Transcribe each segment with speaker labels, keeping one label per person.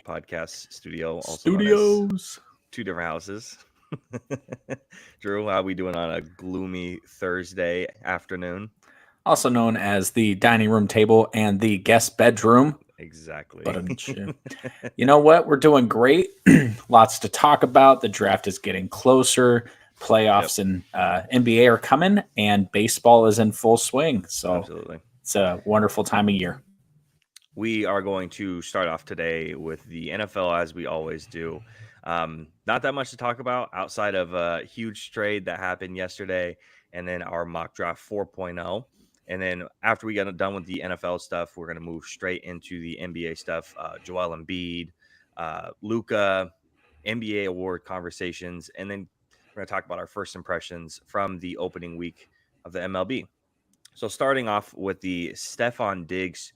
Speaker 1: podcast studio, also known as
Speaker 2: Studios.
Speaker 1: two different houses. Drew, how we doing on a gloomy Thursday afternoon?
Speaker 2: Also known as the dining room table and the guest bedroom.
Speaker 1: Exactly.
Speaker 2: But you know what? We're doing great. Lots to talk about. The draft is getting closer.
Speaker 1: Yep,
Speaker 2: Playoffs and NBA are coming, and baseball is in full swing. So
Speaker 1: absolutely.
Speaker 2: it's a wonderful time of year.
Speaker 1: We are going to start off today with the NFL as we always do. Not that much to talk about outside of a huge trade that happened yesterday and then our mock draft 4.0. And then after we get done with the NFL stuff, we're going to move straight into the NBA stuff. Joel Embiid, Luca, NBA award conversations. And then we're going to talk about our first impressions from the opening week of the MLB. So starting off with the Stephon Diggs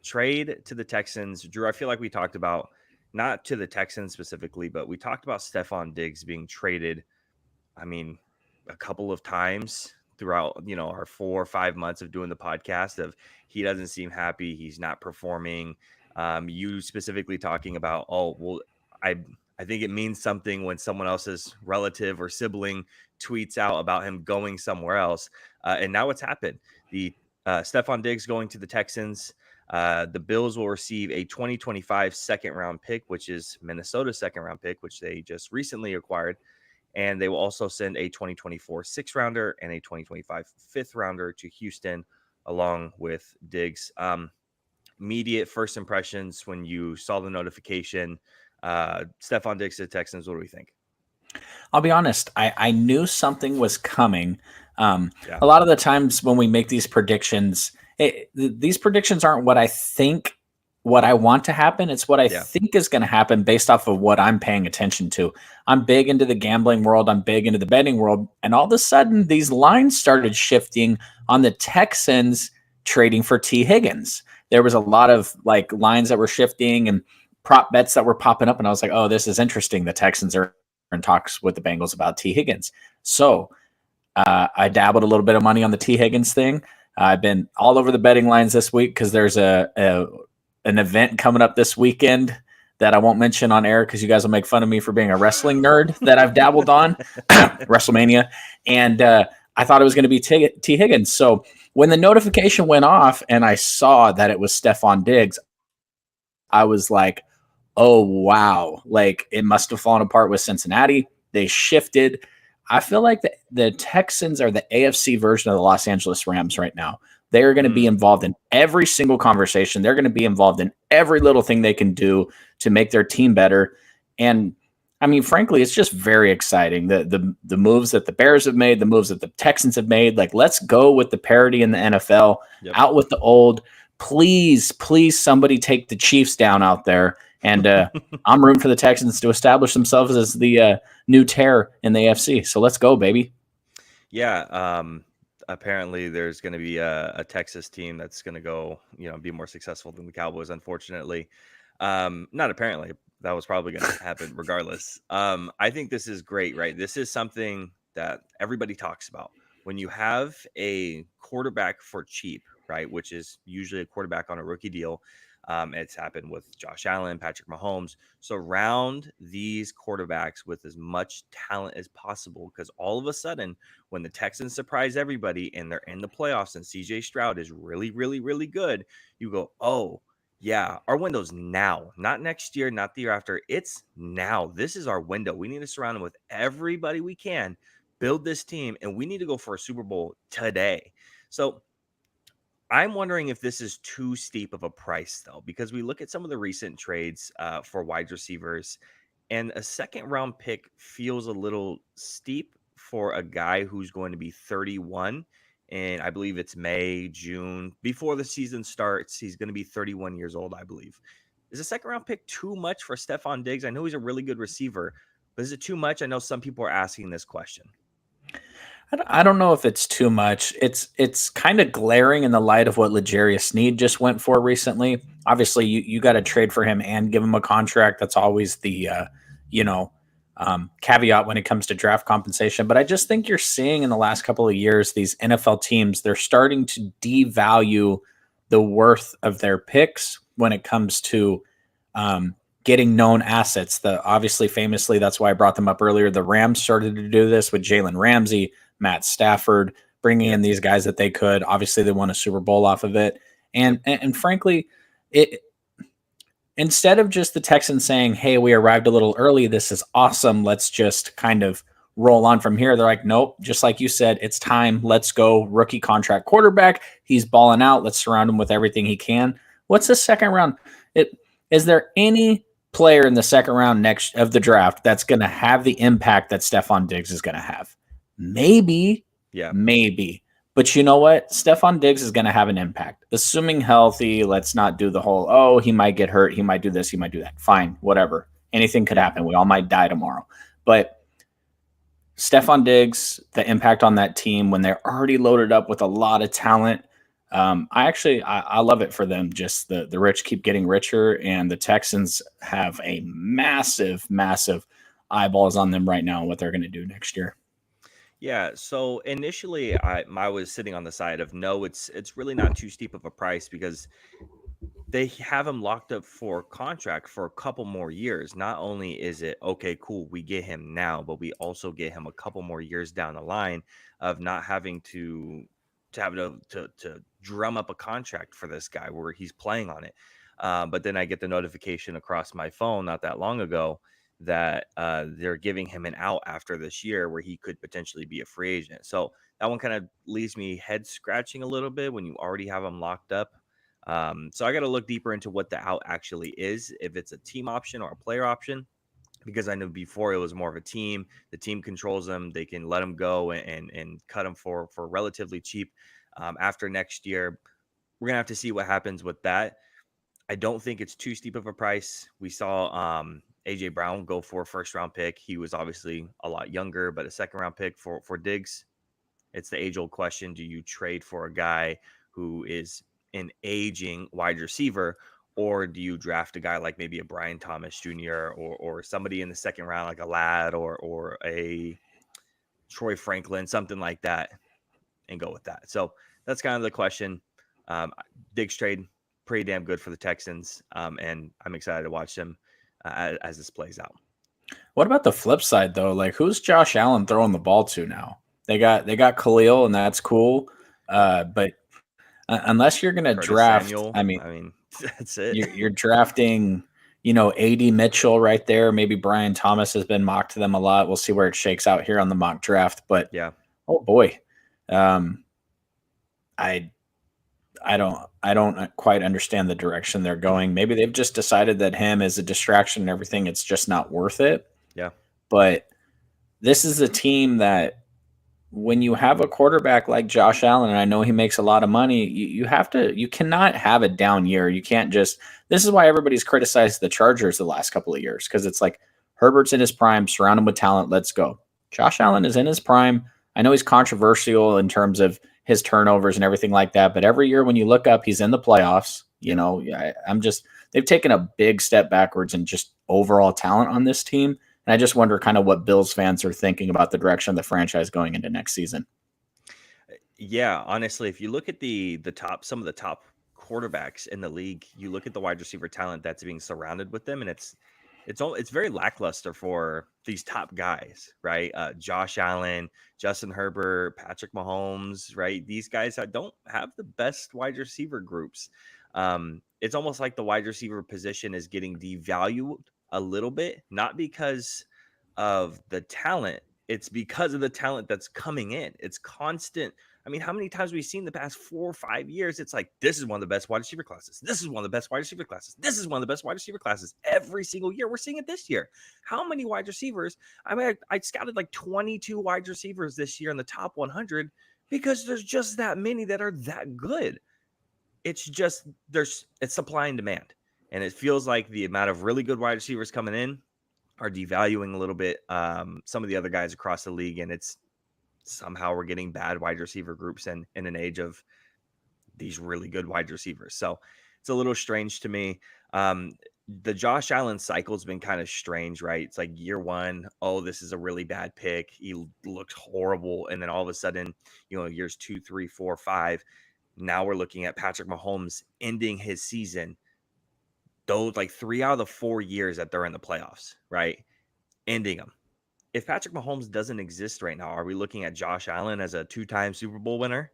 Speaker 1: trade to the Texans, Drew, I feel like we talked about not to the Texans specifically, but we talked about Stephon Diggs being traded. I mean, a couple of times throughout, our 4 or 5 months of doing the podcast. Of he doesn't seem happy, he's not performing. You specifically talking about, oh well, I I think it means something when someone else's relative or sibling tweets out about him going somewhere else. And now it's happened. The Stephon Diggs going to the Texans. The Bills will receive a 2025 second round pick, which is Minnesota's second round pick, which they just recently acquired. And they will also send a 2024 sixth rounder and a 2025 fifth rounder to Houston, along with Diggs. Immediate first impressions when you saw the notification. Stephon Diggs to the Texans. What do we think?
Speaker 2: I'll be honest, I knew something was coming.
Speaker 1: Yeah.
Speaker 2: A lot of the times when we make these predictions, these predictions aren't what I think, what I want to happen. It's what I
Speaker 1: Yeah.
Speaker 2: think is going to happen based off of what I'm paying attention to. I'm big into the gambling world, I'm big into the betting world. And all of a sudden, these lines started shifting on the Texans trading for T. Higgins. There was a lot of like lines that were shifting and prop bets that were popping up. And I was like, oh, this is interesting. The Texans are in talks with the Bengals about T. Higgins. So I dabbled a little bit of money on the T. Higgins thing. I've been all over the betting lines this week because there's an event coming up this weekend that I won't mention on air because you guys will make fun of me for being a wrestling nerd that I've dabbled on, WrestleMania. And I thought it was going to be T. Higgins. So when the notification went off and I saw that it was Stephon Diggs, I was like, oh, wow. Like it must have fallen apart with Cincinnati. They shifted. I feel like the Texans are the AFC version of the Los Angeles Rams right now. They are going to be involved in every single conversation. They're going to be involved in every little thing they can do to make their team better. And I mean, frankly, it's just very exciting. The moves that the Bears have made, the moves that the Texans have made. Like, let's go with the parity in the NFL.
Speaker 1: Yep.
Speaker 2: Out with the old. Please, please, somebody take the Chiefs down out there. And I'm rooting for the Texans to establish themselves as the new terror in the AFC. So let's go, baby.
Speaker 1: Yeah. Apparently, there's going to be a Texas team that's going to go, be more successful than the Cowboys, unfortunately. Not apparently. That was probably going to happen regardless. I think this is great, right? This is something that everybody talks about. When you have a quarterback for cheap, right, which is usually a quarterback on a rookie deal, it's happened with Josh Allen, Patrick Mahomes. Surround these quarterbacks with as much talent as possible because all of a sudden, when the Texans surprise everybody and they're in the playoffs and CJ Stroud is really, really, really good, you go, oh, yeah, our window's now, not next year, not the year after. It's now. This is our window. We need to surround them with everybody we can, build this team, and we need to go for a Super Bowl today. So I'm wondering if this is too steep of a price, though, because we look at some of the recent trades for wide receivers, and a second round pick feels a little steep for a guy who's going to be 31. And I believe it's May, June, before the season starts. He's going to be 31 years old, I believe. Is a second round pick too much for Stephon Diggs? I know he's a really good receiver, but is it too much? I know some people are asking this question.
Speaker 2: I don't know if it's too much. It's kind of glaring in the light of what L'Jarius Sneed just went for recently. Obviously, you got to trade for him and give him a contract. That's always the caveat when it comes to draft compensation. But I just think you're seeing in the last couple of years these NFL teams, they're starting to devalue the worth of their picks when it comes to getting known assets. The obviously, famously, that's why I brought them up earlier. The Rams started to do this with Jalen Ramsey, Matt Stafford, bringing in these guys that they could. Obviously, they won a Super Bowl off of it, and frankly, it instead of just the Texans saying, "Hey, we arrived a little early. This is awesome. Let's just kind of roll on from here." They're like, "Nope." Just like you said, it's time. Let's go. Rookie contract quarterback. He's balling out. Let's surround him with everything he can. What's the second round? Is there any player in the second round next of the draft that's going to have the impact that Stephon Diggs is going to have? Maybe,
Speaker 1: Yeah.
Speaker 2: maybe. But you know what? Stephon Diggs is going to have an impact. Assuming healthy, let's not do the whole, oh, he might get hurt. He might do this. He might do that. Fine, whatever. Anything could happen. We all might die tomorrow. But Stephon Diggs, the impact on that team when they're already loaded up with a lot of talent. I love it for them. Just the rich keep getting richer, and the Texans have a massive, massive eyeballs on them right now and what they're going to do next year.
Speaker 1: Yeah, so initially I was sitting on the side of no, it's really not too steep of a price because they have him locked up for contract for a couple more years. Not only is it okay, cool, we get him now, but we also get him a couple more years down the line of not having to drum up a contract for this guy where he's playing on it. But then I get the notification across my phone not that long ago that they're giving him an out after this year where he could potentially be a free agent. So that one kind of leaves me head scratching a little bit when you already have him locked up. So I got to look deeper into what the out actually is, if it's a team option or a player option, because I know before it was more of a team. The team controls them; they can let them go and cut them for relatively cheap. After next year, we're gonna have to see what happens with that. I don't think it's too steep of a price. We saw AJ Brown go for a first round pick. He was obviously a lot younger, but a second round pick for Diggs. It's the age old question: do you trade for a guy who is an aging wide receiver, or do you draft a guy like maybe a Brian Thomas Jr. or somebody in the second round like a Ladd or a Troy Franklin, something like that, and go with that? So that's kind of the question. Diggs trade pretty damn good for the Texans, and I'm excited to watch them as this plays out.
Speaker 2: What about the flip side though? Like, who's Josh Allen throwing the ball to now? They got Khalil, and that's cool. But unless you're going to
Speaker 1: Curtis
Speaker 2: draft,
Speaker 1: Samuel,
Speaker 2: I mean,
Speaker 1: that's it.
Speaker 2: you're drafting, AD Mitchell right there. Maybe Brian Thomas has been mocked to them a lot. We'll see where it shakes out here on the mock draft. But
Speaker 1: Yeah.
Speaker 2: oh boy, um, I I don't quite understand the direction they're going. Maybe they've just decided that him is a distraction and everything. It's just not worth it.
Speaker 1: Yeah.
Speaker 2: But this is a team that when you have a quarterback like Josh Allen, and I know he makes a lot of money, you cannot have a down year. You can't just, this is why everybody's criticized the Chargers the last couple of years, because it's like Herbert's in his prime, surround him with talent, let's go. Josh Allen is in his prime. I know he's controversial in terms of his turnovers and everything like that, but every year when you look up, he's in the playoffs. They've taken a big step backwards in just overall talent on this team. And I just wonder kind of what Bills fans are thinking about the direction of the franchise going into next season.
Speaker 1: Yeah, honestly, if you look at some of the top quarterbacks in the league, you look at the wide receiver talent that's being surrounded with them, and it's very lackluster for these top guys, right? Josh Allen, Justin Herbert, Patrick Mahomes, right? These guys don't have the best wide receiver groups. It's almost like the wide receiver position is getting devalued a little bit, not because of the talent, it's because of the talent that's coming in. It's constant. I mean, how many times have we seen the past 4 or 5 years? It's like, this is one of the best wide receiver classes. This is one of the best wide receiver classes. This is one of the best wide receiver classes every single year. We're seeing it this year. How many wide receivers? I mean, I scouted like 22 wide receivers this year in the top 100 because there's just that many that are that good. It's just, it's supply and demand. And it feels like the amount of really good wide receivers coming in are devaluing a little bit some of the other guys across the league, and it's somehow we're getting bad wide receiver groups in an age of these really good wide receivers. So it's a little strange to me. The Josh Allen cycle has been kind of strange, right? It's like year one, oh, this is a really bad pick. He looked horrible. And then all of a sudden, years 2, 3, 4, 5, now we're looking at Patrick Mahomes ending his season those like 3 out of the 4 years that they're in the playoffs, right? Ending them. If Patrick Mahomes doesn't exist right now, are we looking at Josh Allen as a 2-time Super Bowl winner?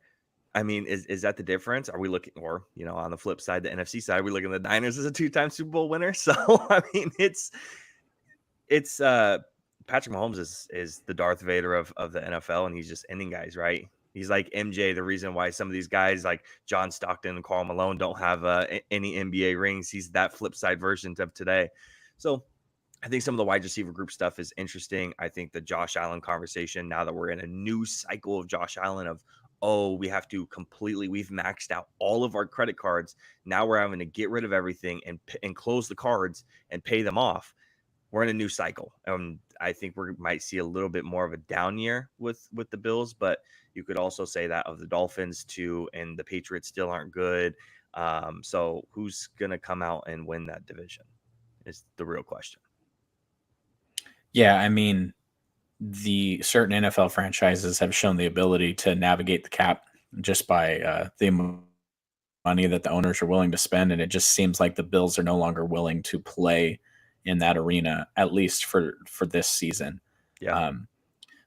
Speaker 1: I mean, is that the difference? Are we looking, or on the flip side, the NFC side, are we looking at the Niners as a 2-time Super Bowl winner? So I mean, it's Patrick Mahomes is the Darth Vader of the NFL, and he's just ending guys, right? He's like MJ, the reason why some of these guys like John Stockton and Karl Malone don't have any NBA rings. He's that flip side version of today. So I think some of the wide receiver group stuff is interesting. I think the Josh Allen conversation, now that we're in a new cycle of Josh Allen of, oh, we've maxed out all of our credit cards. Now we're having to get rid of everything and close the cards and pay them off. We're in a new cycle. I think we might see a little bit more of a down year with the Bills, but you could also say that of the Dolphins too, and the Patriots still aren't good. So who's going to come out and win that division is the real question.
Speaker 2: Yeah, I mean, the certain NFL franchises have shown the ability to navigate the cap just by the money that the owners are willing to spend, and it just seems like the Bills are no longer willing to play in that arena, at least for this season.
Speaker 1: Yeah.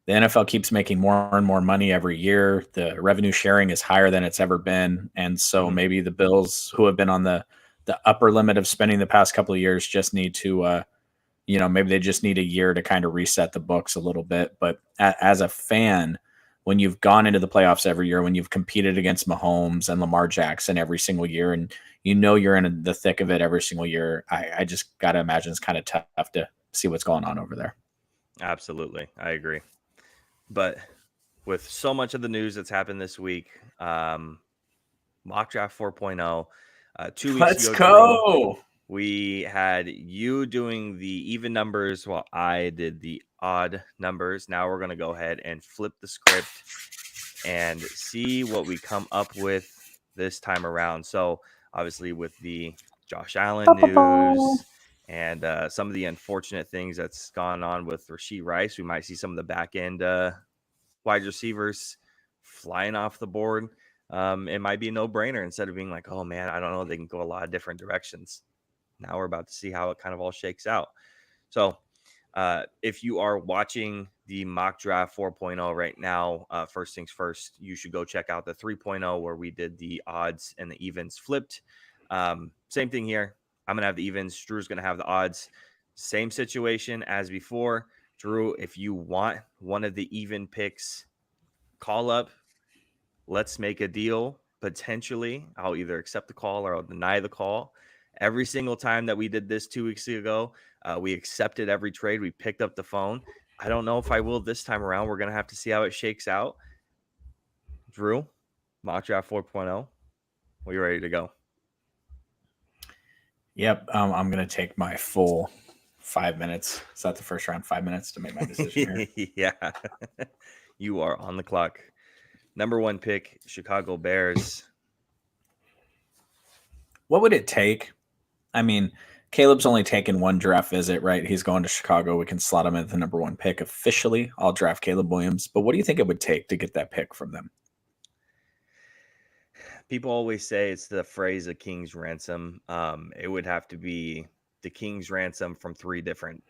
Speaker 2: The NFL keeps making more and more money every year. The revenue sharing is higher than it's ever been, and so maybe the Bills, who have been on the upper limit of spending the past couple of years, just need to maybe they just need a year to kind of reset the books a little bit. But as a fan, when you've gone into the playoffs every year, when you've competed against Mahomes and Lamar Jackson every single year, and you're in the thick of it every single year, I just got to imagine it's kind of tough to see what's going on over there.
Speaker 1: Absolutely. I agree. But with so much of the news that's happened this week, Mock Draft 4.0, 2 weeks
Speaker 2: Let's
Speaker 1: ago,
Speaker 2: go.
Speaker 1: We had you doing the even numbers while I did the odd numbers. Now we're going to go ahead and flip the script and see what we come up with this time around. So obviously with the Josh Allen news and some of the unfortunate things that's gone on with Rashee Rice, we might see some of the back end wide receivers flying off the board. It might be a no-brainer instead of being like, oh man, I don't know, they can go a lot of different directions. Now we're about to see how it kind of all shakes out. So if you are watching the Mock Draft 4.0 right now, first things first, you should go check out the 3.0 where we did the odds and the evens flipped. Same thing here. I'm going to have the evens. Drew's going to have the odds. Same situation as before. Drew, if you want one of the even picks, call up. Let's make a deal. Potentially, I'll either accept the call or I'll deny the call. Every single time that we did this 2 weeks ago, we accepted every trade. We picked up the phone. I don't know if I will this time around. We're going to have to see how it shakes out. Drew, Mock Draft 4.0, are you ready to go?
Speaker 2: Yep. I'm going to take my full 5 minutes. Is that the first round? 5 minutes to make my decision here?
Speaker 1: Yeah. You are on the clock. Number 1 pick, Chicago Bears.
Speaker 2: What would it take? I mean, Caleb's only taken one draft visit, right? He's going to Chicago. We can slot him at the number 1 pick officially. I'll draft Caleb Williams. But what do you think it would take to get that pick from them?
Speaker 1: People always say it's the phrase a king's ransom. It would have to be the king's ransom from 3 different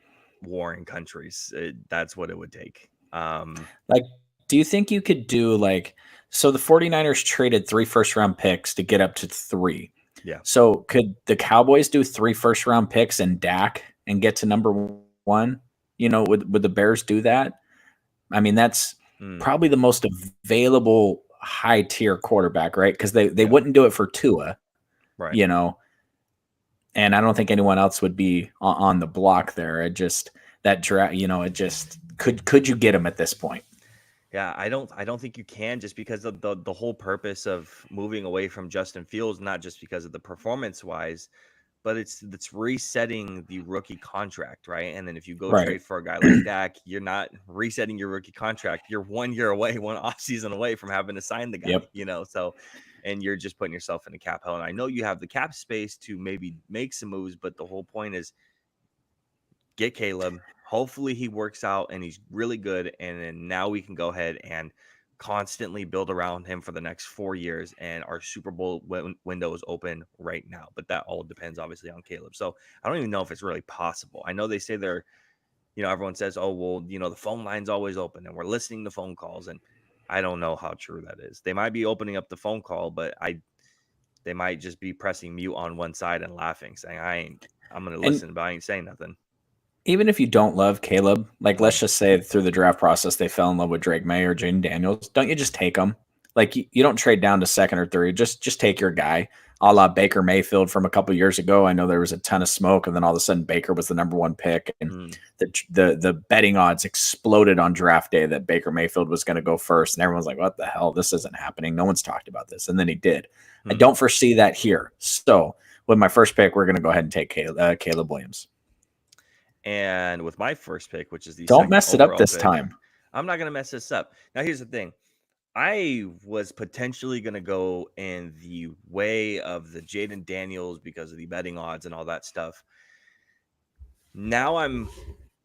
Speaker 1: warring countries. That's what it would take.
Speaker 2: Do you think you could do so the 49ers traded 3 first-round picks to get up to 3.
Speaker 1: Yeah.
Speaker 2: So could the Cowboys do 3 first-round picks and Dak and get to number 1? Would the Bears do that? I mean, that's probably the most available high-tier quarterback, right? Because they wouldn't do it for Tua,
Speaker 1: right?
Speaker 2: And I don't think anyone else would be on the block there. It just that draft, it just could you get him at this point?
Speaker 1: Yeah, I don't think you can, just because of the whole purpose of moving away from Justin Fields, not just because of the performance wise, but it's resetting the rookie contract, right? And then if you go trade for a guy like Dak, you're not resetting your rookie contract. You're 1 year away, 1 offseason away from having to sign the guy, so, and you're just putting yourself in the cap hell. And I know you have the cap space to maybe make some moves, but the whole point is get Caleb. Hopefully he works out and he's really good. And then now we can go ahead and constantly build around him for the next 4 years, and our Super Bowl window is open right now. But that all depends obviously on Caleb. So I don't even know if it's really possible. I know they say they're, everyone says, oh, well, the phone line's always open and we're listening to phone calls. And I don't know how true that is. They might be opening up the phone call, but they might just be pressing mute on one side and laughing, saying, I'm going to listen, but I ain't saying nothing.
Speaker 2: Even if you don't love Caleb, like let's just say through the draft process they fell in love with Drake May or Jaden Daniels, don't you just take them? Like you don't trade down to second or third. Just take your guy, a la Baker Mayfield from a couple years ago. I know there was a ton of smoke, and then all of a sudden Baker was the number one pick, and the betting odds exploded on draft day that Baker Mayfield was going to go first, and everyone's like, "What the hell? This isn't happening. No one's talked about this." And then he did. I don't foresee that here. So with my first pick, we're going to go ahead and take Caleb Williams.
Speaker 1: And with my first pick, which is the
Speaker 2: don't mess it up this time.
Speaker 1: I'm not going to mess this up. Now, here's the thing. I was potentially going to go in the way of the Jaden Daniels because of the betting odds and all that stuff. Now I'm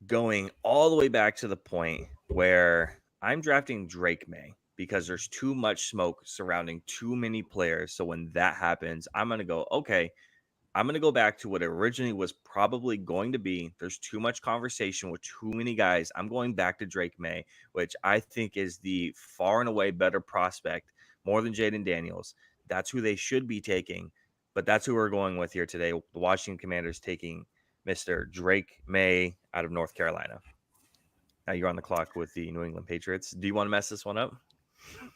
Speaker 1: going all the way back to the point where I'm drafting Drake May because there's too much smoke surrounding too many players. So when that happens, I'm going to go, okay, I'm going to go back to what originally was probably going to be. There's too much conversation with too many guys. I'm going back to Drake May, which I think is the far and away better prospect, more than Jaden Daniels. That's who they should be taking, but that's who we're going with here today. The Washington Commanders taking Mr. Drake May out of North Carolina. Now you're on the clock with the New England Patriots. Do you want to mess this one up?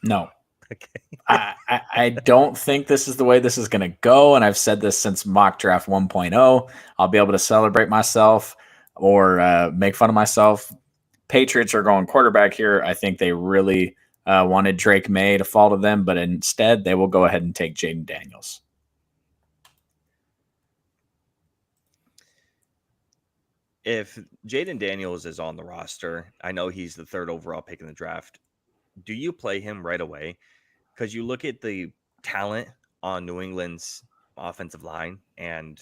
Speaker 2: No. Okay. I don't think this is the way this is going to go. And I've said this since mock draft 1.0. I'll be able to celebrate myself or make fun of myself. Patriots are going quarterback here. I think they really wanted Drake May to fall to them, but instead they will go ahead and take Jaden Daniels.
Speaker 1: If Jaden Daniels is on the roster, I know he's the third overall pick in the draft. Do you play him right away? Because you look at the talent on New England's offensive line, and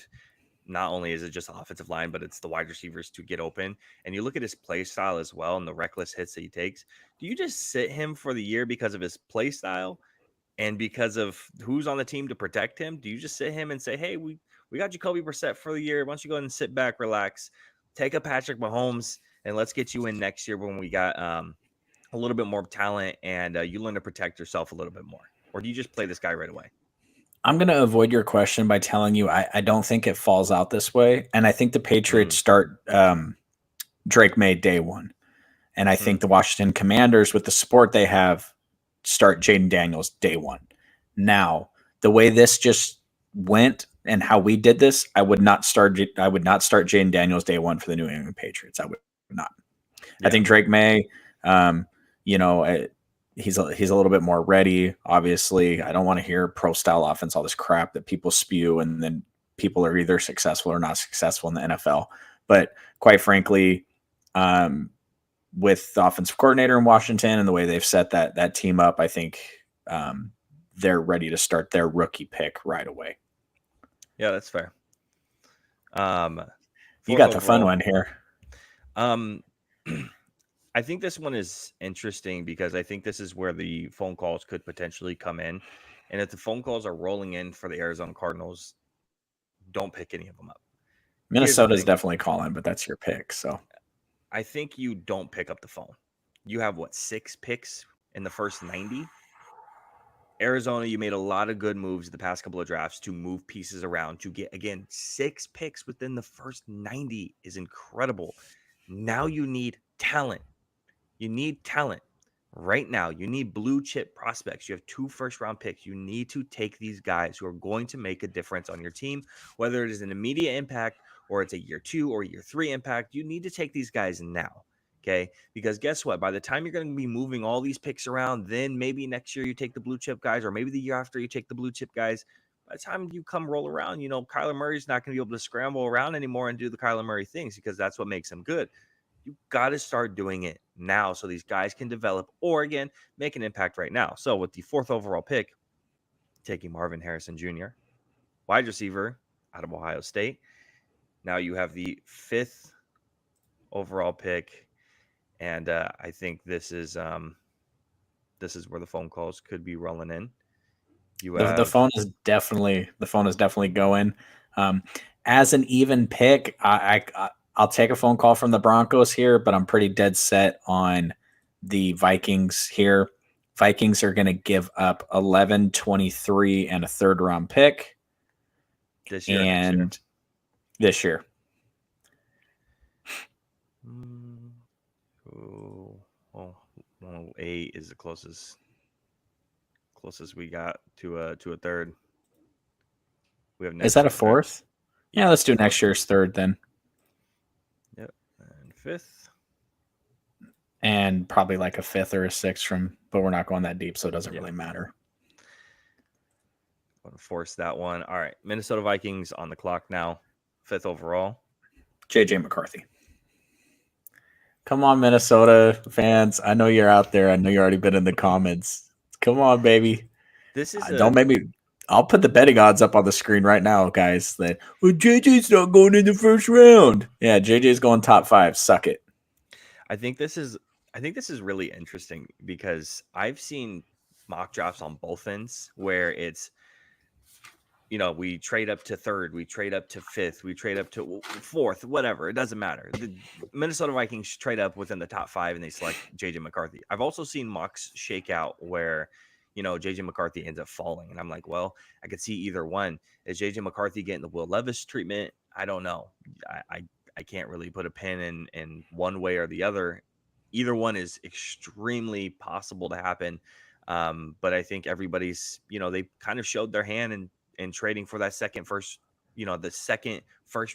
Speaker 1: not only is it just offensive line, but it's the wide receivers to get open. And you look at his play style as well and the reckless hits that he takes. Do you just sit him for the year because of his play style and because of who's on the team to protect him? Do you just sit him and say, hey, we got Jacoby Brissett for the year. Why don't you go ahead and sit back, relax, take a Patrick Mahomes, and let's get you in next year when we got a little bit more talent and you learn to protect yourself a little bit more? Or do you just play this guy right away?
Speaker 2: I'm going to avoid your question by telling you I don't think it falls out this way. And I think the Patriots start Drake May day one. And I think the Washington Commanders, with the support they have, start Jaden Daniels day one. Now, the way this just went and how we did this, I would not start Jaden Daniels day one for the New England Patriots. I would not. Yeah. I think Drake May, he's a little bit more ready. Obviously, I don't want to hear pro style offense, all this crap that people spew, and then people are either successful or not successful in the NFL. But quite frankly, with the offensive coordinator in Washington and the way they've set that team up, I think they're ready to start their rookie pick right away.
Speaker 1: Yeah, that's fair.
Speaker 2: You got the fun one here.
Speaker 1: I think this one is interesting because I think this is where the phone calls could potentially come in. And if the phone calls are rolling in for the Arizona Cardinals, don't pick any of them up.
Speaker 2: Minnesota's definitely calling, but that's your pick. So
Speaker 1: I think you don't pick up the phone. You have 6 picks in the first 90? Arizona, you made a lot of good moves the past couple of drafts to move pieces around to get, again, 6 picks within the first 90 is incredible. Now you need talent. You need talent right now. You need blue chip prospects. You have 2 first-round picks. You need to take these guys who are going to make a difference on your team, whether it is an immediate impact or it's a year 2 or year 3 impact. You need to take these guys now, okay? Because guess what? By the time you're going to be moving all these picks around, then maybe next year you take the blue chip guys, or maybe the year after you take the blue chip guys. By the time you come roll around, Kyler Murray's not going to be able to scramble around anymore and do the Kyler Murray things because that's what makes him good. You got to start doing it now so these guys can develop or, again, make an impact right now. So with the 4th overall pick, taking Marvin Harrison Jr., wide receiver out of Ohio State. Now you have the 5th overall pick, and I think this is this is where the phone calls could be rolling in. You
Speaker 2: The
Speaker 1: have
Speaker 2: phone is definitely going. Um, as an even pick, I'll take a phone call from the Broncos here, but I'm pretty dead set on the Vikings here. Vikings are going to give up 11, 23, and a third round pick.
Speaker 1: this year, next year.
Speaker 2: And this year.
Speaker 1: Oh, 8 is the closest we got to a third. We have
Speaker 2: Is that a fourth? Yeah, let's do
Speaker 1: fourth.
Speaker 2: next year's third then.
Speaker 1: Yep, and fifth,
Speaker 2: and probably like a fifth or a sixth but we're not going that deep, so it doesn't really matter.
Speaker 1: I'm gonna force that one. All right, Minnesota Vikings on the clock now, 5th overall.
Speaker 2: JJ McCarthy. Come on, Minnesota fans. I know you're out there. I know you've already been in the comments. Come on, baby.
Speaker 1: This is
Speaker 2: don't make me. I'll put the betting odds up on the screen right now, guys. That JJ's not going in the first round. Yeah, JJ's going top 5. Suck it.
Speaker 1: I think this is really interesting because I've seen mock drafts on both ends where it's, we trade up to third, we trade up to fifth, we trade up to fourth, whatever. It doesn't matter. The Minnesota Vikings trade up within the top 5 and they select JJ McCarthy. I've also seen mocks shake out where, JJ McCarthy ends up falling. And I'm like, well, I could see either one. Is JJ McCarthy getting the Will Levis treatment? I don't know. I can't really put a pin in one way or the other. Either one is extremely possible to happen. But I think everybody's, they kind of showed their hand and trading for that second first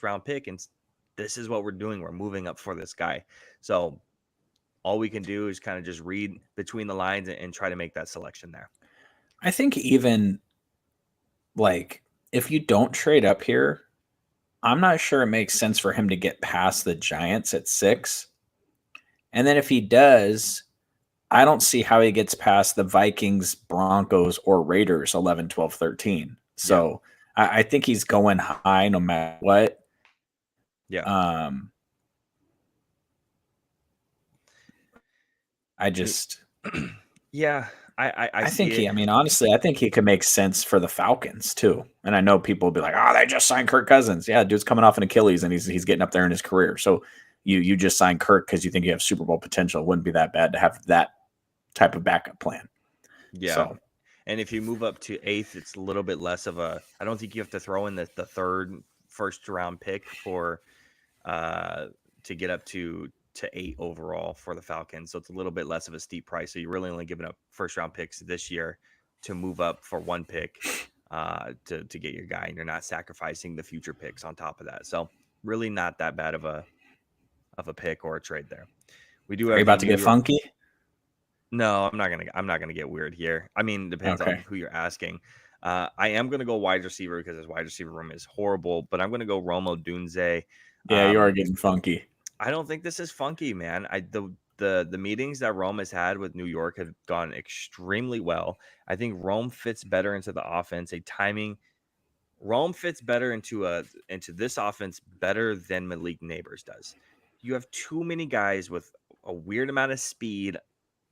Speaker 1: round pick. And this is what we're doing. We're moving up for this guy. So all we can do is kind of just read between the lines and try to make that selection there.
Speaker 2: I think even like if you don't trade up here, I'm not sure it makes sense for him to get past the Giants at 6. And then if he does, I don't see how he gets past the Vikings, Broncos, or Raiders 11, 12, 13. So yeah. I think he's going high no matter what.
Speaker 1: Yeah.
Speaker 2: I just.
Speaker 1: Yeah. I
Speaker 2: think honestly, I think he could make sense for the Falcons too. And I know people will be like, oh, they just signed Kirk Cousins. Yeah, dude's coming off an Achilles and he's getting up there in his career. So you just signed Kirk because you think you have Super Bowl potential. It wouldn't be that bad to have that type of backup plan.
Speaker 1: Yeah. So. And if you move up to 8th, it's a little bit less of a. I don't think you have to throw in the third first round pick for to get up to 8 overall for the Falcons. So it's a little bit less of a steep price. So you're really only giving up first round picks this year to move up for one pick to get your guy, and you're not sacrificing the future picks on top of that. So really not that bad of a pick or a trade there. We do.
Speaker 2: Are you about to get funky?
Speaker 1: No, I'm not gonna get weird here. I mean, depends on who you're asking. I am gonna go wide receiver because his wide receiver room is horrible, but I'm gonna go Rome Odunze.
Speaker 2: Yeah, you are getting funky.
Speaker 1: I don't think this is funky, man. The meetings that Rome has had with New York have gone extremely well. I think Rome fits better into the offense. Rome fits better into this offense better than Malik Neighbors does. You have too many guys with a weird amount of speed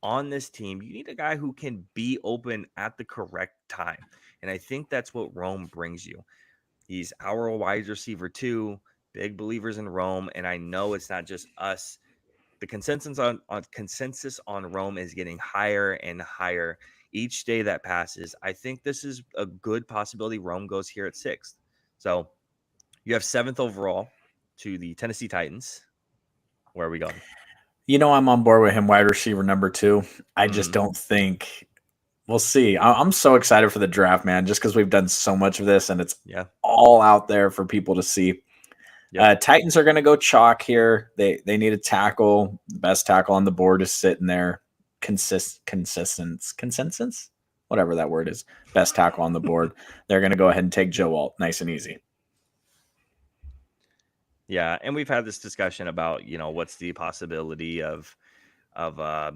Speaker 1: on this team. You need a guy who can be open at the correct time. And I think that's what Rome brings you. He's our wide receiver too. Big believers in Rome. And I know it's not just us. The consensus on Rome is getting higher and higher each day that passes. I think this is a good possibility. Rome goes here at 6th. So you have 7th overall to the Tennessee Titans. Where are we going?
Speaker 2: I'm on board with him, wide receiver number 2. I just don't think we'll see. I'm so excited for the draft, man, just because we've done so much of this and it's all out there for people to see. Yep. Titans are going to go chalk here. They need a tackle. The best tackle on the board is sitting there. Consensus, whatever that word is. Best tackle on the board. They're going to go ahead and take Joe Alt, nice and easy.
Speaker 1: Yeah, and we've had this discussion about, what's the possibility of a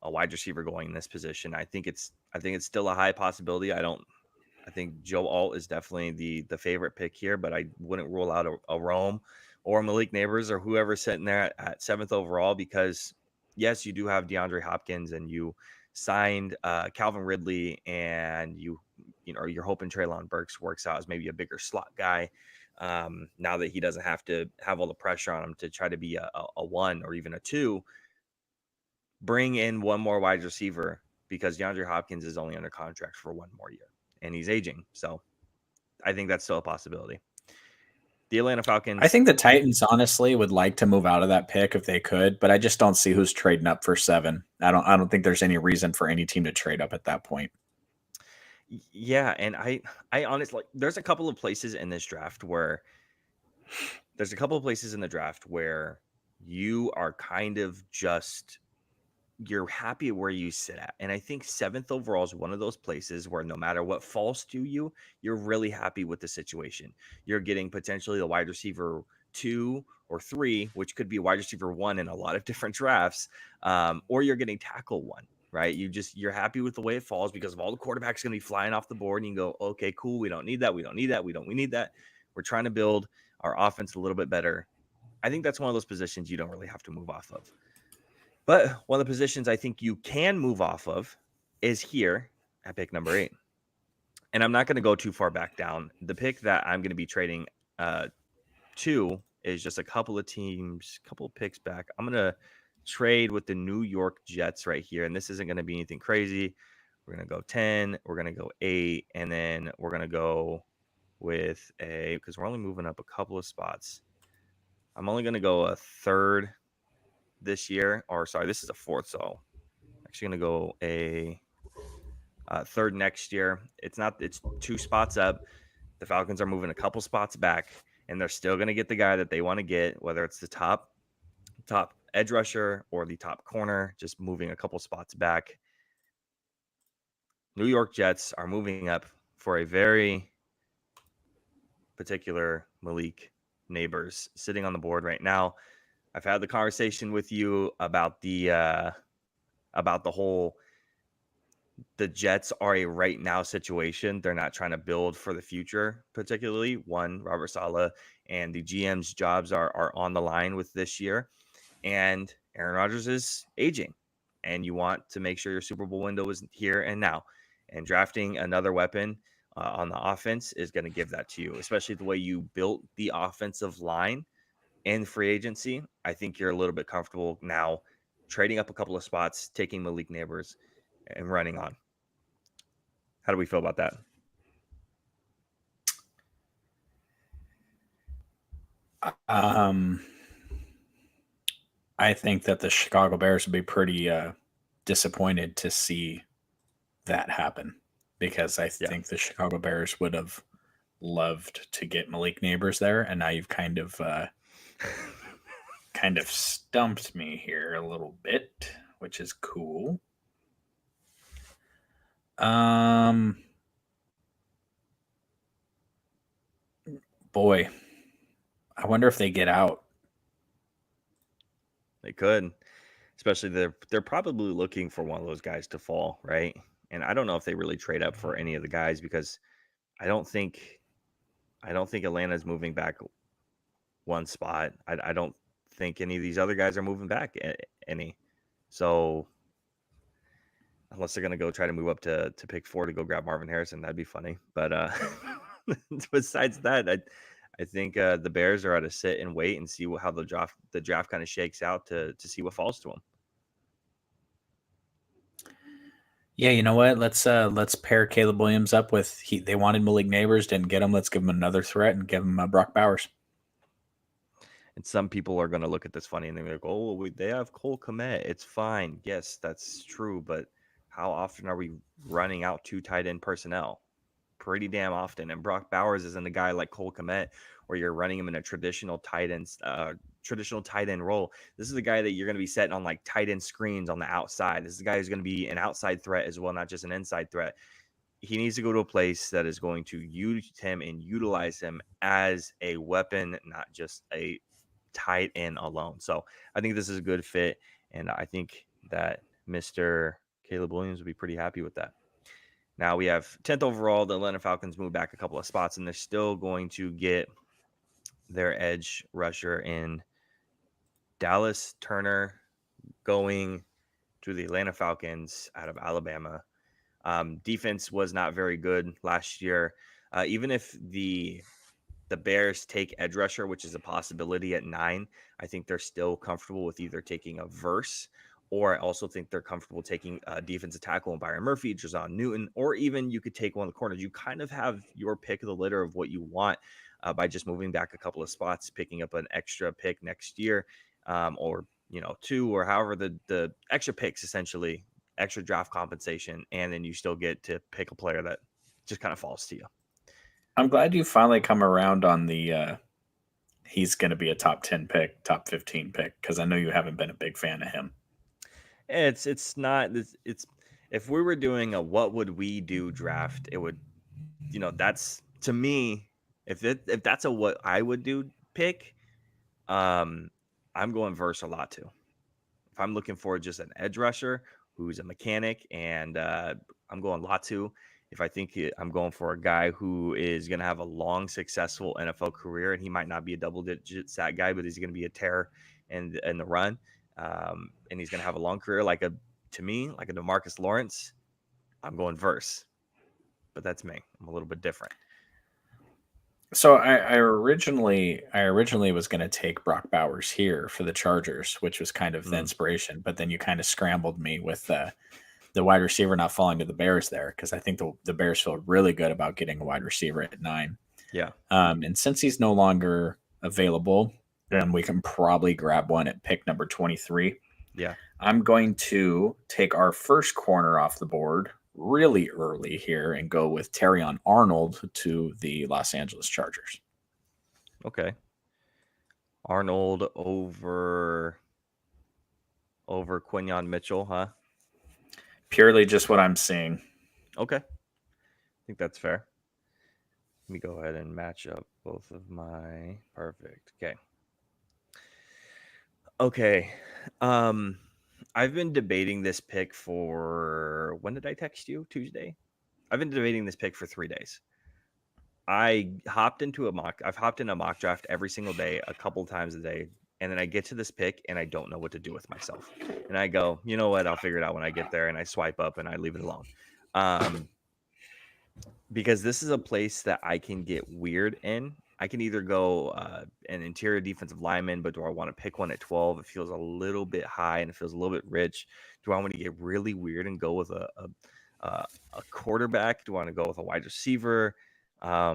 Speaker 1: wide receiver going in this position. I think it's still a high possibility. I think Joe Alt is definitely the favorite pick here, but I wouldn't rule out a Rome or Malik Neighbors or whoever's sitting there at 7th overall because yes, you do have DeAndre Hopkins and you signed Calvin Ridley, and you're hoping Treylon Burks works out as maybe a bigger slot guy. Now that he doesn't have to have all the pressure on him to try to be a 1 or even a 2, bring in one more wide receiver, because DeAndre Hopkins is only under contract for 1 more year and he's aging. So I think that's still a possibility. The Atlanta Falcons.
Speaker 2: I think the Titans honestly would like to move out of that pick if they could, but I just don't see who's trading up for 7. I don't think there's any reason for any team to trade up at that point.
Speaker 1: Yeah, and I honestly, there's a couple of places in this draft where you are kind of just, you're happy where you sit at. And I think 7th overall is one of those places where no matter what falls to you, you're really happy with the situation. You're getting potentially the wide receiver 2 or 3, which could be wide receiver 1 in a lot of different drafts, or you're getting tackle 1, right? You're happy with the way it falls because of all the quarterbacks going to be flying off the board, and you go, okay, cool. We don't need that. We need that. We're trying to build our offense a little bit better. I think that's one of those positions you don't really have to move off of. But one of the positions I think you can move off of is here at pick number 8. And I'm not going to go too far back down. The pick that I'm going to be trading to is just a couple of picks back. I'm going to trade with the New York Jets right here. And this isn't going to be anything crazy. We're going to go 10. We're going to go 8. And then we're going to go with because we're only moving up a couple of spots. I'm only going to go a 3rd this year, or sorry, this is a 4th, so I'm actually going to go a 3rd next year. It's 2 spots up. The Falcons are moving a couple spots back, and they're still going to get the guy that they want to get, whether it's the top edge rusher or the top corner, just moving a couple spots back. New York Jets are moving up for a very particular Malik Nabers, sitting on the board right now. I've had the conversation with you about the whole, the Jets are a right now situation. They're not trying to build for the future, particularly. One, Robert Saleh and the GM's jobs are on the line with this year. And Aaron Rodgers is aging. And you want to make sure your Super Bowl window is here and now. And drafting another weapon on the offense is going to give that to you, especially the way you built the offensive line in free agency. I think you're a little bit comfortable now trading up a couple of spots, taking Malik Nabers and running on. How do we feel about that?
Speaker 2: I think that the Chicago Bears would be pretty disappointed to see that happen, because I think the Chicago Bears would have loved to get Malik Nabers there, and now you've kind of stumped me here a little bit, which is cool. Boy, I wonder if they get out.
Speaker 1: They could, especially they're probably looking for one of those guys to fall, right? And I don't know if they really trade up for any of the guys, because I don't think Atlanta's moving back one spot. I don't think any of these other guys are moving back any. So unless they're going to go try to move up to pick 4 to go grab Marvin Harrison, that'd be funny. But besides that, I think the Bears are at a sit and wait and see how the draft kind of shakes out to see what falls to them.
Speaker 2: Yeah, you know what? Let's pair Caleb Williams up with they wanted Malik Nabers, didn't get him. Let's give him another threat and give him Brock Bowers.
Speaker 1: And some people are going to look at this funny and they're like, "Oh, they have Cole Kmet. It's fine." Yes, that's true, but how often are we running out 2 tight end personnel? Pretty damn often. And Brock Bowers isn't a guy like Cole Kmet where you're running him in a traditional tight end role. This is a guy that you're going to be setting on like tight end screens on the outside. This is a guy who's going to be an outside threat as well, not just an inside threat. He needs to go to a place that is going to use him and utilize him as a weapon, not just a tight end alone. So I think this is a good fit, and I think that Mr. Caleb Williams would be pretty happy with that. Now we have 10th overall. The Atlanta Falcons move back a couple of spots, and they're still going to get their edge rusher in Dallas Turner, going to the Atlanta Falcons out of Alabama. Defense was not very good last year. Even if the Bears take edge rusher, which is a possibility at 9, I think they're still comfortable with either taking a verse, or I also think they're comfortable taking a defensive tackle and Byron Murphy, Jazon Newton, or even you could take one of the corners. You kind of have your pick of the litter of what you want by just moving back a couple of spots, picking up an extra pick next year, or 2, or however the extra picks, essentially extra draft compensation, and then you still get to pick a player that just kind of falls to you.
Speaker 2: I'm glad you finally come around on the he's going to be a top 10 pick, top 15 pick, because I know you haven't been a big fan of him.
Speaker 1: It's not. It's if we were doing a what would we do draft, it would, that's to me. If that's a what I would do pick, I'm going verse a lot too. If I'm looking for just an edge rusher who's a mechanic, and I'm going Latu. If I think I'm going for a guy who is going to have a long, successful NFL career, and he might not be a double-digit sack guy, but he's going to be a terror in the run, and he's going to have a long career, like a DeMarcus Lawrence, I'm going verse. But that's me. I'm a little bit different.
Speaker 2: So I originally was going to take Brock Bowers here for the Chargers, which was kind of the inspiration. But then you kind of scrambled me with the wide receiver not falling to the Bears there, because I think the Bears feel really good about getting a wide receiver at 9.
Speaker 1: Yeah.
Speaker 2: And since he's no longer available, then we can probably grab one at pick number 23.
Speaker 1: Yeah.
Speaker 2: I'm going to take our first corner off the board really early here and go with Terrion Arnold to the Los Angeles Chargers.
Speaker 1: Okay. Arnold over Quinyon Mitchell, huh?
Speaker 2: Purely just what I'm seeing.
Speaker 1: Okay. I think that's fair. Let me go ahead and match up both of my perfect. Okay. I've been debating this pick for, when did I text you? Tuesday? I've been debating this pick for 3 days. I've hopped in a mock draft every single day, a couple times a day, and then I get to this pick and I don't know what to do with myself. And I go, you know what? I'll figure it out when I get there, and I swipe up and I leave it alone. Because this is a place that I can get weird in. I can either go an interior defensive lineman, but do I want to pick one at 12? It feels a little bit high and it feels a little bit rich. Do I want to get really weird and go with a quarterback? Do I want to go with a wide receiver? How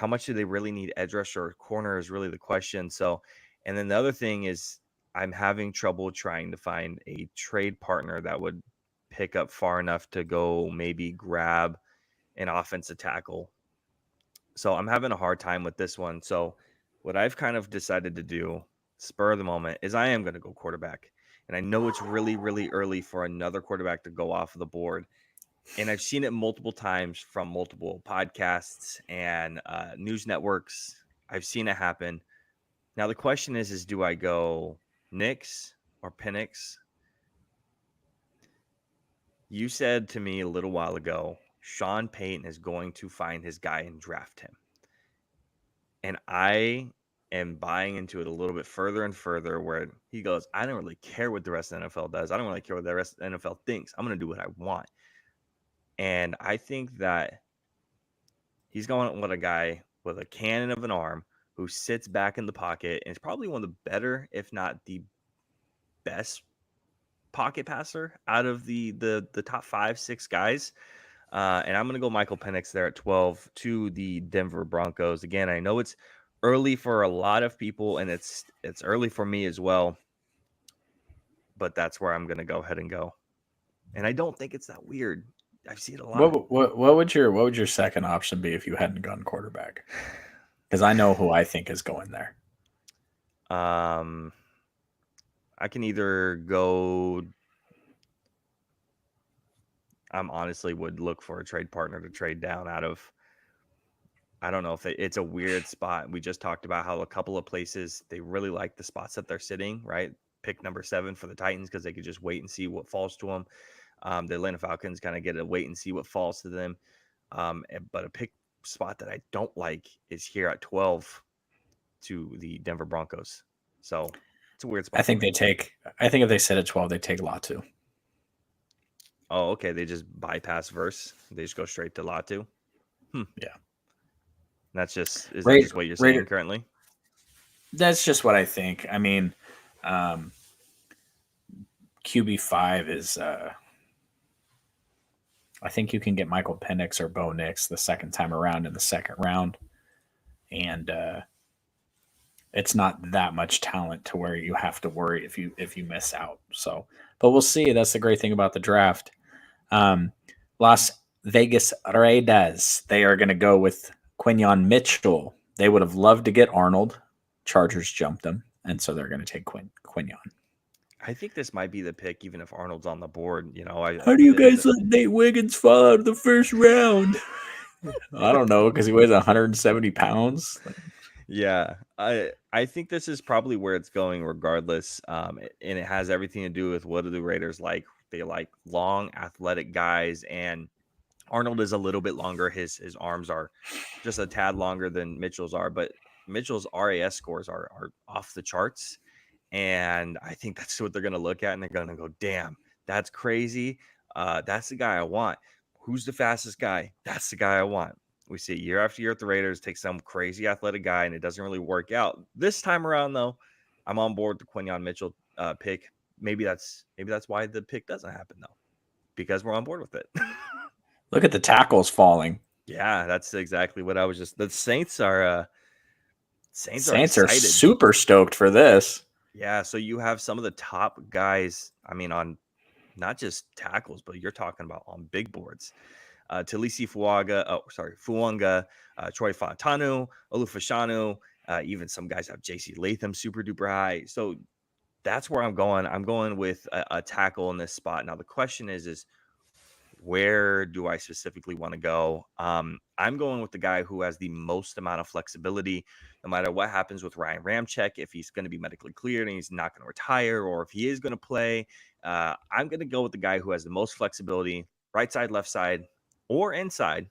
Speaker 1: much do they really need edge rusher or corner is really the question. So, and then the other thing is I'm having trouble trying to find a trade partner that would pick up far enough to go maybe grab an offensive tackle. So I'm having a hard time with this one. So what I've kind of decided to do, spur of the moment, is I am going to go quarterback. And I know it's really, really early for another quarterback to go off of the board. And I've seen it multiple times from multiple podcasts and news networks. I've seen it happen. Now the question is do I go Nix or Penix? You said to me a little while ago, Sean Payton is going to find his guy and draft him. And I am buying into it a little bit further and further, where he goes, I don't really care what the rest of the NFL does. I don't really care what the rest of the NFL thinks. I'm going to do what I want. And I think that he's going with a guy with a cannon of an arm who sits back in the pocket and is probably one of the better, if not the best pocket passer out of the top 5-6 guys. And I'm going to go Michael Penix there at 12 to the Denver Broncos. Again, I know it's early for a lot of people, and it's early for me as well. But that's where I'm going to go ahead and go. And I don't think it's that weird. I see it a lot.
Speaker 2: What would your second option be if you hadn't gone quarterback? Because I know who I think is going there.
Speaker 1: I can either go. I'm honestly would look for a trade partner to trade down out of. I don't know if it's a weird spot. We just talked about how a couple of places they really like the spots that they're sitting, right? Pick number 7 for the Titans because they could just wait and see what falls to them. The Atlanta Falcons kind of get a wait and see what falls to them. But a pick spot that I don't like is here at 12 to the Denver Broncos. So it's a weird spot.
Speaker 2: I think if they sit at 12, they take Latu.
Speaker 1: Oh, okay. They just bypass Verse. They just go straight to Latu.
Speaker 2: Yeah.
Speaker 1: Is that
Speaker 2: Raider,
Speaker 1: just what you're saying
Speaker 2: Raider,
Speaker 1: currently?
Speaker 2: that's just what I think. I mean, um, QB5 is, I think you can get Michael Penix or Bo Nix the second time around in the second round. And it's not that much talent to where you have to worry if you miss out. So, but we'll see. That's the great thing about the draft. Um, Las Vegas Raiders, they are going to go with Quinion Mitchell. They would have loved to get Arnold. Chargers jumped them, and so they're going to take Quinion.
Speaker 1: I think this might be the pick, even if Arnold's on the board. You know, I
Speaker 2: How do you guys let Nate Wiggins fall out of the first round? I don't know, because he weighs 170 pounds.
Speaker 1: yeah, I think this is probably where it's going, regardless. And it has everything to do with what do the Raiders like. They like long, athletic guys, and Arnold is a little bit longer. His arms are just a tad longer than Mitchell's are, but Mitchell's RAS scores are off the charts. And I think that's what they're going to look at, and they're going to go, damn, that's crazy. That's the guy I want. Who's the fastest guy? That's the guy I want. We see year after year at the Raiders take some crazy athletic guy, and it doesn't really work out. This time around, though, I'm on board with the Quinion Mitchell pick. Maybe that's why the pick doesn't happen, though, because we're on board with it.
Speaker 2: Look at the tackles falling.
Speaker 1: Yeah, that's exactly what I was just. The Saints are
Speaker 2: Saints are
Speaker 1: excited.
Speaker 2: super stoked for this.
Speaker 1: Yeah, so you have some of the top guys. I mean, on not just tackles, but you're talking about on big boards. Talisi Fuanga, Troy Fontanu, Olufashanu, even some guys have JC Latham super duper high. So that's where I'm going. I'm going with a tackle in this spot. Now the question is where do I specifically want to go? I'm going with the guy who has the most amount of flexibility, no matter what happens with Ryan Ramczyk, if he's going to be medically cleared and he's not going to retire, or if he is going to play. I'm going to go with the guy who has the most flexibility, right side, left side, or inside.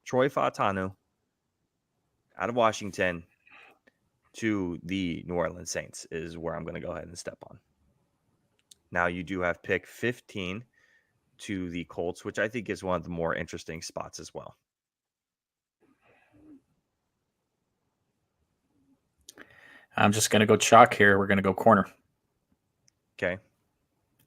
Speaker 1: Troy Fautanu out of Washington to the New Orleans Saints is where I'm going to go ahead and step on. Now you do have pick 15 to the Colts, which I think is one of the more interesting spots as well.
Speaker 2: I'm just going to go chalk here. We're going to go corner.
Speaker 1: Okay.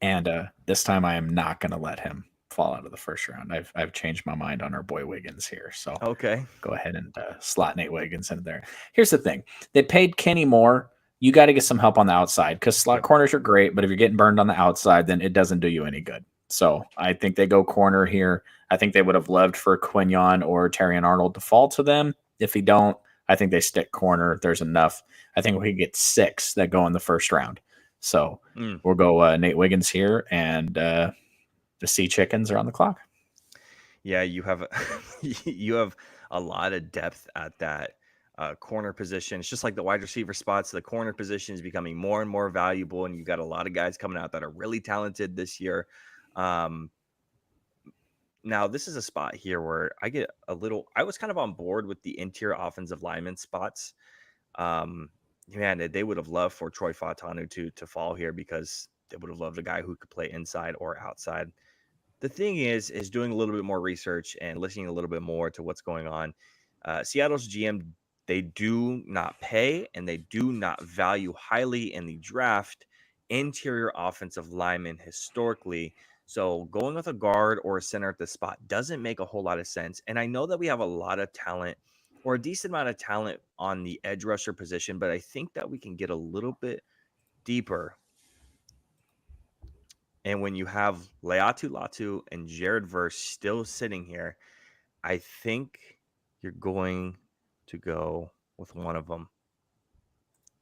Speaker 2: And this time I am not going to let him fall out of the first round. I've changed my mind on our boy Wiggins here. So
Speaker 1: okay,
Speaker 2: go ahead and slot Nate Wiggins in there. Here's the thing. They paid Kenny Moore. You got to get some help on the outside because slot corners are great, but if you're getting burned on the outside, then it doesn't do you any good. So I think they go corner here. I think they would have loved for Quinion or Terrion Arnold to fall to them. If he don't, I think they stick corner. There's enough. I think we could get 6 that go in the first round. So we'll go Nate Wiggins here, and the Sea Chickens are on the clock.
Speaker 1: Yeah, you have a lot of depth at that corner position. It's just like the wide receiver spots. The corner position is becoming more and more valuable, and you've got a lot of guys coming out that are really talented this year. Now, this is a spot here where I was kind of on board with the interior offensive lineman spots. Man, they would have loved for Troy Fautanu to fall here because they would have loved a guy who could play inside or outside. The thing is doing a little bit more research and listening a little bit more to what's going on. Seattle's GM, they do not pay and they do not value highly in the draft interior offensive linemen historically. So going with a guard or a center at this spot doesn't make a whole lot of sense. And I know that we have a lot of talent or a decent amount of talent on the edge rusher position, but I think that we can get a little bit deeper. And when you have Laiatu Latu and Jared Verse still sitting here, I think you're going to go with one of them.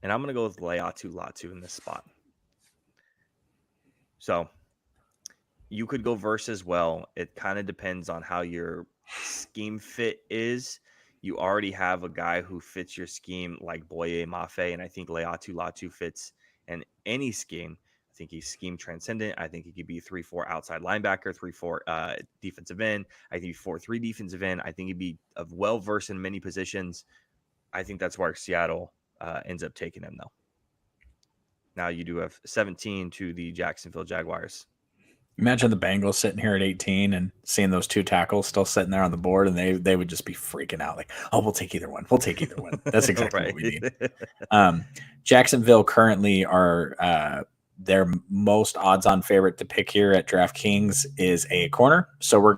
Speaker 1: And I'm going to go with Laiatu Latu in this spot. So you could go Verse as well. It kind of depends on how your scheme fit is. You already have a guy who fits your scheme like Boye Mafe, and I think Laiatu Latu fits in any scheme. I think he's scheme transcendent. I think he could be 3-4 outside linebacker, 3-4 defensive end. I think 4-3 defensive end. I think he'd be well versed in many positions. I think that's where Seattle ends up taking him, though. Now you do have 17 to the Jacksonville Jaguars.
Speaker 2: Imagine the Bengals sitting here at 18 and seeing those two tackles still sitting there on the board, and they would just be freaking out like, oh, we'll take either one. We'll take either one. That's exactly what we need. Jacksonville currently are their most odds-on favorite to pick here at DraftKings is a corner. So we're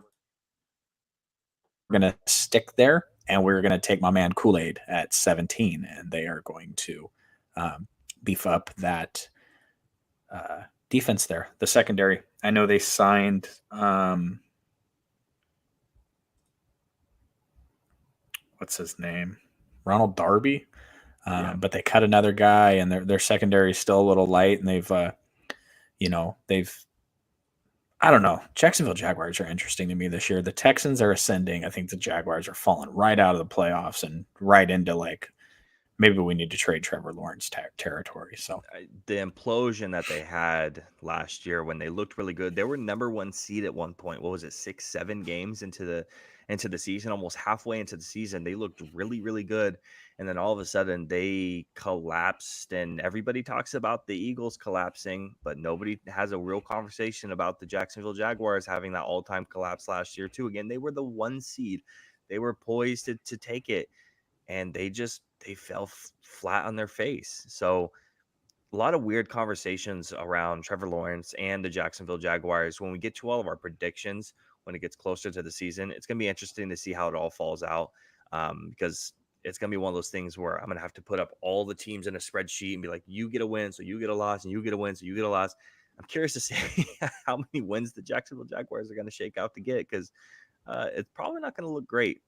Speaker 2: going to stick there, and we're going to take my man Kool-Aid at 17, and they are going to beef up that defense there, the secondary. I know they signed what's his name? Ronald Darby. But they cut another guy, and their secondary is still a little light, and they've I don't know. Jacksonville Jaguars are interesting to me this year. The Texans are ascending. I think the Jaguars are falling right out of the playoffs and right into like maybe we need to trade Trevor Lawrence territory. So
Speaker 1: the implosion that they had last year when they looked really good, they were number 1 seed at one point. What was it, 6-7 games into the season, almost halfway into the season? They looked really, really good, and then all of a sudden they collapsed. And everybody talks about the Eagles collapsing, but nobody has a real conversation about the Jacksonville Jaguars having that all-time collapse last year too. Again, they were the 1 seed. They were poised to take it, and they fell flat on their face. So a lot of weird conversations around Trevor Lawrence and the Jacksonville Jaguars. When we get to all of our predictions, when it gets closer to the season, it's going to be interesting to see how it all falls out, because it's going to be one of those things where I'm going to have to put up all the teams in a spreadsheet and be like, you get a win, so you get a loss, and you get a win, so you get a loss. I'm curious to see how many wins the Jacksonville Jaguars are going to shake out to get, because it's probably not going to look great.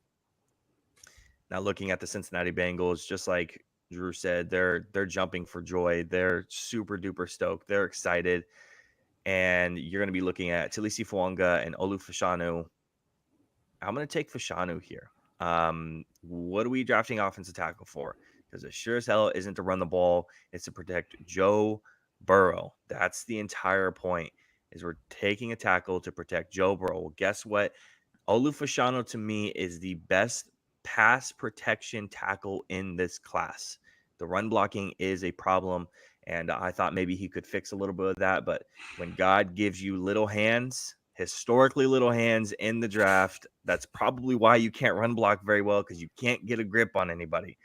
Speaker 1: Now, looking at the Cincinnati Bengals, just like Drew said, they're jumping for joy. They're super duper stoked. They're excited. And you're going to be looking at Talisi Fuanga and Olu Fashanu. I'm going to take Fashanu here. What are we drafting offensive tackle for? Because it sure as hell isn't to run the ball. It's to protect Joe Burrow. That's the entire point, is we're taking a tackle to protect Joe Burrow. Well, guess what? Olu Fashanu, to me, is the best pass protection tackle in this class. The run blocking is a problem, and I thought maybe he could fix a little bit of that. But when God gives you little hands, historically little hands in the draft, that's probably why you can't run block very well, because you can't get a grip on anybody.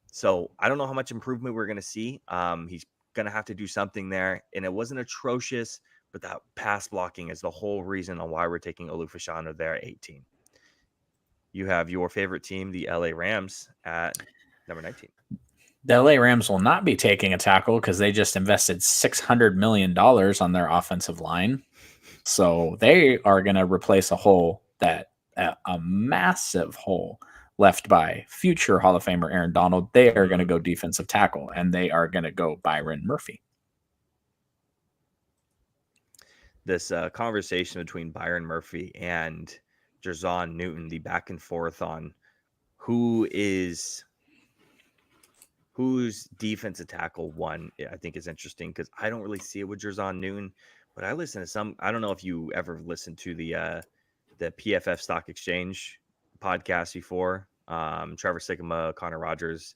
Speaker 1: So I don't know how much improvement we're going to see. He's going to have to do something there, and it wasn't atrocious, but that pass blocking is the whole reason on why we're taking Olu Fashanu there at 18. You have your favorite team, the LA Rams, at number 19.
Speaker 2: The LA Rams will not be taking a tackle because they just invested $600 million on their offensive line. So they are going to replace a hole a massive hole left by future Hall of Famer Aaron Donald. They are going to go defensive tackle, and they are going to go Byron Murphy.
Speaker 1: This conversation between Byron Murphy and Jer'Zhan Newton, the back and forth on who's defensive tackle one, I think is interesting, because I don't really see it with Jer'Zhan Newton, but I listen to some. I don't know if you ever listened to the PFF Stock Exchange podcast before. Trevor Sikkema, Connor Rogers,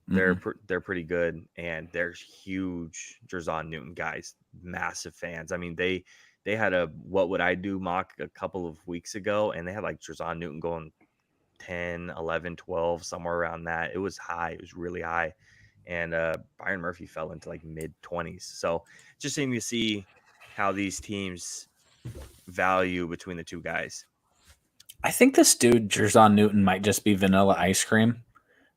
Speaker 1: they're pretty good, and they're huge Jer'Zhan Newton guys, massive fans. I mean, they had a What Would I Do mock a couple of weeks ago, and they had like Jer'Zhan Newton going 10, 11, 12, somewhere around that. It was high. It was really high. And Byron Murphy fell into like mid-20s. So just seeing to see how these teams value between the two guys.
Speaker 2: I think this dude, Jer'Zhan Newton, might just be vanilla ice cream.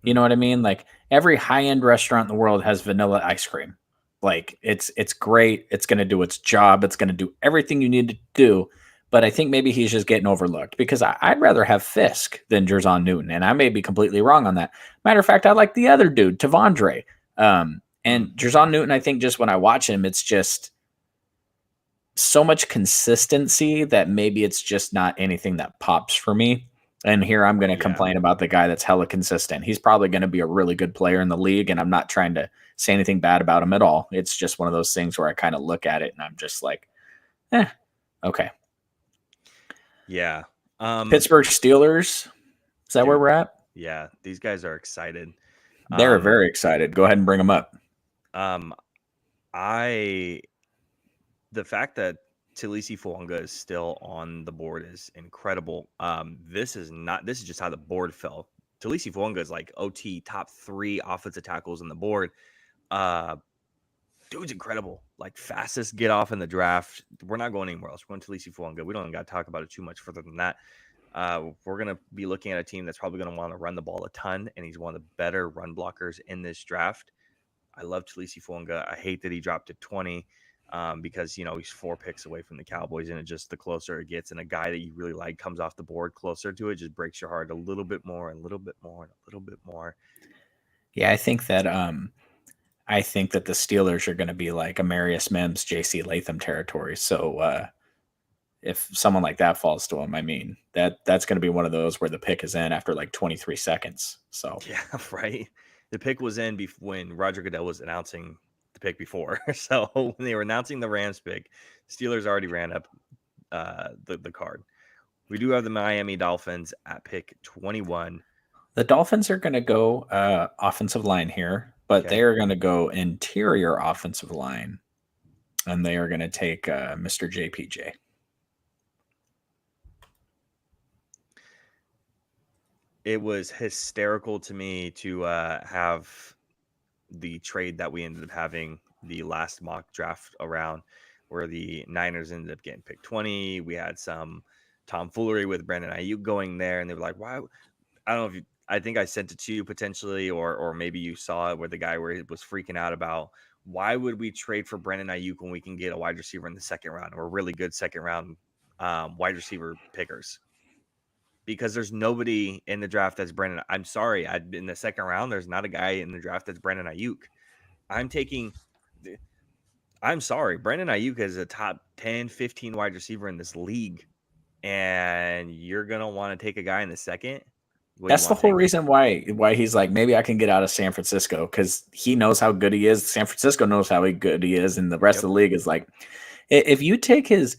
Speaker 2: You know what I mean? Like every high-end restaurant in the world has vanilla ice cream. Like it's great. It's going to do its job. It's going to do everything you need to do. But I think maybe he's just getting overlooked, because I'd rather have Fisk than Jer'Zhan Newton. And I may be completely wrong on that. Matter of fact, I like the other dude, Tavondre. And Jer'Zhan Newton, I think just when I watch him, it's just so much consistency that maybe it's just not anything that pops for me. And here I'm going to complain about the guy that's hella consistent. He's probably going to be a really good player in the league, and I'm not trying to say anything bad about him at all. It's just one of those things where I kind of look at it and I'm just like, okay.
Speaker 1: Yeah.
Speaker 2: Pittsburgh Steelers. Is that where we're at?
Speaker 1: Yeah. These guys are excited.
Speaker 2: They're very excited. Go ahead and bring them up.
Speaker 1: The fact that Talisi Fuanga is still on the board is incredible. This is just how the board fell. Talisi Fuanga is like OT top 3 offensive tackles on the board. Dude's incredible. Like fastest get off in the draft. We're not going anywhere else. We're going to Talisi Fuanga. We don't got to talk about it too much further than that. We're going to be looking at a team that's probably going to want to run the ball a ton, and he's one of the better run blockers in this draft. I love Talisi Fuanga. I hate that he dropped to 20 because, he's 4 picks away from the Cowboys, and it just the closer it gets, and a guy that you really like comes off the board closer to it just breaks your heart a little bit more, and a little bit more, and a little bit more.
Speaker 2: Yeah, I think that the Steelers are going to be like Amarius Mims, J.C. Latham territory. So if someone like that falls to him, I mean, that's going to be one of those where the pick is in after like 23 seconds. So
Speaker 1: yeah, right. The pick was in when Roger Goodell was announcing the pick before. So when they were announcing the Rams pick, Steelers already ran up the card. We do have the Miami Dolphins at pick 21.
Speaker 2: The Dolphins are going to go offensive line here, but they are going to go interior offensive line, and they are going to take Mr. JPJ.
Speaker 1: It was hysterical to me to have the trade that we ended up having the last mock draft around where the Niners ended up getting picked 20. We had some tomfoolery with Brandon Ayuk going there, and they were like, why? I don't know if I think I sent it to you potentially, or maybe you saw it where the guy was freaking out about why would we trade for Brandon Ayuk when we can get a wide receiver in the second round or really good second round wide receiver pickers? Because there's nobody in the draft that's Brandon. I'm sorry. In the second round, there's not a guy in the draft that's Brandon Ayuk. I'm sorry. Brandon Ayuk is a top 10, 15 wide receiver in this league. And you're going to want to take a guy in the second?
Speaker 2: That's the whole reason why he's like, maybe I can get out of San Francisco, because he knows how good he is. San Francisco knows how good he is. And the rest of the league is like, if you take his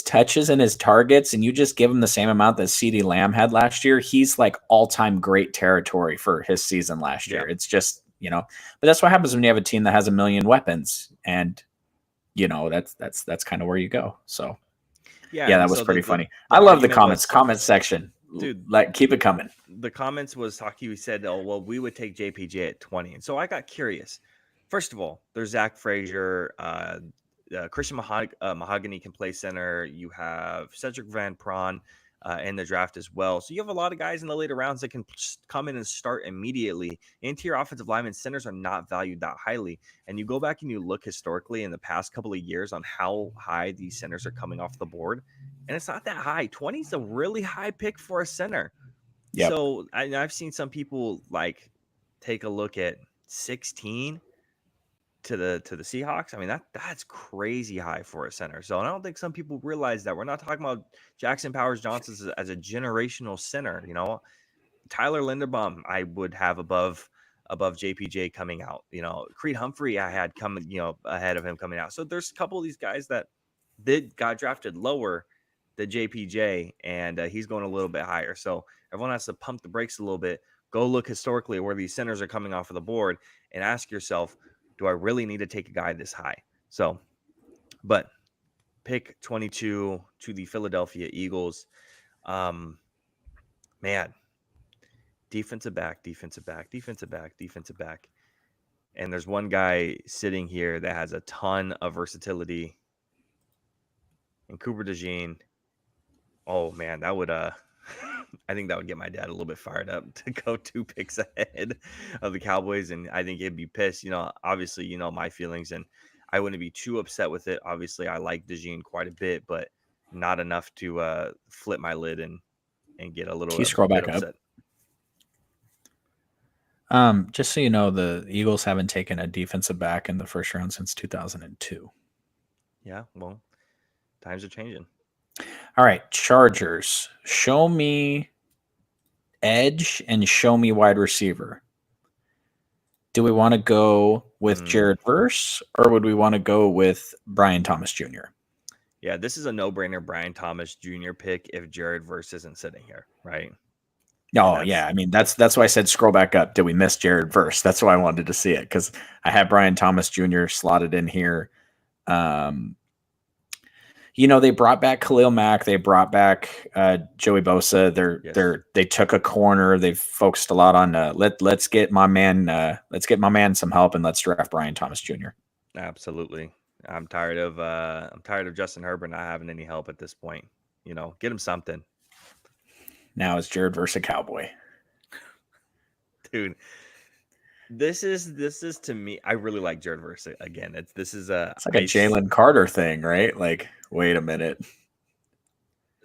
Speaker 2: touches and his targets and you just give him the same amount that CeeDee Lamb had last year, he's like all-time great territory for his season last year. It's just, but that's what happens when you have a team that has a million weapons, and that's kind of where you go. So yeah, that was pretty funny. I love the comment section. Dude, like, keep it coming.
Speaker 1: The comments was talking. We said, oh, well, we would take JPJ at 20. And so I got curious. First of all, there's Zach Frazier, Christian Mahogany can play center. You have Cedric Van Pran in the draft as well. So you have a lot of guys in the later rounds that can come in and start immediately. Interior offensive linemen, centers are not valued that highly. And you go back and you look historically in the past couple of years on how high these centers are coming off the board. And it's not that high. 20 is a really high pick for a center. Yep. So I've seen some people like take a look at 16 to the Seahawks. I mean, that's crazy high for a center. So I don't think some people realize that we're not talking about Jackson Powers Johnson as a generational center. Tyler Linderbaum I would have above JPJ coming out. Creed Humphrey I had coming ahead of him coming out. So there's a couple of these guys that got drafted lower than JPJ, and he's going a little bit higher. So everyone has to pump the brakes a little bit. Go look historically where these centers are coming off of the board and ask yourself, do I really need to take a guy this high? So, but pick 22 to the Philadelphia Eagles. Man, defensive back. And there's one guy sitting here that has a ton of versatility. And Cooper DeJean. Oh man, that would I think that would get my dad a little bit fired up to go 2 picks ahead of the Cowboys, and I think he'd be pissed. Obviously, my feelings, and I wouldn't be too upset with it. Obviously, I like DeJean quite a bit, but not enough to flip my lid and get a little.
Speaker 2: Can you scroll back
Speaker 1: upset.
Speaker 2: Up? Just so you know, the Eagles haven't taken a defensive back in the first round since 2002.
Speaker 1: Yeah, well, times are changing.
Speaker 2: All right, Chargers. Show me edge and show me wide receiver. Do we want to go with Jared Verse, or would we want to go with Brian Thomas Jr.?
Speaker 1: Yeah, this is a no-brainer Brian Thomas Jr. pick if Jared Verse isn't sitting here, right?
Speaker 2: Oh, yeah. I mean, that's why I said scroll back up. Did we miss Jared Verse? That's why I wanted to see it, because I had Brian Thomas Jr. slotted in here. They brought back Khalil Mack, they brought back Joey Bosa.
Speaker 1: Yes,
Speaker 2: They took a corner. They've focused a lot on let's get my man some help, and let's draft Brian Thomas Jr.
Speaker 1: absolutely. I'm tired of Justin Herbert not having any help at this point. Get him something,
Speaker 2: Now it's Jared versus a Cowboy.
Speaker 1: dude. This is to me. I really like Jared Verse again. This is a
Speaker 2: It's like a Jalen Carter thing, right? Like, wait a minute.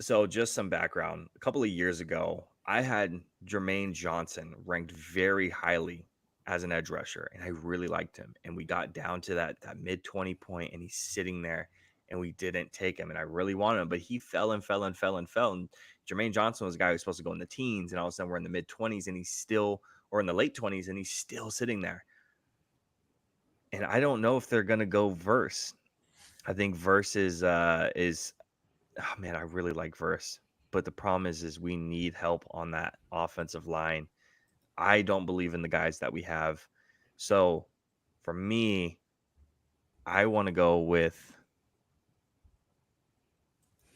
Speaker 1: So just some background. A couple of years ago, I had Jermaine Johnson ranked very highly as an edge rusher, and I really liked him. And we got down to that mid 20 point, and he's sitting there, and we didn't take him. And I really wanted him, but he fell and fell and fell and fell. And Jermaine Johnson was a guy who was supposed to go in the teens, and all of a sudden we're in the mid 20s, and he's still, or in the late 20s, and he's still sitting there. And I don't know if they're gonna go Verse. I think Verse is oh man, I really like Verse, but the problem is we need help on that offensive line. I don't believe in the guys that we have. So for me, I want to go with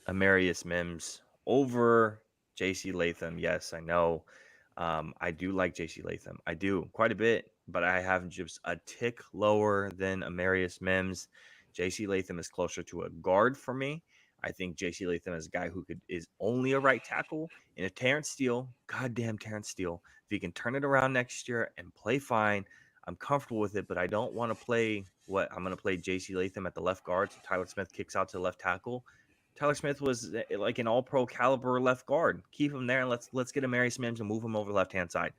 Speaker 1: Amarius Mims over JC Latham. Yes, I know. I do like JC Latham. I do quite a bit, but I have just a tick lower than Amarius Mims. JC Latham is closer to a guard for me. I think JC Latham is a guy who is only a right tackle. And if Terrence Steele, goddamn Terrence Steele, if he can turn it around next year and play fine, I'm comfortable with it. But I don't want to play I'm going to play JC Latham at the left guard. So Tyler Smith kicks out to the left tackle. Tyler Smith was like an all-pro caliber left guard. Keep him there and let's get Amarius Mims and move him over the left-hand side.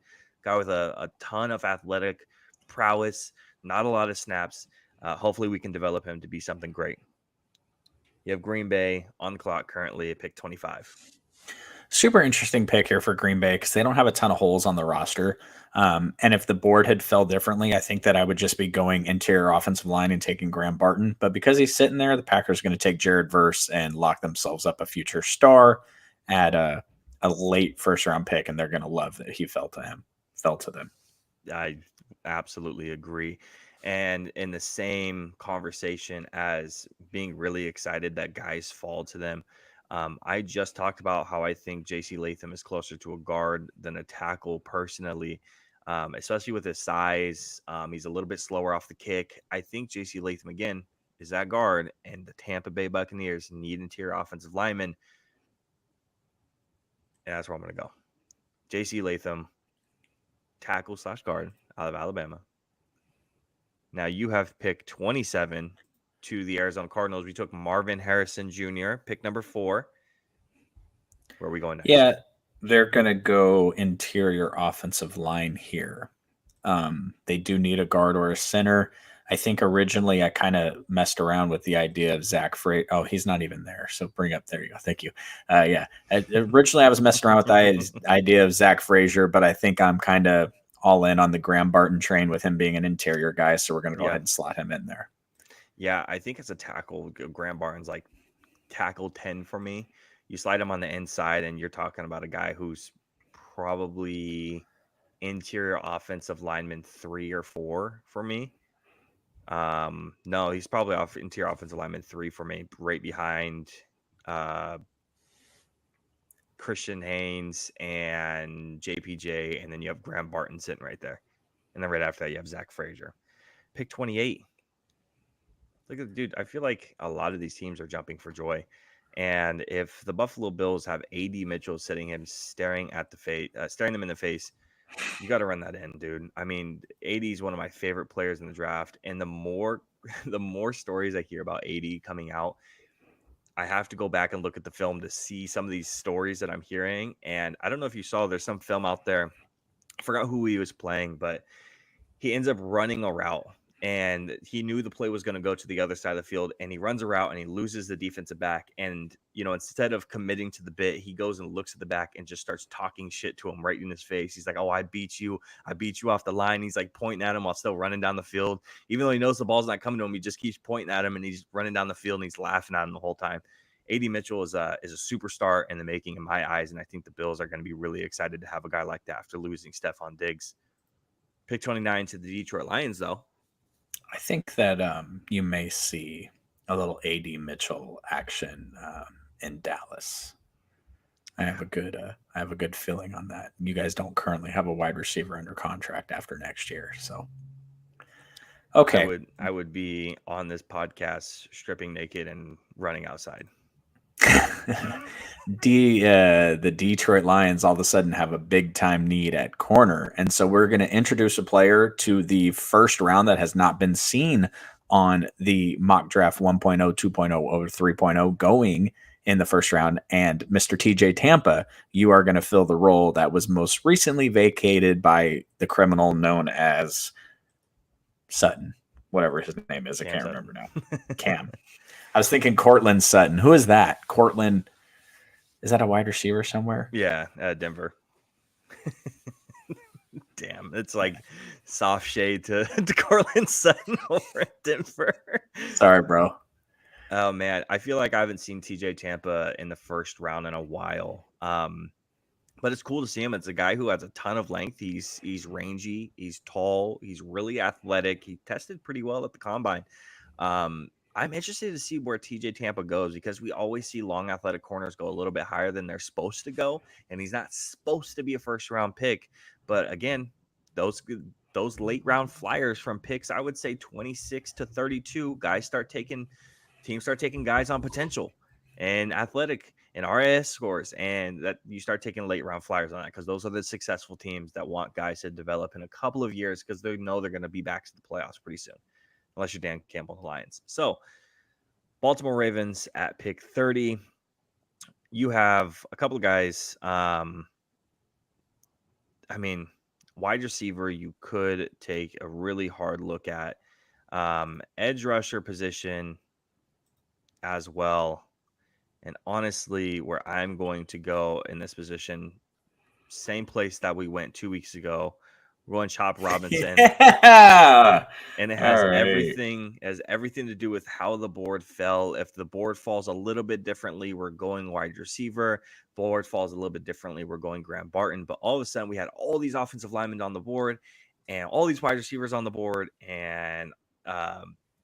Speaker 1: Guy with a ton of athletic prowess, not a lot of snaps. Hopefully we can develop him to be something great. You have Green Bay on the clock currently at pick 25.
Speaker 2: Super interesting pick here for Green Bay because they don't have a ton of holes on the roster. And if the board had fell differently, I think that I would just be going interior offensive line and taking Graham Barton. But because he's sitting there, the Packers are going to take Jared Verse and lock themselves up a future star at a late first round pick, and they're going to love that he fell to them.
Speaker 1: I absolutely agree. And in the same conversation as being really excited that guys fall to them, I just talked about how I think JC Latham is closer to a guard than a tackle personally, especially with his size. He's a little bit slower off the kick. I think JC Latham, again, is that guard, and the Tampa Bay Buccaneers need interior offensive linemen. And that's where I'm going to go. JC Latham, tackle / guard out of Alabama. Now you have pick 27 to the Arizona Cardinals. We took Marvin Harrison Jr., pick number 4. Where are we going next?
Speaker 2: Yeah, they're going to go interior offensive line here. They do need a guard or a center. I think originally I kind of messed around with the idea of Zach Frazier. Oh, he's not even there. So there you go. Thank you. Originally I was messing around with the idea of Zach Frazier, but I think I'm kind of all in on the Graham Barton train with him being an interior guy. So we're going to go ahead and slot him in there.
Speaker 1: Yeah, I think it's a tackle. Graham Barton's like tackle 10 for me. You slide him on the inside, and you're talking about a guy who's probably interior offensive lineman 3 or 4 for me. No, he's probably interior offensive lineman 3 for me, right behind Christian Haynes and JPJ, and then you have Graham Barton sitting right there. And then right after that, you have Zach Frazier. Pick 28. Look at the dude. I feel like a lot of these teams are jumping for joy. And if the Buffalo Bills have AD Mitchell staring them in the face, you got to run that in, dude. I mean, AD is one of my favorite players in the draft. And the more stories I hear about AD coming out, I have to go back and look at the film to see some of these stories that I'm hearing. And I don't know if you saw, there's some film out there. I forgot who he was playing, but he ends up running a route. And he knew the play was going to go to the other side of the field, and he runs a route and he loses the defensive back. And, instead of committing to the bit, he goes and looks at the back and just starts talking shit to him right in his face. He's like, "Oh, I beat you off the line." He's like pointing at him while still running down the field. Even though he knows the ball's not coming to him, he just keeps pointing at him, and he's running down the field and he's laughing at him the whole time. AD Mitchell is a superstar in the making in my eyes. And I think the Bills are going to be really excited to have a guy like that after losing Stephon Diggs. Pick 29 to the Detroit Lions, though.
Speaker 2: I think that you may see a little AD Mitchell action in Dallas. I have a good feeling on that. You guys don't currently have a wide receiver under contract after next year, so okay.
Speaker 1: I would be on this podcast stripping naked and running outside.
Speaker 2: The Detroit Lions all of a sudden have a big time need at corner, and so we're going to introduce a player to the first round that has not been seen on the mock draft 1.0, 2.0, or 3.0 going in the first round. And Mr. TJ Tampa, you are going to fill the role that was most recently vacated by the criminal known as Sutton, whatever his name is. I can't remember now. Cam. I was thinking Cortland Sutton. Who is that? Cortland. Is that a wide receiver somewhere?
Speaker 1: Yeah, Denver. Damn, it's like soft shade to Cortland Sutton over at Denver.
Speaker 2: Sorry, bro.
Speaker 1: Oh man, I feel like I haven't seen TJ Tampa in the first round in a while. But it's cool to see him. It's a guy who has a ton of length. He's rangy. He's tall. He's really athletic. He tested pretty well at the combine. I'm interested to see where TJ Tampa goes because we always see long athletic corners go a little bit higher than they're supposed to go, and he's not supposed to be a first round pick. But again, those late round flyers from picks, I would say 26 to 32, teams start taking guys on potential and athletic and RAS scores, and that you start taking late round flyers on that because those are the successful teams that want guys to develop in a couple of years because they know they're going to be back to the playoffs pretty soon, unless you're Dan Campbell and the Lions. So Baltimore Ravens at pick 30. You have a couple of guys. Wide receiver, you could take a really hard look at. Edge rusher position as well. And honestly, where I'm going to go in this position, same place that we went 2 weeks ago. We're going Chop Robinson.
Speaker 2: Yeah.
Speaker 1: And it has everything to do with how the board fell. If the board falls a little bit differently, we're going wide receiver. Board falls a little bit differently, we're going Graham Barton. But all of a sudden, we had all these offensive linemen on the board and all these wide receivers on the board. And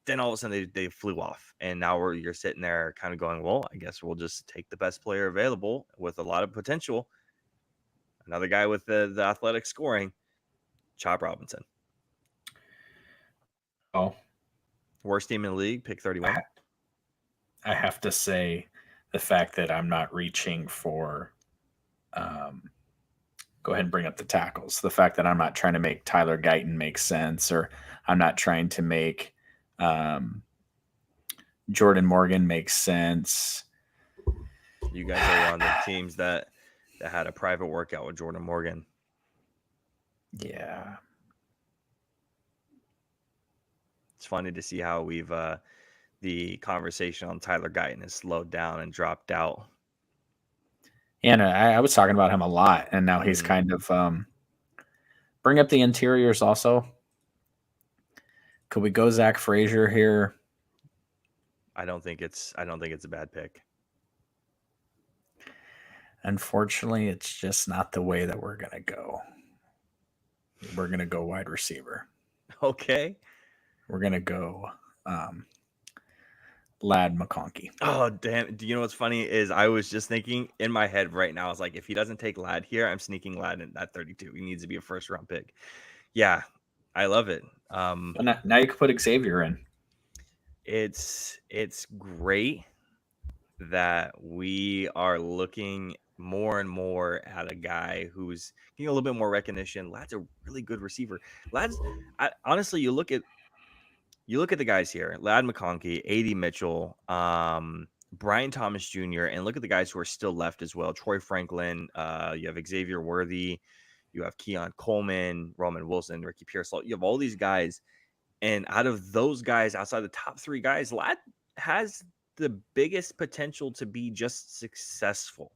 Speaker 1: then all of a sudden, they flew off. And now you're sitting there kind of going, well, I guess we'll just take the best player available with a lot of potential. Another guy with the athletic scoring, Chop Robinson.
Speaker 2: Oh,
Speaker 1: worst team in the league, pick 31.
Speaker 2: I have to say the fact that I'm not reaching for go ahead and bring up the tackles. The fact that I'm not trying to make Tyler Guyton make sense, or I'm not trying to make Jordan Morgan make sense.
Speaker 1: You guys are on the teams that had a private workout with Jordan Morgan.
Speaker 2: Yeah.
Speaker 1: It's funny to see how we've the conversation on Tyler Guyton has slowed down and dropped out.
Speaker 2: Yeah, no, I was talking about him a lot, and now he's kind of bring up the interiors also. Could we go Zach Frazier here?
Speaker 1: I don't think it's a bad pick.
Speaker 2: Unfortunately, it's just not the way that we're gonna go. We're gonna go wide receiver.
Speaker 1: Okay.
Speaker 2: We're gonna go Ladd McConkey.
Speaker 1: Oh, damn. Do you know what's funny is I was just thinking in my head right now, I was like, if he doesn't take Ladd here, I'm sneaking Ladd in at 32. He needs to be a first round pick. Yeah, I love it.
Speaker 2: Now you can put Xavier in.
Speaker 1: It's great that we are looking more and more at a guy who's getting a little bit more recognition. Ladd's a really good receiver. Honestly, you look at the guys here: Ladd McConkey, AD Mitchell, Brian Thomas Jr., and look at the guys who are still left as well. Troy Franklin, you have Xavier Worthy, you have Keon Coleman, Roman Wilson, Ricky Pearsall. You have all these guys, and out of those guys, outside the top three guys, Ladd has the biggest potential to be just successful.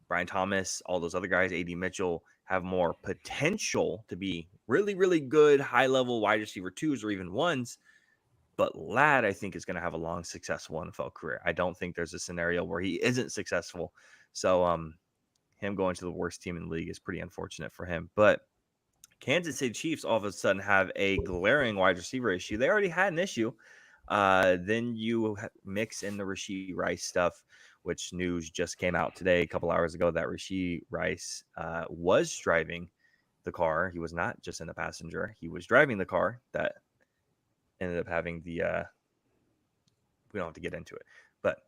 Speaker 1: Brian Thomas, all those other guys, AD Mitchell, have more potential to be really, really good high-level wide receiver twos or even ones. But Ladd, I think, is going to have a long, successful NFL career. I don't think there's a scenario where he isn't successful. So him going to the worst team in the league is pretty unfortunate for him. But Kansas City Chiefs all of a sudden have a glaring wide receiver issue. They already had an issue. Then you mix in the Rashee Rice stuff, which news just came out today, a couple hours ago, that Rashee Rice was driving the car. He was not just in the passenger. He was driving the car that ended up having the we don't have to get into it, but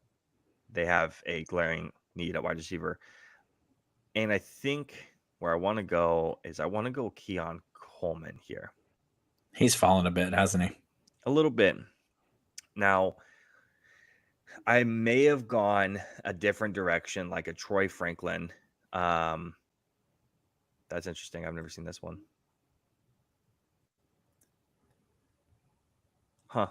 Speaker 1: they have a glaring need at wide receiver. And I think where I want to go is I want to go Keon Coleman here.
Speaker 2: He's fallen a bit, hasn't he?
Speaker 1: A little bit. Now, I may have gone a different direction, like a Troy Franklin. That's interesting. I've never seen this one. Huh.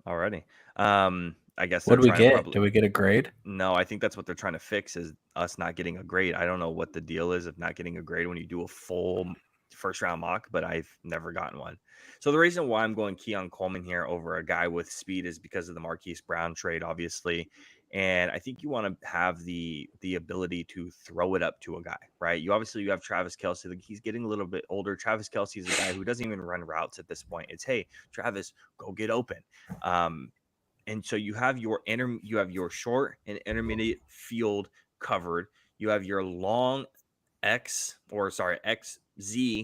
Speaker 1: Alrighty. I guess
Speaker 2: What do we
Speaker 1: they're trying to
Speaker 2: get? Do we get a grade?
Speaker 1: No, I think that's what they're trying to fix is us not getting a grade. I don't know what the deal is of not getting a grade when you do a full first round mock, but I've never gotten one. So the reason why I'm going Keon Coleman here over a guy with speed is because of the Marquise Brown trade, obviously. And I think you want to have the ability to throw it up to a guy, right? You have Travis Kelce. Like, he's getting a little bit older. Travis Kelce is a guy who doesn't even run routes at this point. It's, hey, Travis, go get open. And so you have your short and intermediate field covered. You have your long XZ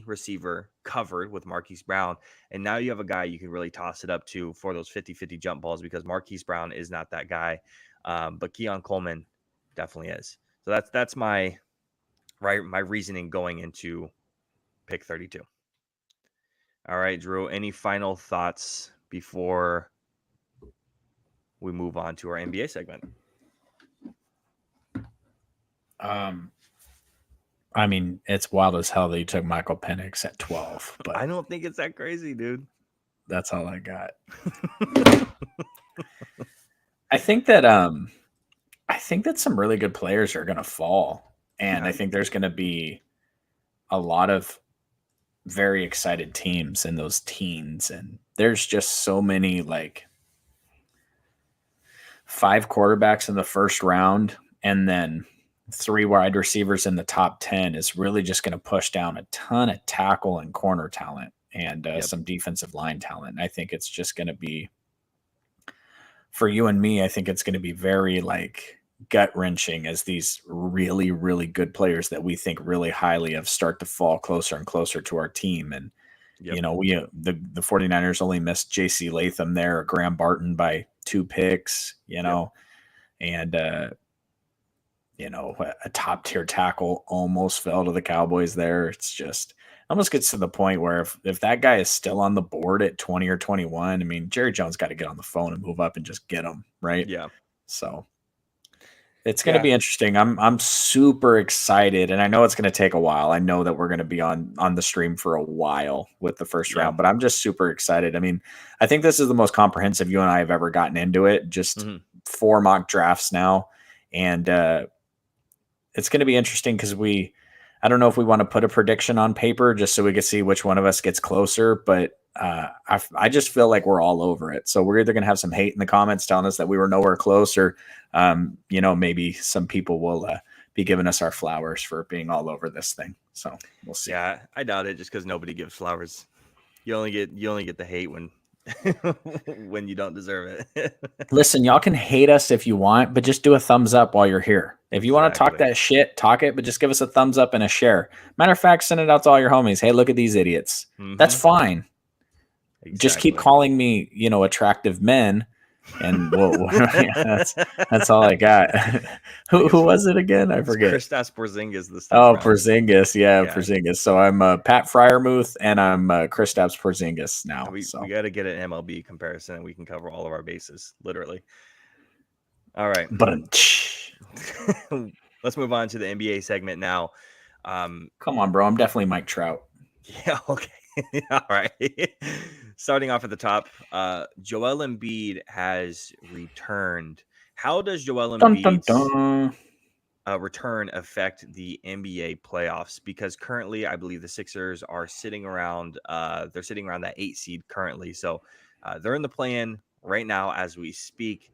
Speaker 1: receiver covered with Marquise Brown. And now you have a guy you can really toss it up to for those 50-50 jump balls because Marquise Brown is not that guy. But Keon Coleman definitely is. So that's my reasoning going into pick 32. All right, Drew, any final thoughts before we move on to our NBA segment?
Speaker 2: I mean, it's wild as hell that you took Michael Penix at 12, but
Speaker 1: I don't think it's that crazy, dude.
Speaker 2: That's all I got. I think that some really good players are going to fall, and I think there's going to be a lot of very excited teams in those teens, and there's just so many, like, 5 quarterbacks in the first round and then 3 wide receivers in the top 10 is really just going to push down a ton of tackle and corner talent and some defensive line talent. I think it's just going to be, for you and me, I think it's going to be very, like, gut wrenching as these really, really good players that we think really highly of start to fall closer and closer to our team. And, you know, the 49ers only missed JC Latham there, or Graham Barton by 2 picks, you know, and, you know, a top tier tackle almost fell to the Cowboys there. It's just almost gets to the point where if that guy is still on the board at 20 or 21, I mean, Jerry Jones got to get on the phone and move up and just get him, right?
Speaker 1: Yeah.
Speaker 2: So it's going to be interesting. I'm super excited, and I know it's going to take a while. I know that we're going to be on the stream for a while with the first round, but I'm just super excited. I mean, I think this is the most comprehensive you and I have ever gotten into it. Just 4 mock drafts now, and it's going to be interesting because I don't know if we want to put a prediction on paper just so we can see which one of us gets closer, but I just feel like we're all over it. So we're either going to have some hate in the comments telling us that we were nowhere close, or, you know, maybe some people will be giving us our flowers for being all over this thing. So we'll see.
Speaker 1: Yeah, I doubt it just because nobody gives flowers. You only get the hate when when you don't deserve it.
Speaker 2: Listen, y'all can hate us if you want, but just do a thumbs up while you're here. If you want to talk that shit, talk it, but just give us a thumbs up and a share. Matter of fact, send it out to all your homies. Hey, look at these idiots. That's fine. Exactly. Just keep calling me, you know, attractive men, and that's all I got. Who was it again? I forget.
Speaker 1: Kristaps Porzingis.
Speaker 2: Porzingis. Yeah, Porzingis. So I'm Pat Fryermuth, and I'm Kristaps Porzingis now.
Speaker 1: We got to get an MLB comparison, and we can cover all of our bases, literally. All right. Let's move on to the NBA segment now.
Speaker 2: Come on, bro. I'm definitely Mike Trout.
Speaker 1: Yeah, okay. All right. Starting off at the top, Joel Embiid has returned. How does Joel Embiid's return affect the NBA playoffs? Because currently, I believe the Sixers are sitting around. They're sitting around that 8 seed currently, so they're in the play-in right now as we speak.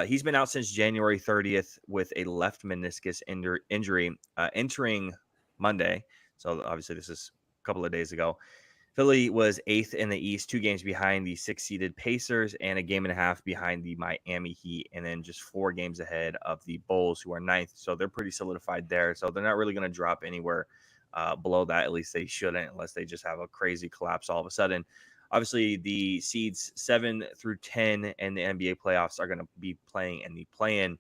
Speaker 1: He's been out since January 30th with a left meniscus injury, entering Monday. So obviously, this is a couple of days ago. Philly was 8th in the East, 2 games behind the 6th-seeded Pacers and a game and a half behind the Miami Heat, and then just 4 games ahead of the Bulls, who are 9th. So they're pretty solidified there. So they're not really going to drop anywhere below that. At least they shouldn't, unless they just have a crazy collapse all of a sudden. Obviously, the seeds 7 through 10 in the NBA playoffs are going to be playing in the play-in.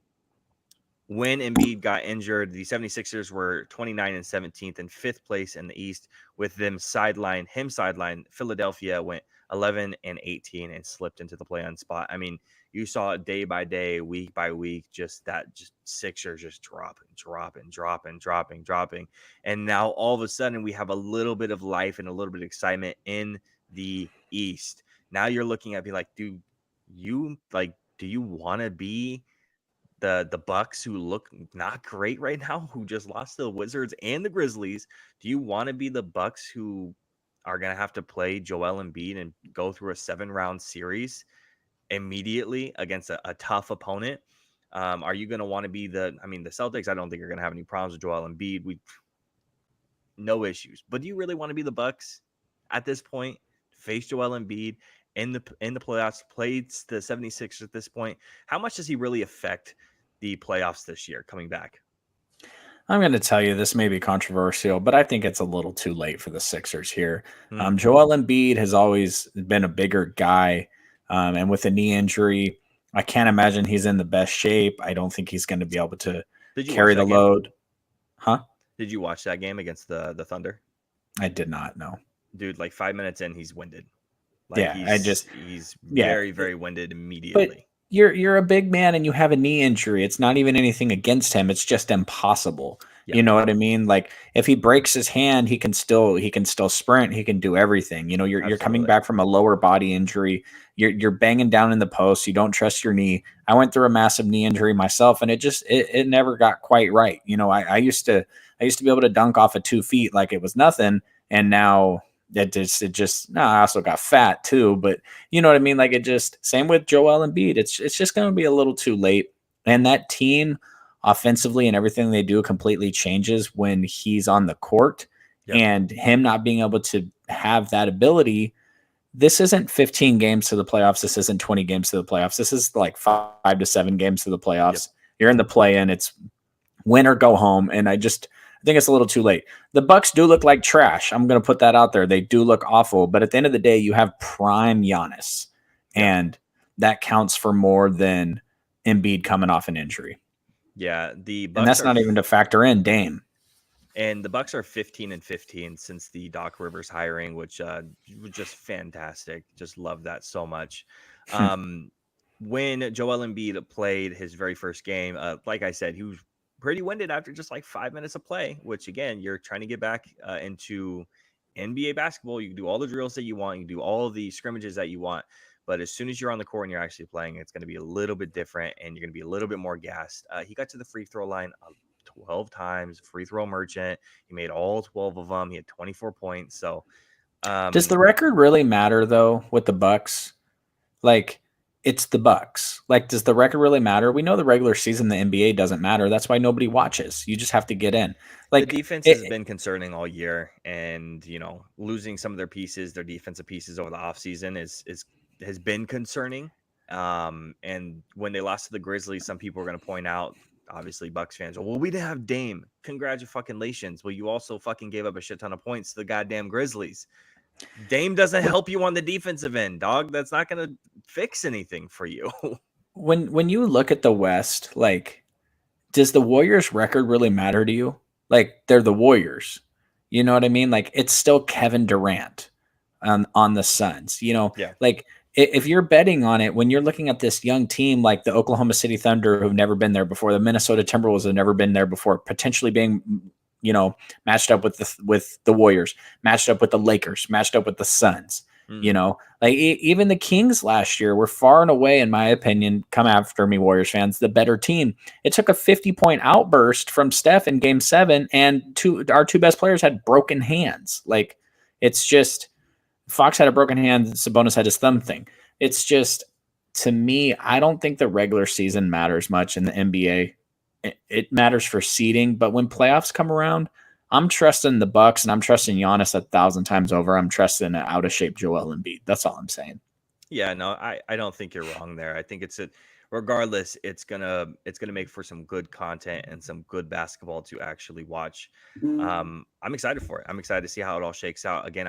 Speaker 1: When Embiid got injured, the 76ers were 29 and 17th in 5th place in the East. With them sidelined, Philadelphia went 11 and 18 and slipped into the play-on spot. I mean, you saw it day by day, week by week, just Sixers just dropping. And now all of a sudden we have a little bit of life and a little bit of excitement in the East. Now you're looking at me like, do you want to be the Bucks, who look not great right now, who just lost to the Wizards and the Grizzlies? Do you want to be the Bucks, who are going to have to play Joel Embiid and go through a 7-round series immediately against a tough opponent? Are you going to want to be the Celtics? I don't think you're going to have any problems with Joel Embiid. No issues. But do you really want to be the Bucks at this point? Face Joel Embiid in the playoffs, played the 76ers at this point. How much does he really affect the playoffs this year coming back?
Speaker 2: I'm going to tell you, this may be controversial, but I think it's a little too late for the Sixers here. Joel Embiid has always been a bigger guy, and with a knee injury, I can't imagine he's in the best shape. I don't think he's going to be able to carry the load. Huh?
Speaker 1: Did you watch that game against the Thunder?
Speaker 2: I did not, no.
Speaker 1: Dude, like 5 minutes in, he's winded. He's very, very winded immediately.
Speaker 2: But you're a big man and you have a knee injury. It's not even anything against him. It's just impossible. Yeah. You know what I mean? Like, if he breaks his hand, he can still sprint. He can do everything. You know, you're coming back from a lower body injury. You're banging down in the post. You don't trust your knee. I went through a massive knee injury myself, and it never got quite right. You know, I used to be able to dunk off of 2 feet like it was nothing, and now I also got fat too, but you know what I mean? Like, same with Joel Embiid. It's just going to be a little too late. And that team offensively and everything they do completely changes when he's on the court. Yep. And him not being able to have that ability. This isn't 15 games to the playoffs. This isn't 20 games to the playoffs. This is like 5 to 7 games to the playoffs. Yep. You're in the play-in. It's win or go home. And I think it's a little too late. The Bucks do look like trash. I'm going to put that out there. They do look awful. But at the end of the day, you have prime Giannis. And that counts for more than Embiid coming off an injury.
Speaker 1: Yeah.
Speaker 2: And that's not even to factor in Dame.
Speaker 1: And the Bucks are 15 and 15 since the Doc Rivers hiring, which was just fantastic. Just love that so much. When Joel Embiid played his very first game, like I said, he was pretty winded after just like 5 minutes of play, which again, you're trying to get back into NBA basketball. You can do all the drills that you want. You can do all the scrimmages that you want. But as soon as you're on the court and you're actually playing, it's going to be a little bit different and you're going to be a little bit more gassed. He got to the free throw line 12 times, free throw merchant. He made all 12 of them. He had 24 points. So
Speaker 2: does the record really matter though with the Bucks? Like, it's the Bucks. Like, does the record really matter? We know the regular season, the NBA doesn't matter. That's why nobody watches. You just have to get in. Like,
Speaker 1: the defense has been concerning all year, and you know, losing some of their defensive pieces over the offseason has been concerning. And when they lost to the Grizzlies, some people are going to point out, obviously Bucks fans, well, we didn't have Dame. Congratulations. Well, you also fucking gave up a shit ton of points to the goddamn Grizzlies. Dame doesn't help you on the defensive end, dog. That's not going to fix anything for you.
Speaker 2: When you look at the West, like, does the Warriors record really matter to you? Like, they're the Warriors. You know what I mean? Like, it's still Kevin Durant on the Suns. You know, like, if you're betting on it, when you're looking at this young team like the Oklahoma City Thunder, who've never been there before, the Minnesota Timberwolves have never been there before, potentially being, you know, matched up with the Warriors, matched up with the Lakers, matched up with the Suns. You know, like even the Kings last year were far and away, in my opinion, come after me, Warriors fans, the better team. It took a 50-point outburst from Steph in Game 7, and our two best players had broken hands. Like, it's just, Fox had a broken hand, Sabonis had his thumb thing. It's just, to me, I don't think the regular season matters much in the NBA. It matters for seeding, but when playoffs come around, I'm trusting the Bucks, and I'm trusting Giannis 1,000 times over. I'm trusting an out of shape Joel Embiid. That's all I'm saying.
Speaker 1: Yeah, no, I don't think you're wrong there. I think regardless, it's gonna make for some good content and some good basketball to actually watch. I'm excited for it. I'm excited to see how it all shakes out. Again,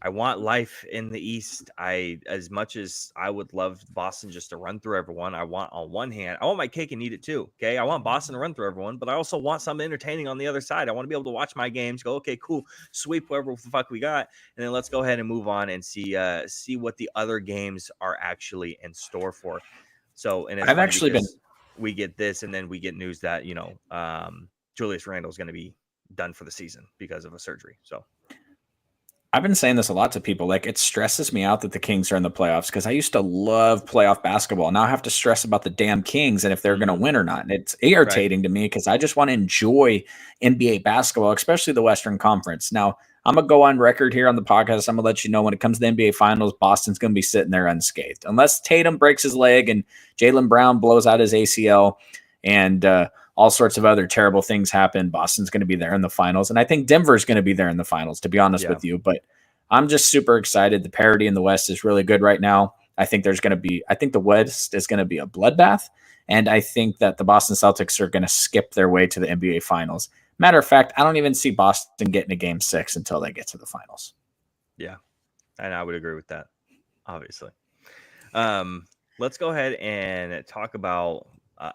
Speaker 1: I want life in the East. As much as I would love Boston just to run through everyone, I want on one hand, I want my cake and eat it too. Okay. I want Boston to run through everyone, but I also want something entertaining on the other side. I want to be able to watch my games, go, okay, cool, sweep whoever the fuck we got, and then let's go ahead and move on and see what the other games are actually in store for. So, and it's
Speaker 2: I've actually been
Speaker 1: we get this, and then we get news that Julius Randle is going to be done for the season because of a surgery. So
Speaker 2: I've been saying this a lot to people. Like, it stresses me out that the Kings are in the playoffs because I used to love playoff basketball. Now I have to stress about the damn Kings and if they're going to win or not. And it's irritating to me because I just want to enjoy NBA basketball, especially the Western Conference. Now, I'm going to go on record here on the podcast. I'm going to let you know when it comes to the NBA Finals, Boston's going to be sitting there unscathed. Unless Tatum breaks his leg and Jaylen Brown blows out his ACL and all sorts of other terrible things happen, Boston's going to be there in the finals. And I think Denver's going to be there in the finals, to be honest with you. But I'm just super excited. The parity in the West is really good right now. I think the West is going to be a bloodbath. And I think that the Boston Celtics are going to skip their way to the NBA Finals. Matter of fact, I don't even see Boston getting a game 6 until they get to the finals.
Speaker 1: Yeah. And I would agree with that, obviously. Let's go ahead and talk about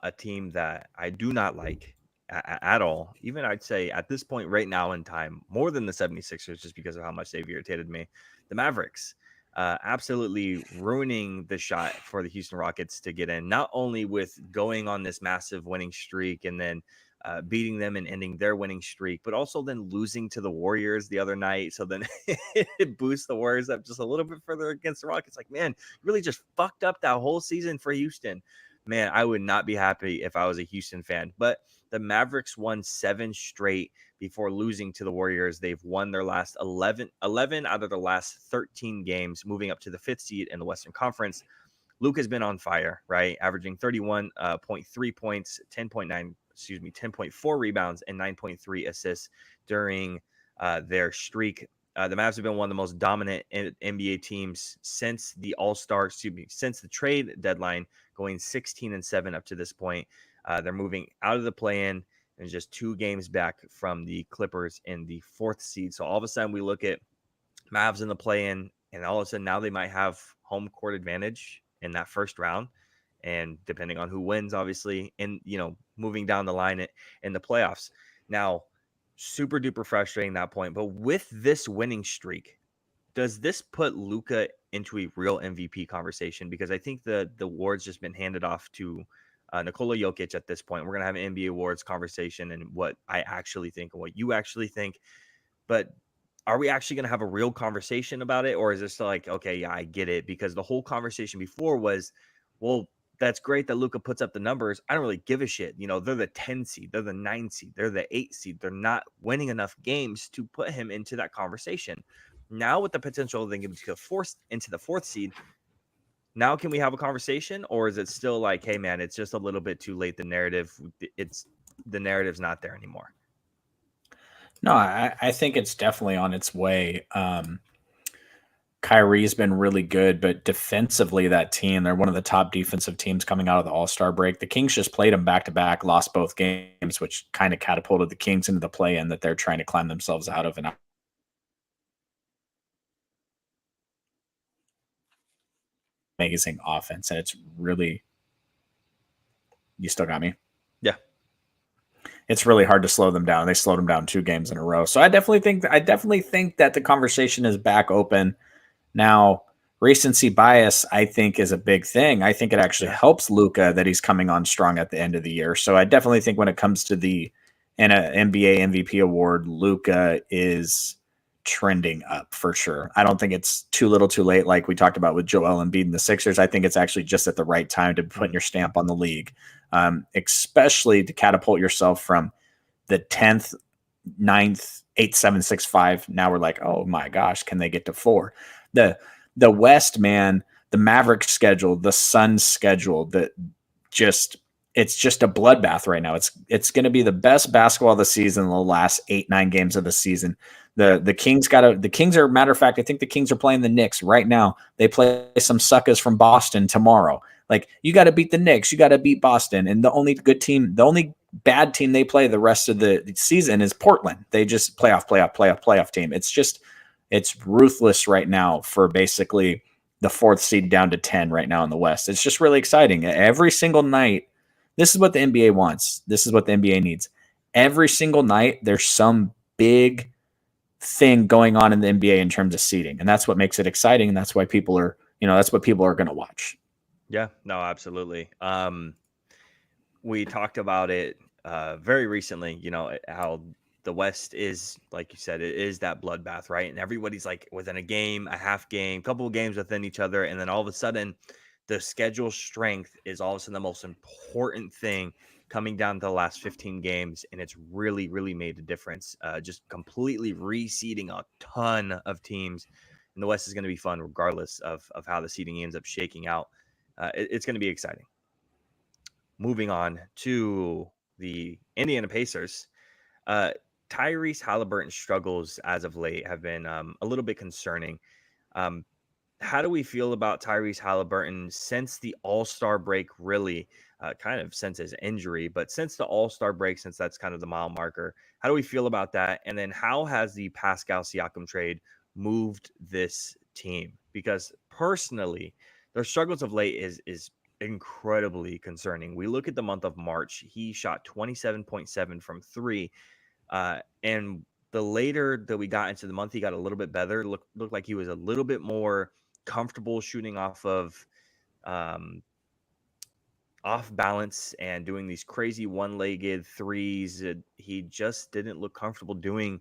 Speaker 1: a team that I do not like at all. Even I'd say at this point right now in time, more than the 76ers, just because of how much they've irritated me. The Mavericks absolutely ruining the shot for the Houston Rockets to get in, not only with going on this massive winning streak and then beating them and ending their winning streak, but also then losing to the Warriors the other night. So then it boosts the Warriors up just a little bit further against the Rockets. Like, man, really just fucked up that whole season for Houston. Man, I would not be happy if I was a Houston fan. But the Mavericks won 7 straight before losing to the Warriors. They've won their last 11 out of the last 13 games, moving up to the 5th seed in the Western Conference. Luke has been on fire, right? Averaging 31.3 points, 10.4 rebounds, and 9.3 assists during their streak. The Mavs have been one of the most dominant NBA teams since the since the trade deadline, going 16-7 up to this point. They're moving out of the play-in and just 2 games back from the Clippers in the 4th seed. So all of a sudden we look at Mavs in the play-in, and all of a sudden now they might have home court advantage in that first round. And depending on who wins, obviously, and moving down the line in the playoffs. Now, super duper frustrating that point. But with this winning streak, does this put Luka into a real MVP conversation? Because I think the award's just been handed off to Nikola Jokic at this point. We're going to have an NBA awards conversation and what I actually think and what you actually think. But are we actually going to have a real conversation about it? Or is this like, okay, yeah, I get it. Because the whole conversation before was, well, that's great that Luka puts up the numbers. I don't really give a shit. They're the 10 seed. They're the 9 seed. They're the 8 seed. They're not winning enough games to put him into that conversation. Now with the potential of them getting into the 4th seed, now can we have a conversation? Or is it still like, hey, man, it's just a little bit too late. The narrative's not there anymore.
Speaker 2: No, I think it's definitely on its way. Kyrie's been really good, but defensively, that team, they're one of the top defensive teams coming out of the All-Star break. The Kings just played them back-to-back, lost both games, which kind of catapulted the Kings into the play-in that they're trying to climb themselves out of. And amazing offense, and it's really... You still got me?
Speaker 1: Yeah.
Speaker 2: It's really hard to slow them down. They slowed them down 2 games in a row. So I definitely think that the conversation is back open. Now, recency bias, I think, is a big thing. I think it actually helps Luka that he's coming on strong at the end of the year. So I definitely think when it comes to the NBA MVP award, Luka is trending up for sure. I don't think it's too little too late like we talked about with Joel Embiid and the Sixers. I think it's actually just at the right time to put your stamp on the league, especially to catapult yourself from the 10th, 9th, 8, 7, 6, 5. Now we're like, oh my gosh, can they get to 4? The West, man, the Mavericks schedule, the Suns schedule, that just it's just a bloodbath right now. It's going to be the best basketball of the season in the last 8-9 games of the season. The Kings are, matter of fact, I think the Kings are playing the Knicks right now. They play some suckers from Boston tomorrow. Like, you got to beat the Knicks, you got to beat Boston, and the only bad team they play the rest of the season is Portland. They just playoff team. It's ruthless right now for basically the 4th seed down to 10 right now in the West. It's just really exciting. Every single night, this is what the NBA wants. This is what the NBA needs. Every single night, there's some big thing going on in the NBA in terms of seeding, and that's what makes it exciting, and that's why people are going to watch.
Speaker 1: Yeah, no, absolutely. We talked about it very recently, how the West is, like you said, it is that bloodbath, right? And everybody's like within a game, a half game, couple of games within each other. And then all of a sudden, the schedule strength is all of a sudden the most important thing coming down to the last 15 games. And it's really, really made a difference. Just completely reseeding a ton of teams. And the West is going to be fun regardless of how the seeding ends up shaking out. It's going to be exciting. Moving on to the Indiana Pacers. Tyrese Halliburton's struggles as of late have been a little bit concerning. How do we feel about Tyrese Halliburton since the All-Star break, really, kind of since his injury, but since the All-Star break, since that's kind of the mile marker? How do we feel about that? And then how has the Pascal Siakam trade moved this team? Because personally, their struggles of late is incredibly concerning. We look at the month of March, he shot 27.7 from 3. And the later that we got into the month, he got a little bit better. Looked like he was a little bit more comfortable shooting off of off balance and doing these crazy one-legged threes. He just didn't look comfortable doing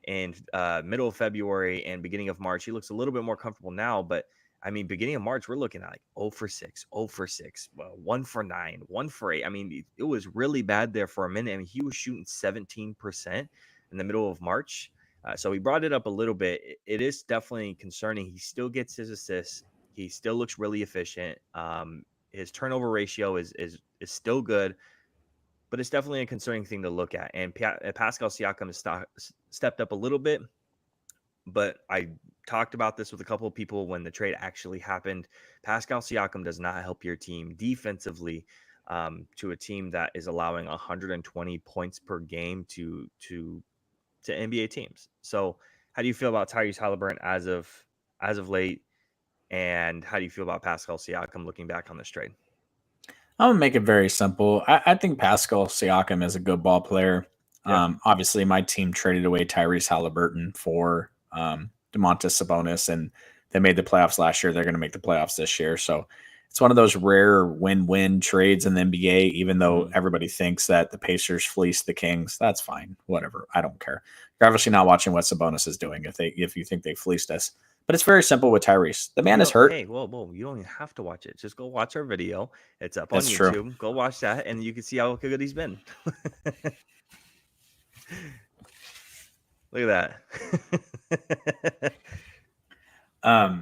Speaker 1: in middle of February and beginning of March. He looks a little bit more comfortable now, but I mean, beginning of March, we're looking at like 0 for 6, 0 for 6, 1 for 9, 1 for 8. I mean, it was really bad there for a minute. I mean, he was shooting 17% in the middle of March. So he brought it up a little bit. It is definitely concerning. He still gets his assists. He still looks really efficient. His turnover ratio is still good, but it's definitely a concerning thing to look at. And Pascal Siakam has stepped up a little bit, but I talked about this with a couple of people when the trade actually happened. Pascal Siakam does not help your team defensively, to a team that is allowing 120 points per game to NBA teams. So how do you feel about Tyrese Halliburton as of late? And how do you feel about Pascal Siakam looking back on this trade?
Speaker 2: I'm gonna make it very simple. I think Pascal Siakam is a good ball player.
Speaker 1: Yeah.
Speaker 2: Obviously, my team traded away Tyrese Halliburton for Domantas Sabonis, and they made the playoffs last year. They're going to make the playoffs this year. So it's one of those rare win-win trades in the NBA, even though everybody thinks that the Pacers fleeced the Kings. That's fine. Whatever. I don't care. You're obviously not watching what Sabonis is doing if you think they fleeced us. But it's very simple with Tyrese. The man is hurt.
Speaker 1: Hey, whoa. You don't even have to watch it. Just go watch our video. It's up on
Speaker 2: That's
Speaker 1: YouTube.
Speaker 2: true.
Speaker 1: Go watch that, and you can see how good he's been. Look at that.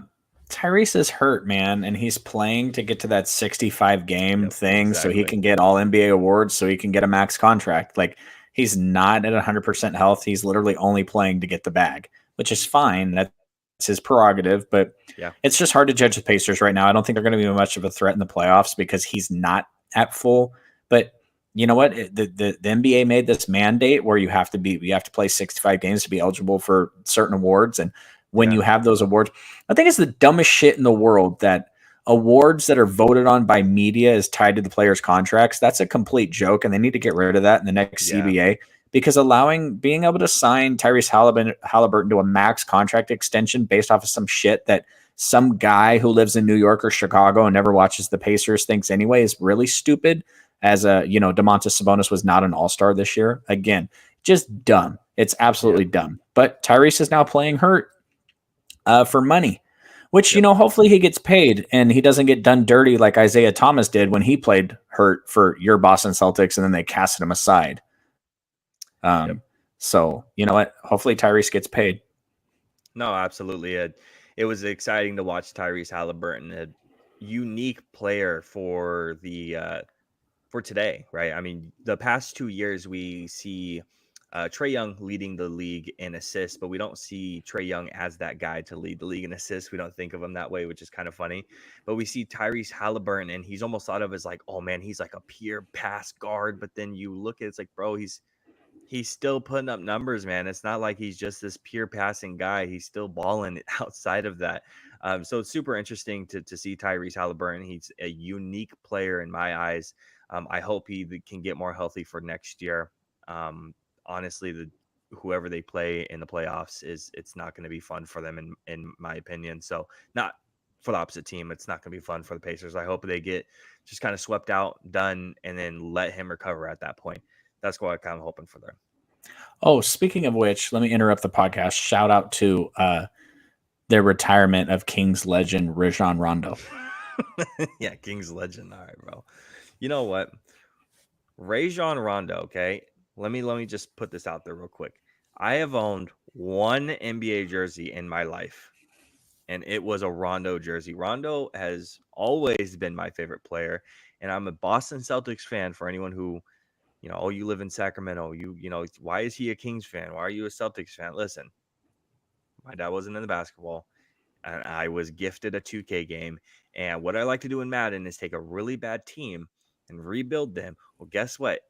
Speaker 2: Tyrese is hurt, man, and he's playing to get to that 65 game thing
Speaker 1: exactly.
Speaker 2: so he can get all NBA awards, so he can get a max contract. Like, he's not at 100% health. He's literally only playing to get the bag, which is fine. That's his prerogative, but
Speaker 1: yeah,
Speaker 2: it's just hard to judge the Pacers right now. I don't think they're going to be much of a threat in the playoffs because he's not at full. But you know what? The NBA made this mandate where you have to play 65 games to be eligible for certain awards. And when you have those awards, I think it's the dumbest shit in the world that awards that are voted on by media is tied to the players' contracts. That's a complete joke, and they need to get rid of that in the next CBA, because being able to sign Tyrese Halliburton to a max contract extension based off of some shit that some guy who lives in New York or Chicago and never watches the Pacers thinks anyway is really stupid. As Domantas Sabonis was not an all-star this year. Again, just dumb. It's absolutely dumb. But Tyrese is now playing hurt for money, which, hopefully he gets paid and he doesn't get done dirty like Isaiah Thomas did when he played hurt for your Boston Celtics and then they casted him aside. So, you know what? Hopefully Tyrese gets paid.
Speaker 1: No, absolutely. It was exciting to watch Tyrese Halliburton, a unique player for the for today, right? I mean, the past 2 years we see Trae Young leading the league in assists, but we don't see Trae Young as that guy to lead the league in assists. We don't think of him that way, which is kind of funny. But we see Tyrese Halliburton, and he's almost thought of as like, oh man, he's like a pure pass guard. But then you look at it's like, bro, he's still putting up numbers, man. It's not like he's just this pure passing guy. He's still balling outside of that. So it's super interesting to see Tyrese Halliburton. He's a unique player in my eyes. I hope he can get more healthy for next year. Honestly, whoever they play in the playoffs it's not going to be fun for them in my opinion. So not for the opposite team, it's not going to be fun for the Pacers. I hope they get just kind of swept out, done, and then let him recover at that point. That's what I'm kind of hoping for them.
Speaker 2: Oh, speaking of which, let me interrupt the podcast. Shout out to their retirement of Kings legend Rajon Rondo.
Speaker 1: Yeah, Kings legend. All right, bro. You know what? Rajon Rondo, okay? Let me just put this out there real quick. I have owned one NBA jersey in my life, and it was a Rondo jersey. Rondo has always been my favorite player, and I'm a Boston Celtics fan. For anyone who, oh, you live in Sacramento, why is he a Kings fan? Why are you a Celtics fan? Listen, my dad wasn't in the basketball, and I was gifted a 2K game. And what I like to do in Madden is take a really bad team and rebuild them. Well, guess what?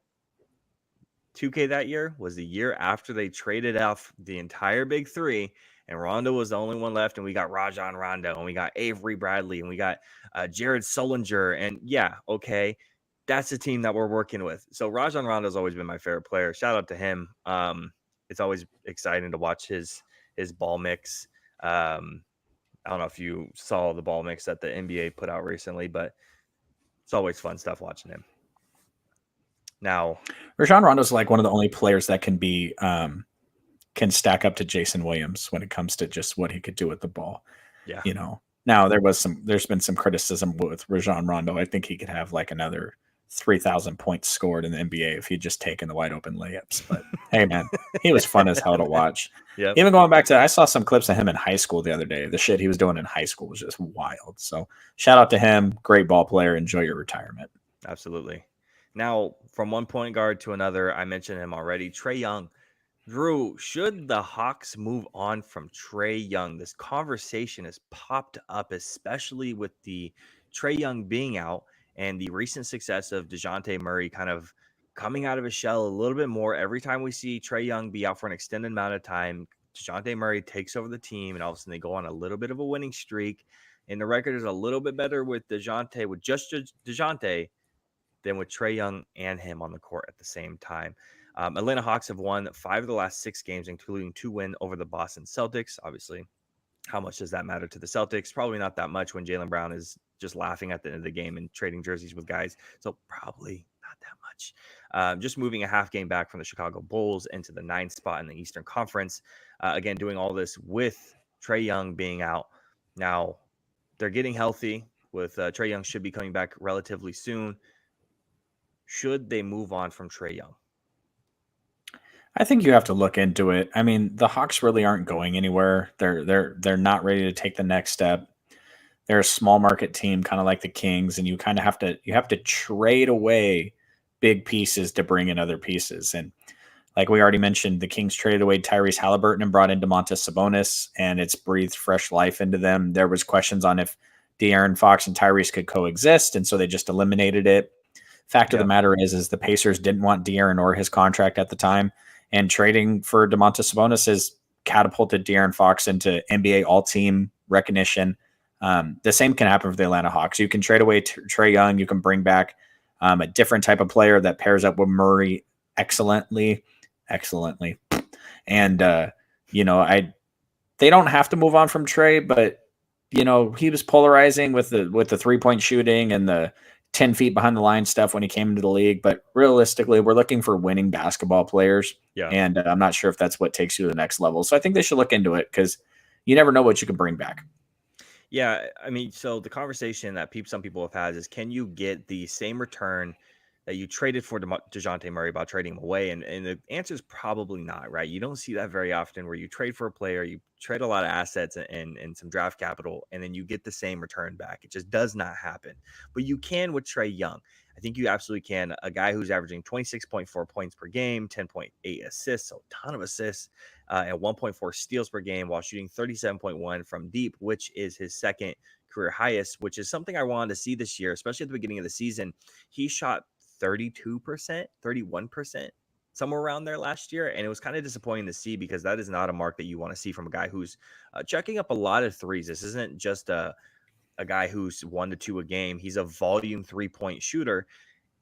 Speaker 1: 2K that year was the year after they traded off the entire big three, and Rondo was the only one left, and we got Rajon Rondo, and we got Avery Bradley, and we got Jared Sullinger, and yeah, okay, that's the team that we're working with. So Rajon Rondo has always been my favorite player. Shout out to him. It's always exciting to watch his ball mix. I don't know if you saw the ball mix that the NBA put out recently, but it's always fun stuff watching him. Now,
Speaker 2: Rajon Rondo's like one of the only players that can stack up to Jason Williams when it comes to just what he could do with the ball.
Speaker 1: Yeah.
Speaker 2: Now there's been some criticism with Rajon Rondo. I think he could have like another 3,000 points scored in the NBA if he'd just taken the wide open layups. But hey, man, he was fun as hell to watch.
Speaker 1: Yeah.
Speaker 2: Even going back to, I saw some clips of him in high school the other day. The shit he was doing in high school was just wild. So shout out to him. Great ball player. Enjoy your retirement.
Speaker 1: Absolutely. Now, from one point guard to another, I mentioned him already, Trae Young. Drew, should the Hawks move on from Trae Young? This conversation has popped up, especially with the Trae Young being out and the recent success of DeJounte Murray kind of coming out of his shell a little bit more. Every time we see Trae Young be out for an extended amount of time, DeJounte Murray takes over the team, and all of a sudden they go on a little bit of a winning streak. And the record is a little bit better with DeJounte, with just DeJounte, than with Trae Young and him on the court at the same time. Atlanta Hawks have won 5 of the last 6 games, including 2 wins over the Boston Celtics. Obviously, how much does that matter to the Celtics? Probably not that much when Jaylen Brown is just laughing at the end of the game and trading jerseys with guys. So probably not that much. Just moving a half game back from the Chicago Bulls into the 9th spot in the Eastern Conference. Again, doing all this with Trae Young being out. Now, they're getting healthy with Trae Young should be coming back relatively soon. Should they move on from Trae Young?
Speaker 2: I think you have to look into it. I mean, the Hawks really aren't going anywhere. They're not ready to take the next step. They're a small market team, kind of like the Kings, and you kind of have to trade away big pieces to bring in other pieces. And like we already mentioned, the Kings traded away Tyrese Halliburton and brought in Domantas Sabonis, and it's breathed fresh life into them. There was questions on if De'Aaron Fox and Tyrese could coexist, and so they just eliminated it. Fact of the matter is the Pacers didn't want De'Aaron or his contract at the time, and trading for Domantas Sabonis has catapulted De'Aaron Fox into NBA All-Team recognition. The same can happen for the Atlanta Hawks. You can trade away Trae Young. You can bring back a different type of player that pairs up with Murray excellently. And they don't have to move on from Trae, but he was polarizing with the 3-point shooting and the 10 feet behind the line stuff when he came into the league. But realistically, we're looking for winning basketball players.
Speaker 1: Yeah.
Speaker 2: And I'm not sure if that's what takes you to the next level. So I think they should look into it because you never know what you can bring back.
Speaker 1: Yeah. I mean, so the conversation that some people have had is, can you get the same return that you traded for DeJounte Murray about trading him away? And the answer is probably not, right? You don't see that very often where you trade for a player, you trade a lot of assets and some draft capital, and then you get the same return back. It just does not happen. But you can with Trae Young. I think you absolutely can. A guy who's averaging 26.4 points per game, 10.8 assists, so a ton of assists, and 1.4 steals per game while shooting 37.1 from deep, which is his second career highest, which is something I wanted to see this year, especially at the beginning of the season. He shot 32%, 31%, somewhere around there last year. And it was kind of disappointing to see because that is not a mark that you want to see from a guy who's checking up a lot of threes. This isn't just a guy who's 1 to 2 a game. He's a volume 3-point shooter.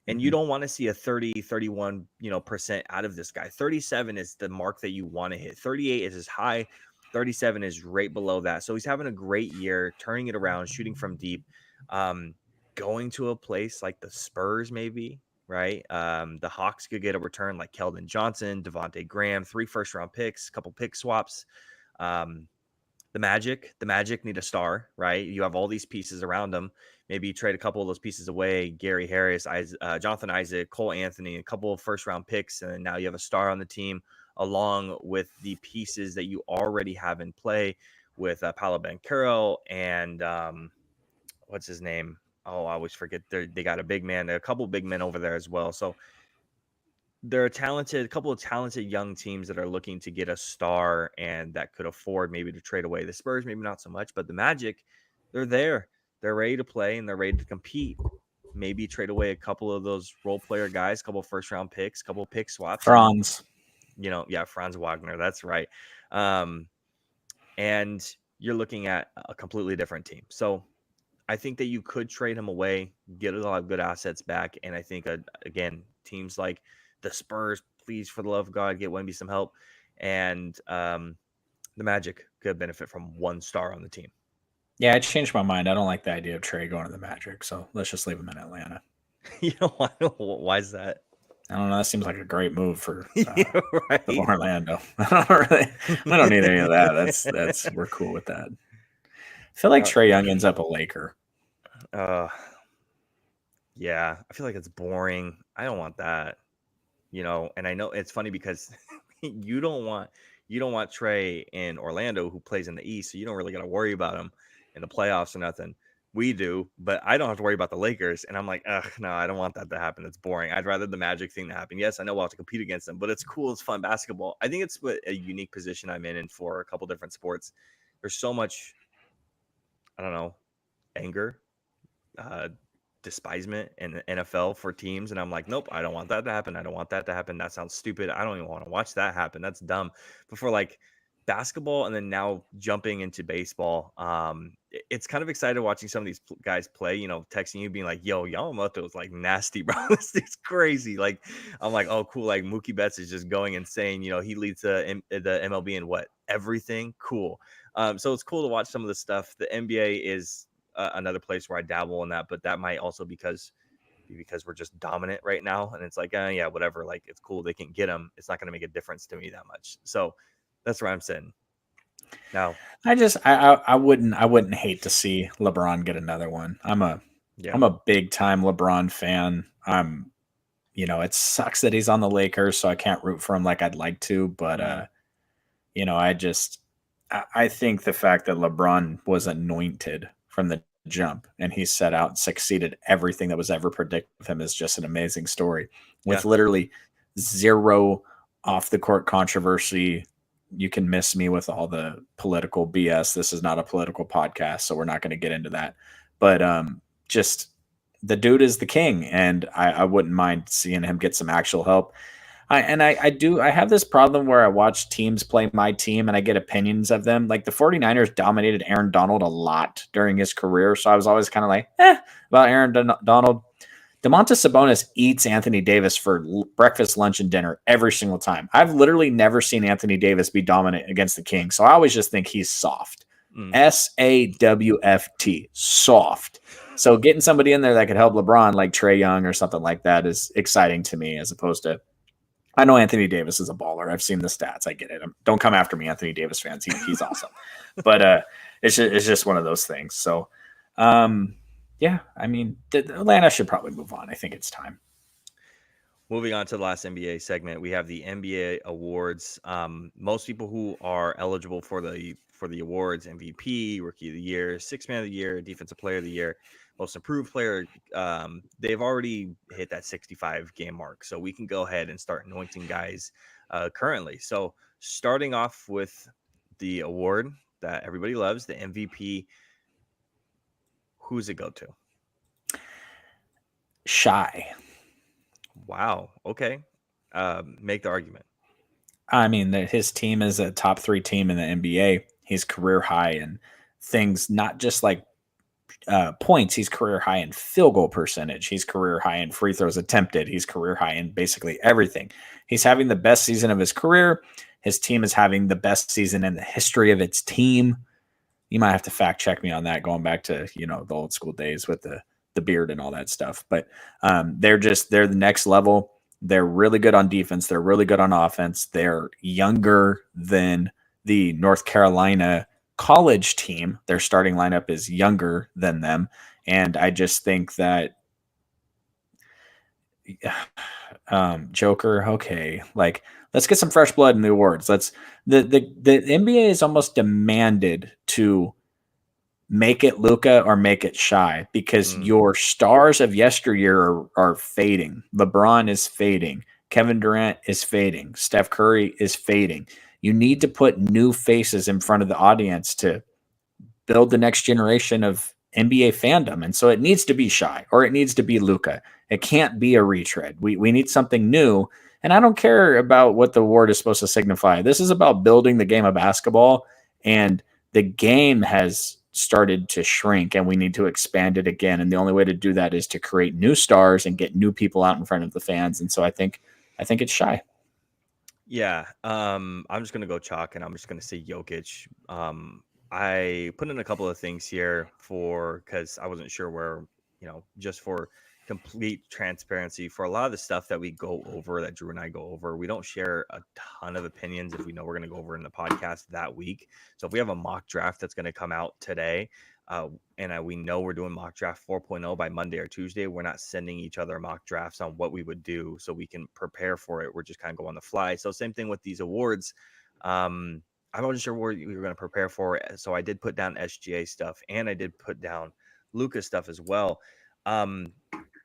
Speaker 1: And you don't want to see a 30, 31, percent out of this guy. 37 is the mark that you want to hit. 38 is his high. 37 is right below that. So he's having a great year, turning it around, shooting from deep, going to a place like the Spurs, maybe, right? The Hawks could get a return like Keldon Johnson, Devontae Graham, 3 first-round picks, a couple pick swaps. The Magic need a star, right? You have all these pieces around them. Maybe you trade a couple of those pieces away. Gary Harris, Jonathan Isaac, Cole Anthony, a couple of first-round picks, and now you have a star on the team along with the pieces that you already have in play with Paolo Banchero and what's his name? Oh, I always forget. They got a big man, a couple of big men over there as well. So they're a couple of talented young teams that are looking to get a star and that could afford maybe to trade away. The Spurs, maybe not so much, but the Magic, they're there. They're ready to play and they're ready to compete. Maybe trade away a couple of those role player guys, a couple of first round picks, a couple of pick swaps.
Speaker 2: Franz.
Speaker 1: Franz Wagner. That's right. And you're looking at a completely different team. So I think that you could trade him away, get a lot of good assets back. And I think, again, teams like the Spurs, please, for the love of God, get Wemby some help. And the Magic could benefit from 1 star on the team.
Speaker 2: Yeah, I changed my mind. I don't like the idea of Trae going to the Magic, so let's just leave him in Atlanta.
Speaker 1: Why is that?
Speaker 2: I don't know. That seems like a great move for
Speaker 1: right.
Speaker 2: Orlando. I don't need any of that. That's we're cool with that. I feel like Trae Young ends up a Laker.
Speaker 1: Yeah, I feel like it's boring. I don't want that. And I know it's funny because you don't want Trae in Orlando, who plays in the East, so you don't really got to worry about him in the playoffs or nothing. We do, but I don't have to worry about the Lakers. And I'm like, no, I don't want that to happen. It's boring. I'd rather the Magic thing to happen. Yes, I know we'll have to compete against them, but it's cool. It's fun basketball. I think it's a unique position I'm in for a couple different sports. There's so much, I don't know, anger, despisement in the NFL for teams. And I'm like, nope, I don't want that to happen. I don't want that to happen. That sounds stupid. I don't even want to watch that happen. That's dumb. But for like basketball and then now jumping into baseball, it's kind of excited watching some of these guys play, texting you being like, yo, Yamamoto is like nasty, bro. This is crazy. Like, I'm like, oh, cool. Like Mookie Betts is just going insane. He leads the MLB in what? Everything. Cool. So it's cool to watch some of the stuff. The NBA is another place where I dabble in that, but that might also because we're just dominant right now. And it's like, yeah, whatever. Like, it's cool. They can get them. It's not going to make a difference to me that much. So that's where I'm sitting now.
Speaker 2: I wouldn't hate to see LeBron get another one. I'm a big time LeBron fan. It sucks that he's on the Lakers, so I can't root for him like I'd like to, but I think the fact that LeBron was anointed from the jump and he set out and succeeded everything that was ever predicted of him is just an amazing story with literally 0 off the court controversy. You can miss me with all the political BS. This is not a political podcast, so we're not going to get into that. But just the dude is the king, and I wouldn't mind seeing him get some actual help. I have this problem where I watch teams play my team and I get opinions of them. Like the 49ers dominated Aaron Donald a lot during his career. So I was always kind of like, about Aaron Donald. Domantas Sabonis eats Anthony Davis for breakfast, lunch, and dinner every single time. I've literally never seen Anthony Davis be dominant against the King. So I always just think he's soft. SAWFT, soft. So getting somebody in there that could help LeBron like Trae Young or something like that is exciting to me, as opposed to, I know Anthony Davis is a baller. I've seen the stats. I get it. Don't come after me, Anthony Davis fans. He's awesome. But it's just one of those things. So, yeah, I mean, Atlanta should probably move on. I think it's time.
Speaker 1: Moving on to the last NBA segment, we have the NBA awards. Most people who are eligible for the awards: MVP, Rookie of the Year, Sixth Man of the Year, Defensive Player of the Year, Most Improved Player. They've already hit that 65 game mark, so we can go ahead and start anointing guys currently. So starting off with the award that everybody loves, the MVP. Who's it go to?
Speaker 2: Shy.
Speaker 1: Wow. Okay. Make the argument.
Speaker 2: I mean, his team is a top 3 team in the NBA. He's career high in things, not just like points. He's career high in field goal percentage. He's career high in free throws attempted. He's career high in basically everything. He's having the best season of his career. His team is having the best season in the history of its team. You might have to fact check me on that, going back to the old school days with the beard and all that stuff. But they're the next level. They're really good on defense. They're really good on offense. They're younger than the North Carolina college team. Their starting lineup is younger than them. And I just think that Joker, okay, like let's get some fresh blood in the awards. The NBA is almost demanded to make it Luka or make it Shy, because your stars of yesteryear are fading. LeBron is fading. Kevin Durant is fading. Steph Curry is fading. You need to put new faces in front of the audience to build the next generation of NBA fandom. And so it needs to be Shy or it needs to be Luka. It can't be a retread. We need something new. And I don't care about what the award is supposed to signify. This is about building the game of basketball, and the game has started to shrink and we need to expand it again. And the only way to do that is to create new stars and get new people out in front of the fans. And so I think it's Shy.
Speaker 1: Yeah. I'm just gonna go chalk and I'm just gonna say Jokic. I put in a couple of things here because I wasn't sure where, just for complete transparency, for a lot of the stuff that we go over, that Drew and I go over, we don't share a ton of opinions if we know we're going to go over in the podcast that week. So if we have a mock draft that's going to come out today, and we know we're doing mock draft 4.0 by Monday or Tuesday, we're not sending each other mock drafts on what we would do so we can prepare for it. We're just kind of go on the fly. So same thing with these awards. I wasn't sure what we were going to prepare for. So I did put down SGA stuff and I did put down Luka stuff as well.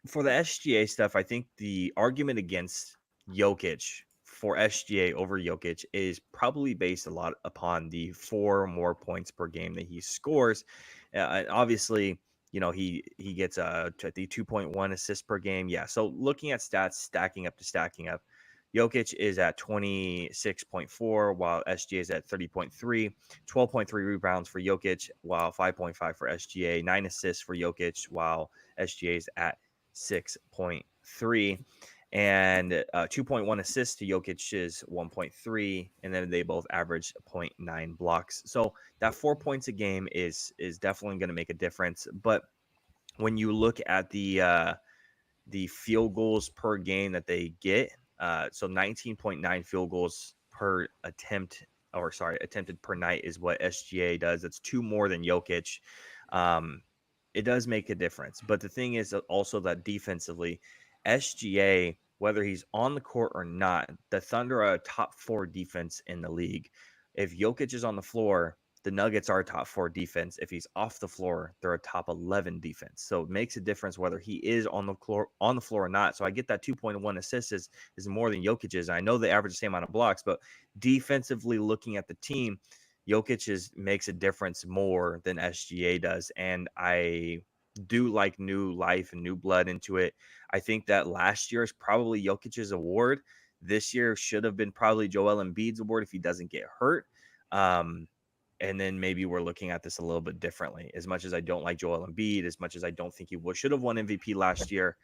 Speaker 1: For the SGA stuff, I think the argument against Jokic for SGA over Jokic is probably based a lot upon the 4 more points per game that he scores. Obviously, he gets the 2.1 assists per game. Yeah. So looking at stats, stacking up, Jokic is at 26.4, while SGA is at 30.3, 12.3 rebounds for Jokic, while 5.5 for SGA, 9 assists for Jokic, while SGA is at 6.3, and 2.1 assists to Jokic's 1.3, and then they both average 0.9 blocks. So that 4 points a game is definitely going to make a difference. But when you look at the field goals per game that they get, so 19.9 field goals per attempt, attempted per night is what SGA does. That's 2 more than Jokic. It does make a difference. But the thing is also that defensively, SGA, whether he's on the court or not, the Thunder are a top 4 defense in the league. If Jokic is on the floor, the Nuggets are a top 4 defense. If he's off the floor, they're a top 11 defense. So it makes a difference whether he is on the floor or not. So I get that 2.1 assists is more than Jokic is. I know they average the same amount of blocks, but defensively looking at the team, Jokic makes a difference more than SGA does. And I do like new life and new blood into it. I think that last year is probably Jokic's award. This year should have been probably Joel Embiid's award if he doesn't get hurt. And then maybe we're looking at this a little bit differently. As much as I don't like Joel Embiid, as much as I don't think he should have won MVP last year,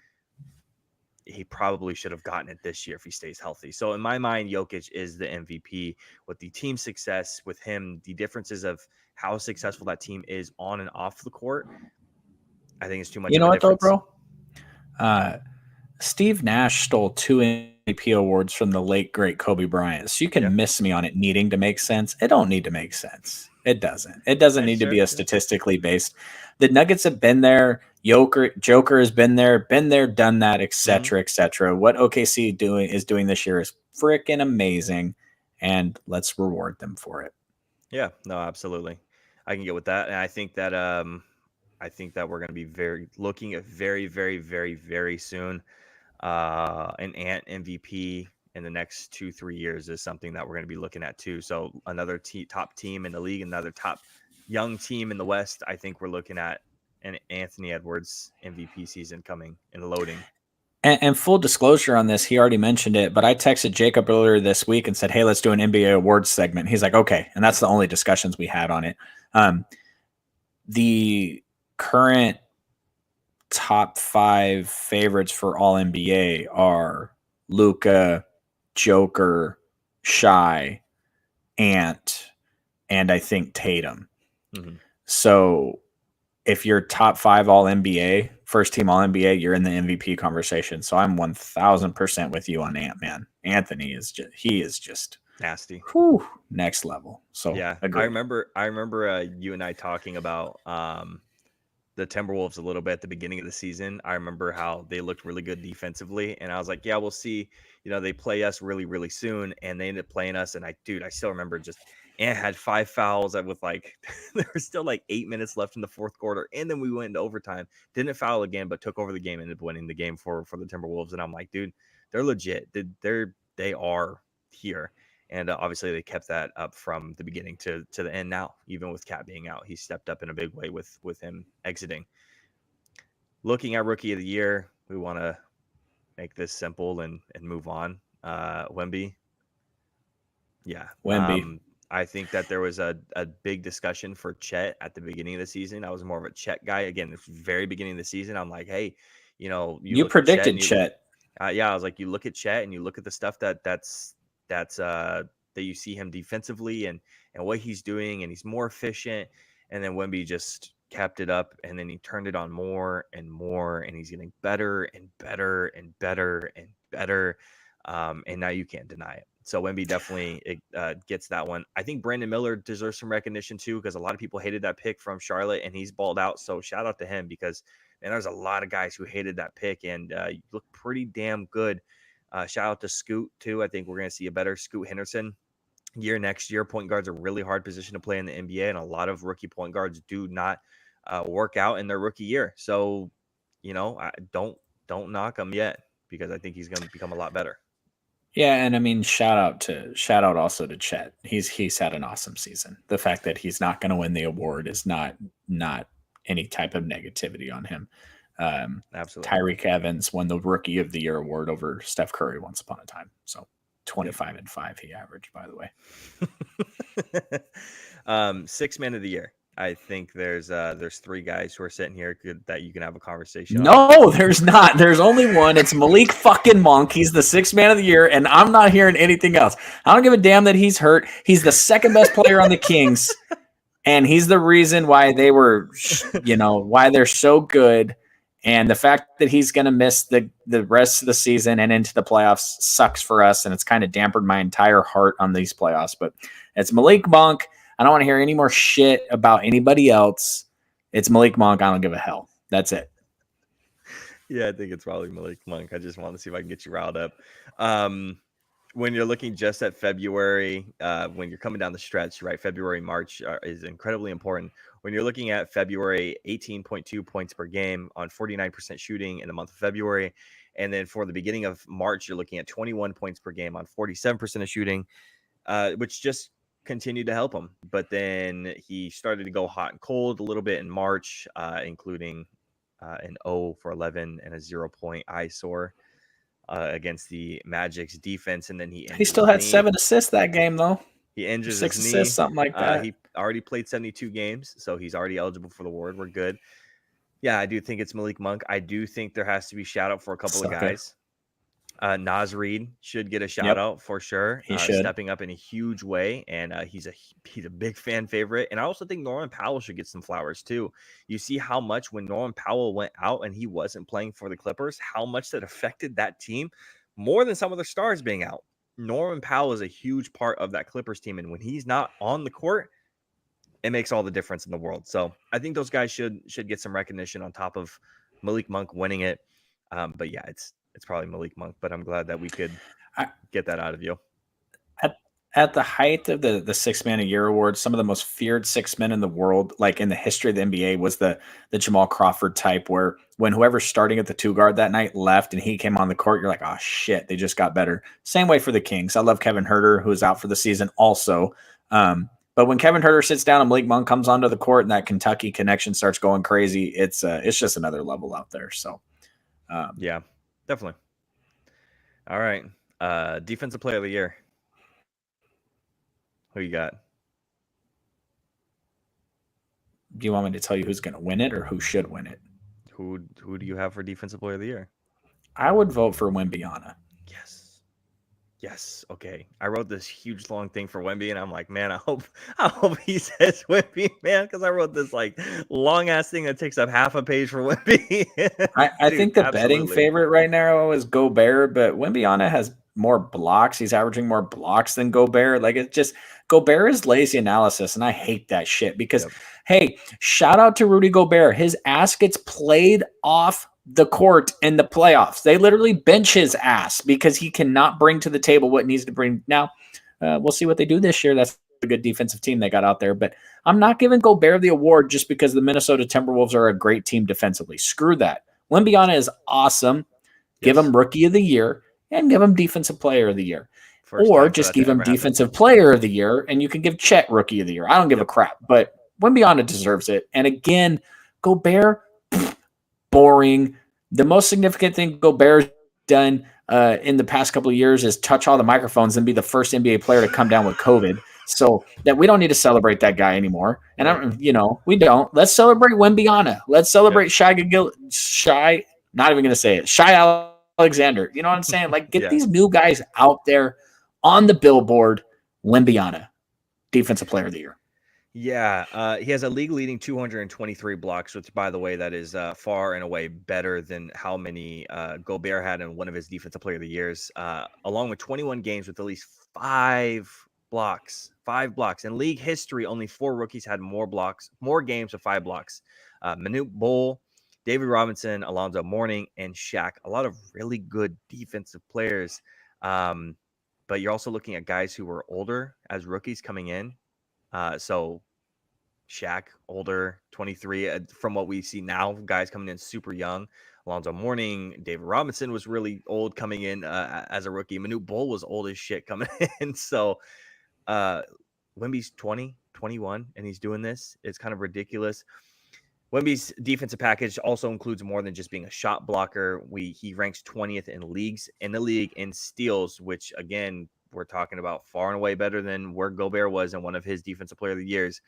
Speaker 1: he probably should have gotten it this year if he stays healthy. So in my mind, Jokic is the MVP with the team success, with him, the differences of how successful that team is on and off the court. I think it's too much of a difference.
Speaker 2: Though, bro? Steve Nash stole 2 MVP awards from the late, great Kobe Bryant. So you can miss me on it needing to make sense. It don't need to make sense. It doesn't. It doesn't need to be a statistically based. The Nuggets have been there. Joker has been there, done that, etc., etc. What OKC is doing this year is freaking amazing, and let's reward them for it.
Speaker 1: Yeah, no, absolutely. I can get with that, and I think that we're going to be looking at very, very, very, very soon. An Ant MVP in the next 2-3 years is something that we're going to be looking at too. So another top team in the league, another top young team in the West. I think we're looking at an Anthony Edwards MVP season coming and loading.
Speaker 2: And full disclosure on this, he already mentioned it, but I texted Jacob earlier this week and said, "Hey, let's do an NBA awards segment." He's like, "Okay," and that's the only discussions we had on it. The current top 5 favorites for all NBA are Luka, Joker, Shy, Ant, and I think Tatum. Mm-hmm. So if you're top 5 all NBA, first team all NBA, you're in the MVP conversation. So I'm 1000% with you on Ant, man. Anthony is just
Speaker 1: nasty.
Speaker 2: Whew, next level. So
Speaker 1: yeah, I remember you and I talking about the Timberwolves a little bit at the beginning of the season. I remember how they looked really good defensively, and I was like, yeah, we'll see. They play us really, really soon, and they ended up playing us. And I still remember Ant had 5 fouls with there was still 8 minutes left in the fourth quarter, and then we went into overtime. Didn't foul again, but took over the game and ended up winning the game for the Timberwolves. And I'm like, dude, they're legit. They are here. And obviously they kept that up from the beginning to the end now, even with Cat being out. He stepped up in a big way with him exiting. Looking at Rookie of the Year, we want to make this simple and move on. Wemby. Yeah.
Speaker 2: Wemby.
Speaker 1: I think that there was a big discussion for Chet at the beginning of the season. I was more of a Chet guy. Again, the very beginning of the season, I'm like, hey, you
Speaker 2: predicted Chet.
Speaker 1: Yeah, I was like, you look at Chet and you look at the stuff that you see him defensively and what he's doing, and he's more efficient. And then Wemby just kept it up, and then he turned it on more and more, and he's getting better and better and better and better. And now you can't deny it. So Wemby definitely gets that one. I think Brandon Miller deserves some recognition too, because a lot of people hated that pick from Charlotte, and he's balled out. So shout out to him, because there's a lot of guys who hated that pick, and you look pretty damn good. Shout out to Scoot too. I think we're going to see a better Scoot Henderson year next year. Point guard's a really hard position to play in the NBA, and a lot of rookie point guards do not work out in their rookie year. So, don't knock him yet, because I think he's going to become a lot better.
Speaker 2: Yeah, and I mean, shout out also to Chet. He's had an awesome season. The fact that he's not going to win the award is not any type of negativity on him.
Speaker 1: Absolutely.
Speaker 2: Tyreke Evans won the Rookie of the Year award over Steph Curry once upon a time. So 25 and 5 he averaged, by the
Speaker 1: way. 6 Man of the Year. I think there's 3 guys who are sitting here that you can have a conversation.
Speaker 2: No, there's not. There's only one. It's Malik fucking Monk. He's the 6th Man of the Year, and I'm not hearing anything else. I don't give a damn that he's hurt. He's the second best player on the Kings, and he's the reason why they were, why they're so good. And the fact that he's going to miss the rest of the season and into the playoffs sucks for us, and it's kind of dampened my entire heart on these playoffs. But it's Malik Monk. I don't want to hear any more shit about anybody else. It's Malik Monk. I don't give a hell. That's it.
Speaker 1: Yeah, I think it's probably Malik Monk. I just want to see if I can get you riled up. When you're looking just at February, when you're coming down the stretch, right? February, March is incredibly important. When you're looking at February, 18.2 points per game on 49% shooting in the month of February. And then for the beginning of March, you're looking at 21 points per game on 47% of shooting, which just continued to help him. But then he started to go hot and cold a little bit in March, including an 0 for 11 and a 0-point eyesore against the Magic's defense. And then he
Speaker 2: still had 7 assists that game, though.
Speaker 1: He injures
Speaker 2: 6
Speaker 1: his knee.
Speaker 2: assists, something like that.
Speaker 1: He already played 72 games, so he's already eligible for the award. We're good. Yeah, I do think it's Malik Monk. I do think there has to be shout out for a couple of guys. Naz Reid should get a shout out for sure.
Speaker 2: He should.
Speaker 1: Stepping up in a huge way, and he's a big fan favorite. And I also think Norman Powell should get some flowers too. You see how much when Norman Powell went out and he wasn't playing for the Clippers, how much that affected that team more than some of their stars being out. Norman Powell is a huge part of that Clippers team, and when he's not on the court, it makes all the difference in the world. So I think those guys should get some recognition on top of Malik Monk winning it. But yeah, it's probably Malik Monk. But I'm glad that we could
Speaker 2: I,
Speaker 1: get that out of you.
Speaker 2: at the height of the Six Man a Year award, some of the most feared six men in the world, like in the history of the NBA, was the Jamal Crawford type, where when whoever's starting at the 2 guard that night left and he came on the court, you're like, oh shit, they just got better. Same way for the Kings. I love Kevin Huerter, who is out for the season also. But when Kevin Huerter sits down and Malik Monk comes onto the court and that Kentucky connection starts going crazy, it's just another level out there. So
Speaker 1: yeah, definitely. All right. Defensive player of the year. Who you got?
Speaker 2: Do you want me to tell you who's going to win it or who should win it?
Speaker 1: Who do you have for defensive player of the year?
Speaker 2: I would vote for Wembanyama.
Speaker 1: Yes. Okay. I wrote this huge long thing for Wemby, and I'm like, man, I hope he says Wemby, man, because I wrote this like long ass thing that takes up half a page for Wemby.
Speaker 2: I think the betting favorite right now is Gobert, but Wembanyama has more blocks. He's averaging more blocks than Gobert. Like, it's just Gobert is lazy analysis, and I hate that shit because, hey, shout out to Rudy Gobert. His ass gets played off the court in the playoffs. They literally bench his ass because he cannot bring to the table what needs to bring. Now, we'll see what they do this year. That's a good defensive team they got out there, but I'm not giving Gobert the award just because the Minnesota Timberwolves are a great team defensively. Screw that. Wembanyama is awesome. Give him Rookie of the Year and give him Defensive Player of the Year. Or just give him Defensive Player of the Year and you can give Chet Rookie of the Year. I don't give a crap, but Wembanyama deserves it. And again, Gobert, boring. The most significant thing Gobert's done in the past couple of years is touch all the microphones and be the first NBA player to come down with COVID. So that we don't need to celebrate that guy anymore. And we don't. Let's celebrate Wembanyama. Let's celebrate Shai. Not even going to say it. Shai Alexander. You know what I'm saying? Like, get these new guys out there on the billboard. Wembanyama, Defensive Player of the Year.
Speaker 1: Yeah, he has a league-leading 223 blocks, which, by the way, that is far and away better than how many Gobert had in one of his Defensive Player of the Years, along with 21 games with at least 5 blocks. 5 blocks. In league history, only 4 rookies had more games with 5 blocks. Manute Bol, David Robinson, Alonzo Mourning, and Shaq. A lot of really good defensive players. But you're also looking at guys who were older as rookies coming in. So Shaq, older, 23. From what we see now, guys coming in super young. Alonzo Mourning, David Robinson was really old coming in as a rookie. Manute Bol was old as shit coming in. So Wemby's 20, 21, and he's doing this. It's kind of ridiculous. Wemby's defensive package also includes more than just being a shot blocker. He ranks 20th in the league in steals, which again, we're talking about far and away better than where Gobert was in one of his Defensive Player of the Years.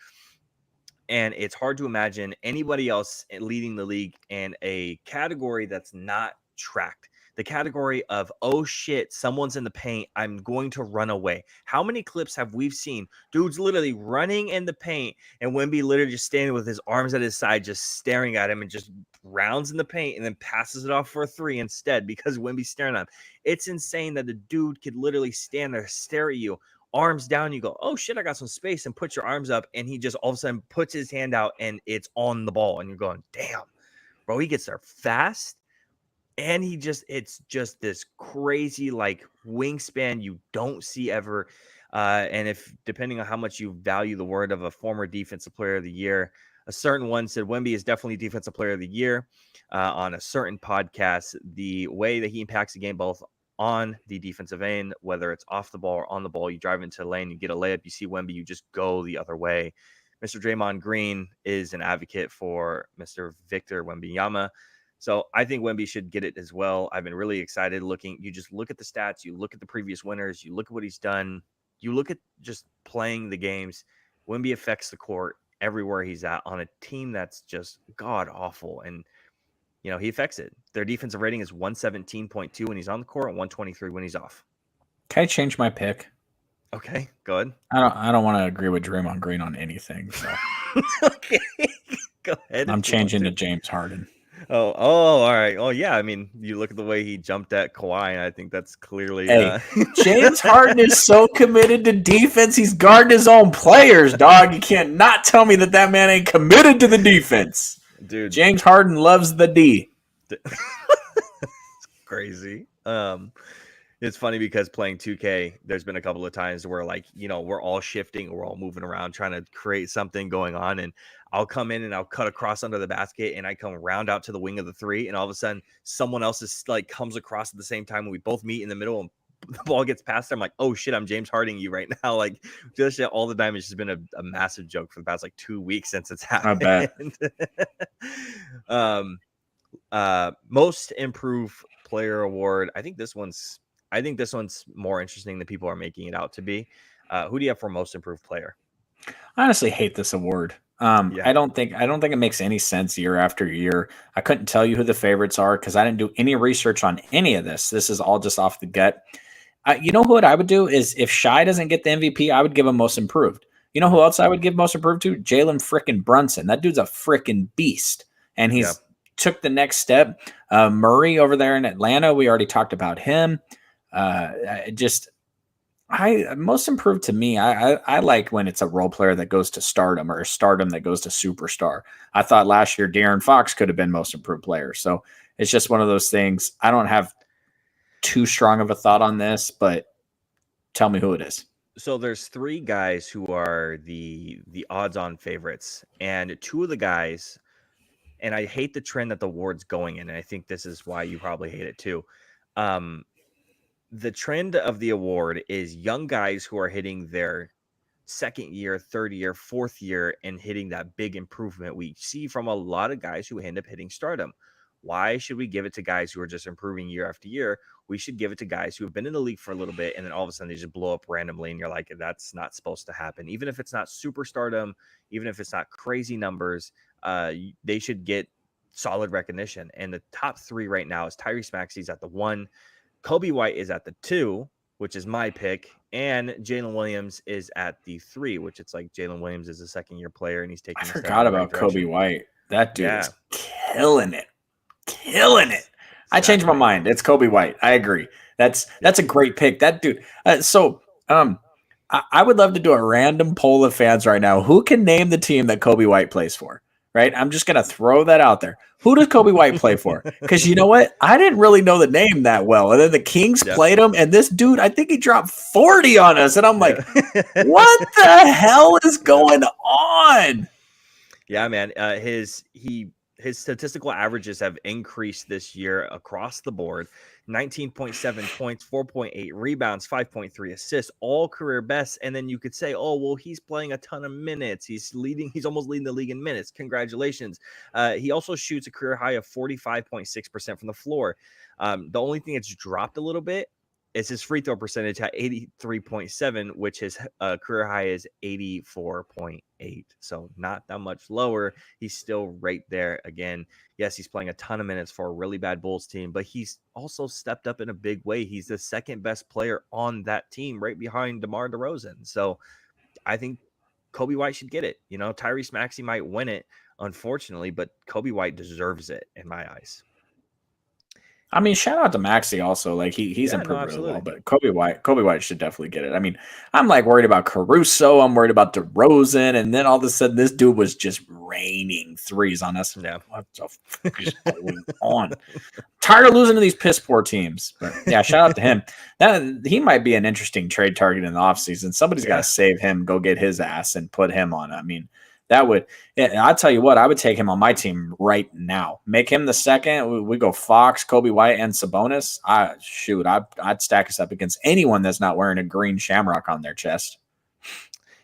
Speaker 1: And it's hard to imagine anybody else leading the league in a category that's not tracked. The category of, oh shit, someone's in the paint, I'm going to run away. How many clips have we seen? Dude's literally running in the paint and Wemby literally just standing with his arms at his side, just staring at him and just rounds in the paint and then passes it off for a 3 instead because Wemby's staring at him. It's insane that the dude could literally stand there, stare at you, arms down. You go, oh shit, I got some space, and put your arms up. And he just all of a sudden puts his hand out and it's on the ball. And you're going, damn, bro, he gets there fast. And it's just this crazy like wingspan you don't see ever. And if depending on how much you value the word of a former Defensive Player of the Year, a certain one said Wemby is definitely Defensive Player of the Year on a certain podcast. The way that he impacts the game, both on the defensive end, whether it's off the ball or on the ball, you drive into the lane, you get a layup, you see Wemby, you just go the other way. Mr. Draymond Green is an advocate for Mr. Victor Wembanyama. So I think Wemby should get it as well. I've been really excited looking. You just look at the stats. You look at the previous winners. You look at what he's done. You look at just playing the games. Wemby affects the court everywhere he's at on a team that's just god awful. And, he affects it. Their defensive rating is 117.2 when he's on the court and 123 when he's off.
Speaker 2: Can I change my pick?
Speaker 1: Okay, go ahead.
Speaker 2: I don't want to agree with Draymond Green on anything. So
Speaker 1: okay, go ahead.
Speaker 2: I'm changing to James Harden.
Speaker 1: All right. Oh, yeah. I mean, you look at the way he jumped at Kawhi, and I think that's clearly.
Speaker 2: Hey, James Harden is so committed to defense. He's guarding his own players, dog. You can't not tell me that man ain't committed to the defense.
Speaker 1: Dude,
Speaker 2: James Harden loves the D.
Speaker 1: crazy. It's funny because playing 2K, there's been a couple of times where, like, we're all shifting, we're all moving around, trying to create something going on, and I'll come in and I'll cut across under the basket, and I come round out to the wing of the three, and all of a sudden, someone else is like comes across at the same time, and we both meet in the middle, and the ball gets past. I'm like, oh shit, I'm James Harding you right now. Like, just all the time. It's just been a massive joke for the past like 2 weeks since it's happened.
Speaker 2: I
Speaker 1: bet. Most improved player award. I think this one's more interesting than people are making it out to be. Who do you have for most improved player?
Speaker 2: I honestly hate this award.
Speaker 1: Yeah.
Speaker 2: I don't think it makes any sense year after year. I couldn't tell you who the favorites are because I didn't do any research on any of this. This is all just off the gut. You know what I would do is if Shai doesn't get the MVP, I would give him most improved. You know who else I would give most improved to? Jalen frickin' Brunson. That dude's a frickin' beast, and he's took the next step. Murray over there in Atlanta, we already talked about him. Most improved to me, I like when it's a role player that goes to stardom or a stardom that goes to superstar. I thought last year De'Aaron Fox could have been most improved player. So it's just one of those things. I don't have too strong of a thought on this, but tell me who it is.
Speaker 1: So there's 3 guys who are the odds-on favorites, and 2 of the guys, and I hate the trend that the award's going in, and I think this is why you probably hate it too. The trend of the award is young guys who are hitting their second year, third year, fourth year, and hitting that big improvement we see from a lot of guys who end up hitting stardom. Why should we give it to guys who are just improving year after year? We should give it to guys who have been in the league for a little bit, and then all of a sudden they just blow up randomly, and you're like, that's not supposed to happen. Even if it's not super stardom, even if it's not crazy numbers, they should get solid recognition. And the top 3 right now is Tyrese Maxey's at the 1, Coby White is at the 2, which is my pick, and Jalen Williams is at the 3, which it's like Jalen Williams is a second-year player, and he's taking.
Speaker 2: I forgot about Coby White. That dude is killing it. Exactly. I changed my mind. It's Coby White. I agree. That's a great pick. That dude. I would love to do a random poll of fans right now. Who can name the team that Coby White plays for? Right? I'm just gonna throw that out there. Who does Coby White play for? Because you know what? I didn't really know the name that well. And then the Kings played him, and this dude, I think he dropped 40 on us. And I'm like, what the hell is going on?
Speaker 1: Yeah, man. His statistical averages have increased this year across the board. 19.7 points, 4.8 rebounds, 5.3 assists, all career best. And then you could say, oh, well, he's playing a ton of minutes. He's almost leading the league in minutes. Congratulations. He also shoots a career high of 45.6% from the floor. The only thing that's dropped a little bit is his free throw percentage at 83.7, which his career high is 84.8. So not that much lower. He's still right there. Again, yes, he's playing a ton of minutes for a really bad Bulls team, but he's also stepped up in a big way. He's the second best player on that team, right behind DeMar DeRozan. So I think Coby White should get it. Tyrese Maxey might win it, unfortunately, but Coby White deserves it in my eyes.
Speaker 2: I mean, shout out to Maxey also. Like he's improved really well, but Coby White should definitely get it. I mean, I'm like worried about Caruso. I'm worried about DeRozan, and then all of a sudden, this dude was just raining threes on us.
Speaker 1: Yeah,
Speaker 2: what the fuck is going on? Tired of losing to these piss poor teams. But yeah, shout out to him. He might be an interesting trade target in the offseason. Somebody's got to save him, go get his ass, and put him on. I mean. I'll tell you what, I would take him on my team right now. Make him the second. We go Fox, Coby White, and Sabonis. I'd stack us up against anyone that's not wearing a green shamrock on their chest.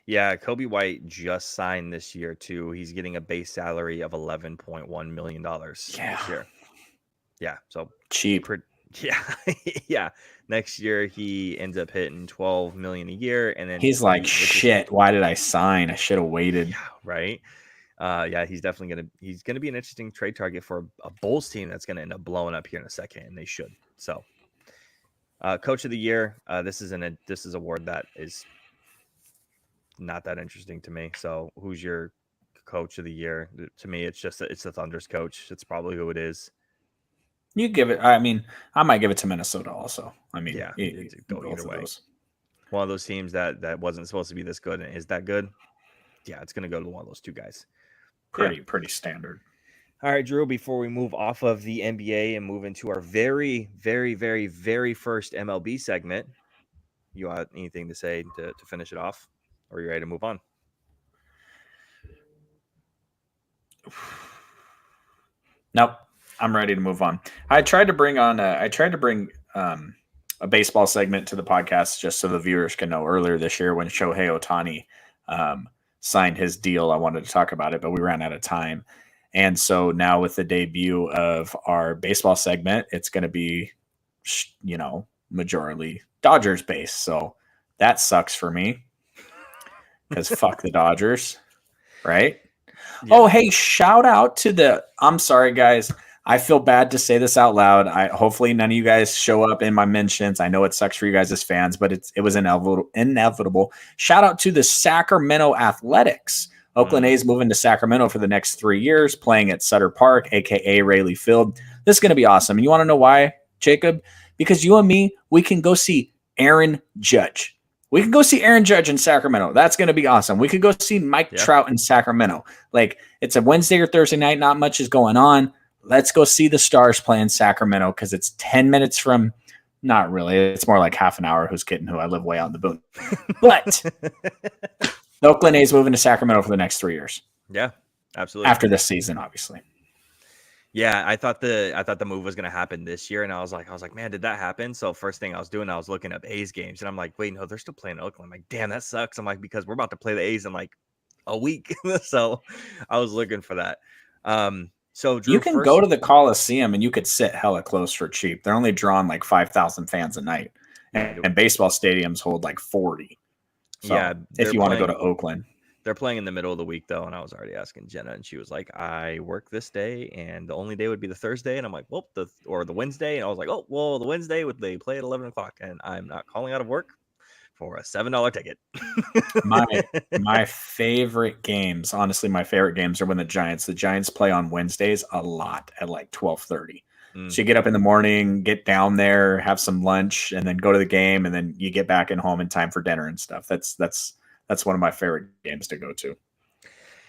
Speaker 1: Yeah, Coby White just signed this year, too. He's getting a base salary of $11.1 million this year. Yeah, so
Speaker 2: cheap.
Speaker 1: Yeah. Next year he ends up hitting $12 million a year, and then
Speaker 2: he's like, shit. Why did I sign? I should have waited.
Speaker 1: Yeah, right. He's definitely gonna be an interesting trade target for a Bulls team that's gonna end up blowing up here in a second, and they should. So, Coach of the Year. This is an award that is not that interesting to me. So, who's your coach of the year. To me, it's the Thunder's coach. It's probably who it is.
Speaker 2: You give it. I mean, I might give it to Minnesota also. I mean,
Speaker 1: Yeah, go either way.
Speaker 2: Those.
Speaker 1: One of those teams that wasn't supposed to be this good and is that good. Yeah, it's going to go to one of those two guys.
Speaker 2: Pretty standard.
Speaker 1: All right, Drew, before we move off of the NBA and move into our very, very, very, very first MLB segment, you got anything to say to finish it off? Or are you ready to move on?
Speaker 2: Nope. I'm ready to move on. I tried to bring a baseball segment to the podcast just so the viewers can know. Earlier this year when Shohei Ohtani signed his deal, I wanted to talk about it, but we ran out of time. And so now with the debut of our baseball segment, it's going to be, majority Dodgers based. So that sucks for me because fuck the Dodgers, right? Yeah. Oh, hey, shout out to I'm sorry, guys. I feel bad to say this out loud. Hopefully none of you guys show up in my mentions. I know it sucks for you guys as fans, but it was inevitable. Shout out to the Sacramento Athletics. Oakland A's moving to Sacramento for the next 3 years, playing at Sutter Park, a.k.a. Rayleigh Field. This is going to be awesome. And you want to know why, Jacob? Because you and me, we can go see Aaron Judge. We can go see Aaron Judge in Sacramento. That's going to be awesome. We could go see Mike Trout in Sacramento. Like, it's a Wednesday or Thursday night. Not much is going on. Let's go see the Stars play in Sacramento because it's 10 minutes from – not really. It's more like half an hour. Who's kidding who? I live way out in the boot. But the Oakland A's moving to Sacramento for the next 3 years.
Speaker 1: Yeah, absolutely.
Speaker 2: After this season, obviously.
Speaker 1: Yeah, I thought the move was going to happen this year, and I was like, man, did that happen? So first thing I was doing, I was looking up A's games, and I'm like, wait, no, they're still playing Oakland. I'm like, damn, that sucks. I'm like, because we're about to play the A's in like a week, so I was looking for that. So Drew,
Speaker 2: you can go to the Coliseum and you could sit hella close for cheap. They're only drawing like 5,000 fans a night, and baseball stadiums hold like 40. So
Speaker 1: yeah,
Speaker 2: if you want to go to Oakland.
Speaker 1: They're playing in the middle of the week, though, and I was already asking Jenna, and she was like, I work this day, and the only day would be the Thursday. And I'm like, well, the Wednesday. And I was like, oh, well, the Wednesday, they play at 11 o'clock, and I'm not calling out of work for a $7 ticket.
Speaker 2: my favorite games, honestly, my favorite games are when the Giants play on Wednesdays a lot at like 12:30. So you get up in the morning, get down there, have some lunch, and then go to the game, and then you get back in home in time for dinner and stuff. That's one of my favorite games to go to.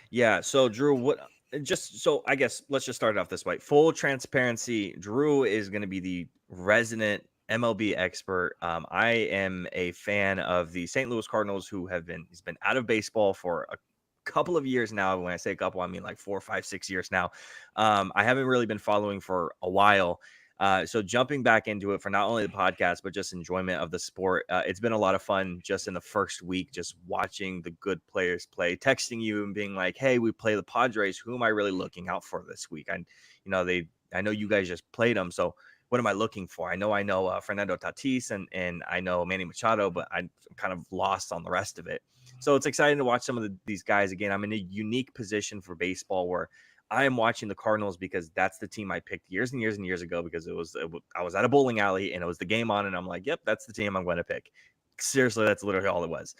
Speaker 2: Yeah.
Speaker 1: So Drew, I guess let's just start it off this way. Full transparency. Drew is going to be the resident MLB expert. I am a fan of the St. Louis Cardinals, he's been out of baseball for a couple of years now. When I say a couple, I mean like 4, 5, 6 years now. I haven't really been following for a while. So jumping back into it for not only the podcast, but just enjoyment of the sport. It's been a lot of fun just in the first week, just watching the good players play, texting you and being like, hey, we play the Padres. Who am I really looking out for this week? I know you guys just played them. So what am I looking for? I know Fernando Tatis and I know Manny Machado, but I'm kind of lost on the rest of it. So it's exciting to watch some of these guys again. I'm in a unique position for baseball where I am watching the Cardinals because that's the team I picked years and years and years ago because I was at a bowling alley and it was the game on and I'm like, yep, that's the team I'm going to pick. Seriously, that's literally all it was.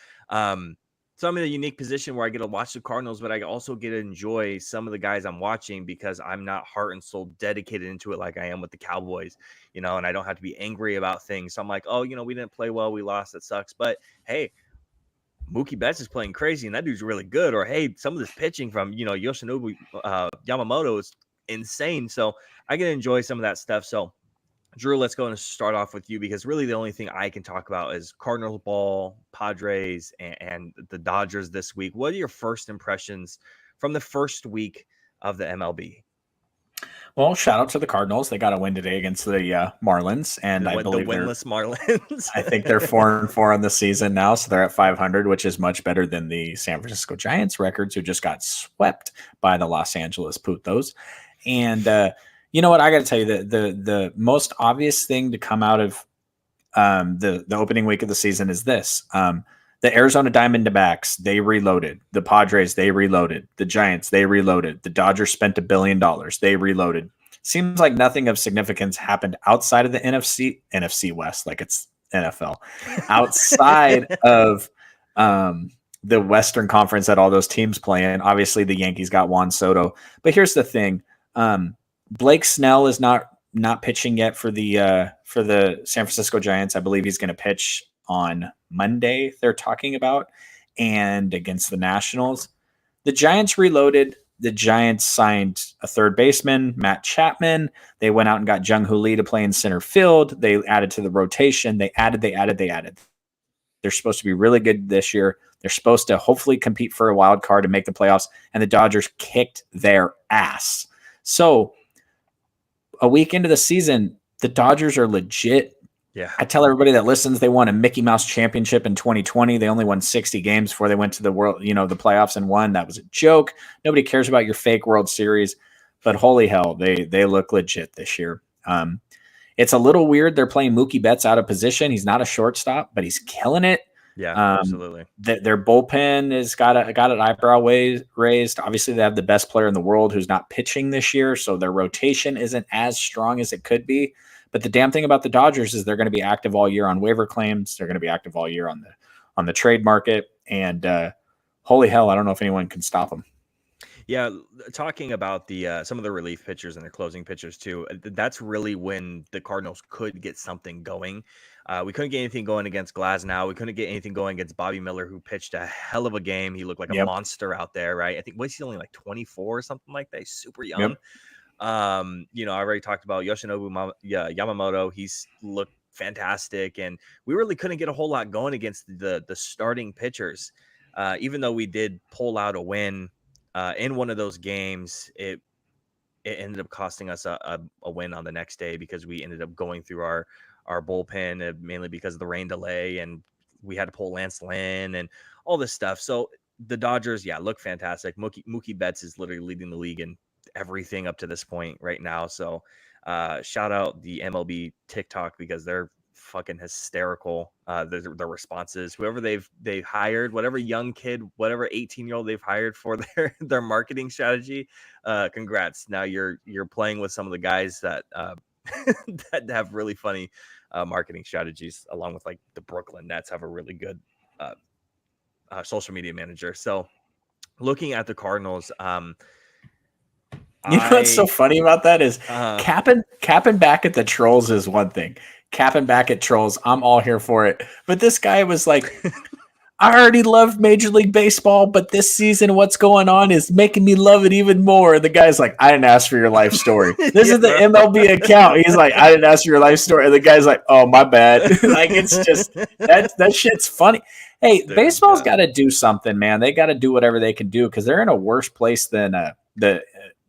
Speaker 1: So I'm in a unique position where I get to watch the Cardinals, but I also get to enjoy some of the guys I'm watching because I'm not heart and soul dedicated into it like I am with the Cowboys, and I don't have to be angry about things. So I'm like, oh, we didn't play well. We lost. That sucks. But hey, Mookie Betts is playing crazy and that dude's really good. Or, hey, some of this pitching from, Yoshinobu Yamamoto is insane. So I get to enjoy some of that stuff. So Drew, let's go and start off with you because really the only thing I can talk about is Cardinals ball, Padres, and the Dodgers this week. What are your first impressions from the first week of the MLB?
Speaker 2: Well, shout out to the Cardinals. They got a win today against the Marlins, and I believe
Speaker 1: the winless Marlins.
Speaker 2: I think they're 4-4 on the season now, so they're at 500, which is much better than the San Francisco Giants records, who just got swept by the Los Angeles Putos. And you know what? I got to tell you the most obvious thing to come out of the opening week of the season is this. The Arizona Diamondbacks, they reloaded. The Padres, they reloaded. The Giants, they reloaded. The Dodgers spent $1 billion. They reloaded. Seems like nothing of significance happened outside of the NFC West, like it's NFL. Outside of the Western Conference that all those teams play in. Obviously, the Yankees got Juan Soto, but here's the thing: Blake Snell is not pitching yet for the San Francisco Giants. I believe he's going to pitch on Monday. They're talking about, and against the Nationals, the Giants reloaded. The Giants signed a third baseman, Matt Chapman. They went out and got Jung Hoo Lee to play in center field. They added to the rotation. They added. They're supposed to be really good this year. They're supposed to hopefully compete for a wild card and make the playoffs. And the Dodgers kicked their ass. So a week into the season, the Dodgers are legit.
Speaker 1: Yeah.
Speaker 2: I tell everybody that listens, they won a Mickey Mouse championship in 2020. They only won 60 games before they went to the world, the playoffs and won. That was a joke. Nobody cares about your fake World Series, but holy hell, they look legit this year. It's a little weird. They're playing Mookie Betts out of position. He's not a shortstop, but he's killing it.
Speaker 1: Yeah, absolutely.
Speaker 2: Their bullpen has got an eyebrow raised. Obviously, they have the best player in the world who's not pitching this year, so their rotation isn't as strong as it could be. But the damn thing about the Dodgers is they're going to be active all year on waiver claims. They're going to be active all year on the trade market. And holy hell, I don't know if anyone can stop them.
Speaker 1: Yeah, talking about the some of the relief pitchers and their closing pitchers too. That's really when the Cardinals could get something going. We couldn't get anything going against Glasnow. We couldn't get anything going against Bobby Miller, who pitched a hell of a game. He looked like a monster out there, right? I think was he only like 24 or something like that? He's super young.
Speaker 2: Yep.
Speaker 1: I already talked about Yoshinobu Yamamoto. He's looked fantastic, and we really couldn't get a whole lot going against the starting pitchers. Even though we did pull out a win in one of those games, it ended up costing us a win on the next day because we ended up going through our bullpen, mainly because of the rain delay, and we had to pull Lance Lynn and all this stuff. So the Dodgers, look fantastic. Mookie Betts is literally leading the league in everything up to this point right now. So shout out the MLB TikTok because they're fucking hysterical. The responses, whoever they've hired, whatever young kid, whatever 18-year-old they've hired for their marketing strategy, congrats. Now you're playing with some of the guys that that have really funny marketing strategies, along with like the Brooklyn Nets have a really good social media manager. So looking at the Cardinals,
Speaker 2: you know what's so funny about that is capping back at the trolls is one thing. Capping back at trolls, I'm all here for it. But this guy was like, I already loved Major League Baseball, but this season what's going on is making me love it even more. The guy's like, I didn't ask for your life story. This is the MLB account. He's like, I didn't ask for your life story. And the guy's like, oh, my bad. Like, it's just, that shit's funny. Hey, baseball's got to do something, man. They got to do whatever they can do because they're in a worse place than the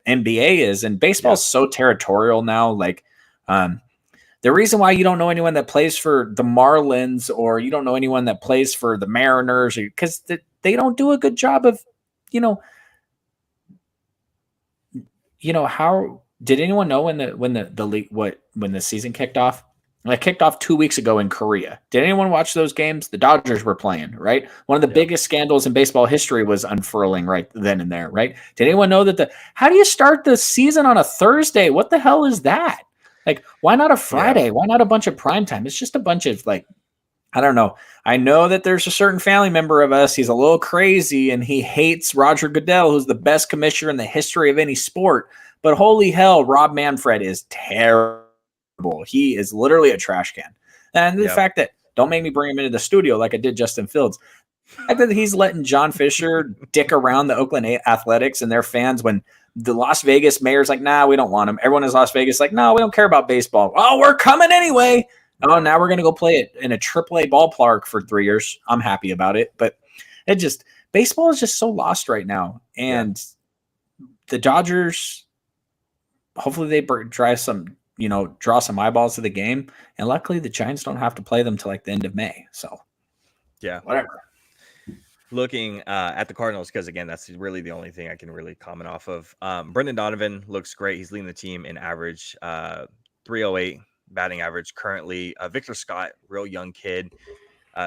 Speaker 2: NBA is. And baseball's so territorial now. Like, the reason why you don't know anyone that plays for the Marlins or you don't know anyone that plays for the Mariners because they don't do a good job of, how did anyone know when the season kicked off? It kicked off 2 weeks ago in Korea. Did anyone watch those games? The Dodgers were playing, right? One of the biggest scandals in baseball history was unfurling right then and there, right? Did anyone know that how do you start the season on a Thursday? What the hell is that? Like, why not a Friday? Yeah. Why not a bunch of prime time? It's just a bunch of I don't know. I know that there's a certain family member of us. He's a little crazy and he hates Roger Goodell, who's the best commissioner in the history of any sport. But holy hell, Rob Manfred is terrible. He is literally a trash can. And the fact that don't make me bring him into the studio like I did Justin Fields. The fact that he's letting John Fisher dick around the Oakland Athletics and their fans when the Las Vegas mayor's like, nah, we don't want him. Everyone in Las Vegas like, no, we don't care about baseball. Oh, we're coming anyway. Oh, now we're going to go play it in a AAA ballpark for 3 years. I'm happy about it. But baseball is just so lost right now. And the Dodgers, hopefully they draw some eyeballs to the game. And luckily the Giants don't have to play them till like the end of May. So whatever.
Speaker 1: Looking at the Cardinals, because again, that's really the only thing I can really comment off of. Brendan Donovan looks great. He's leading the team in average, 308 batting average currently. Victor Scott, real young kid.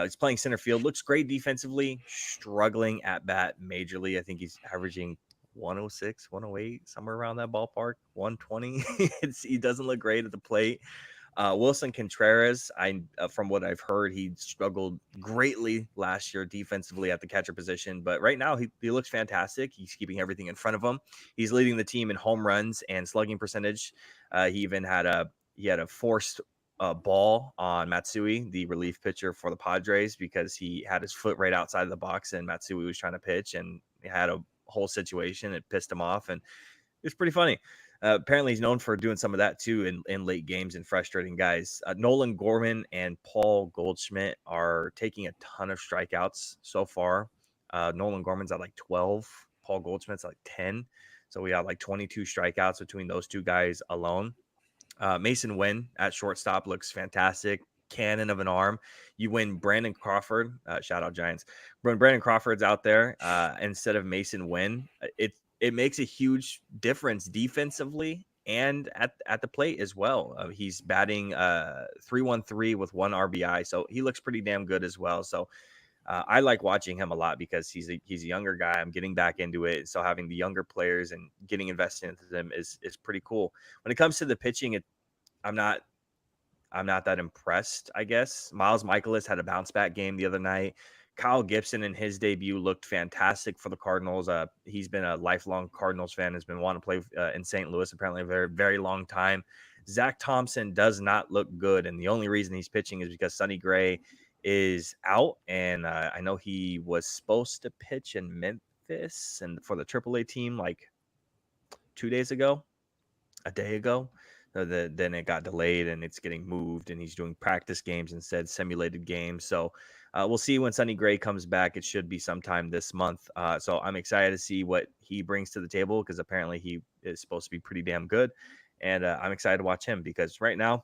Speaker 1: He's playing center field. Looks great defensively. Struggling at bat majorly. I think he's averaging 106, 108, somewhere around that ballpark. 120. He doesn't look great at the plate. Wilson Contreras, from what I've heard, he struggled greatly last year defensively at the catcher position, but right now he looks fantastic. He's keeping everything in front of him. He's leading the team in home runs and slugging percentage. He even had a forced ball on Matsui, the relief pitcher for the Padres, because he had his foot right outside of the box and Matsui was trying to pitch and he had a whole situation. It pissed him off, and it was pretty funny. Apparently, he's known for doing some of that too in late games and frustrating guys. Nolan Gorman and Paul Goldschmidt are taking a ton of strikeouts so far. Nolan Gorman's at like 12. Paul Goldschmidt's at like 10. So we have like 22 strikeouts between those two guys alone. Mason Wynn at shortstop looks fantastic. Cannon of an arm. You win Brandon Crawford. Shout out Giants. When Brandon Crawford's out there instead of Mason Wynn, it makes a huge difference defensively and at the plate as well. He's batting 313 with 1 RBI, so he looks pretty damn good as well. So I like watching him a lot because he's a younger guy. I'm getting back into it, so having the younger players and getting invested into them is pretty cool. When it comes to the pitching, I'm not that impressed, I guess. Miles Michaelis had a bounce back game the other night. Kyle Gibson in his debut looked fantastic for the Cardinals. He's been a lifelong Cardinals fan, has been wanting to play in St. Louis apparently a very, very long time. Zach Thompson does not look good, and the only reason he's pitching is because Sonny Gray is out, and I know he was supposed to pitch in Memphis and for the AAA team like 2 days ago, a day ago. Then it got delayed and it's getting moved, and he's doing practice games instead, simulated games. So we'll see when Sonny Gray comes back. It should be sometime this month. So I'm excited to see what he brings to the table because apparently he is supposed to be pretty damn good. And I'm excited to watch him because right now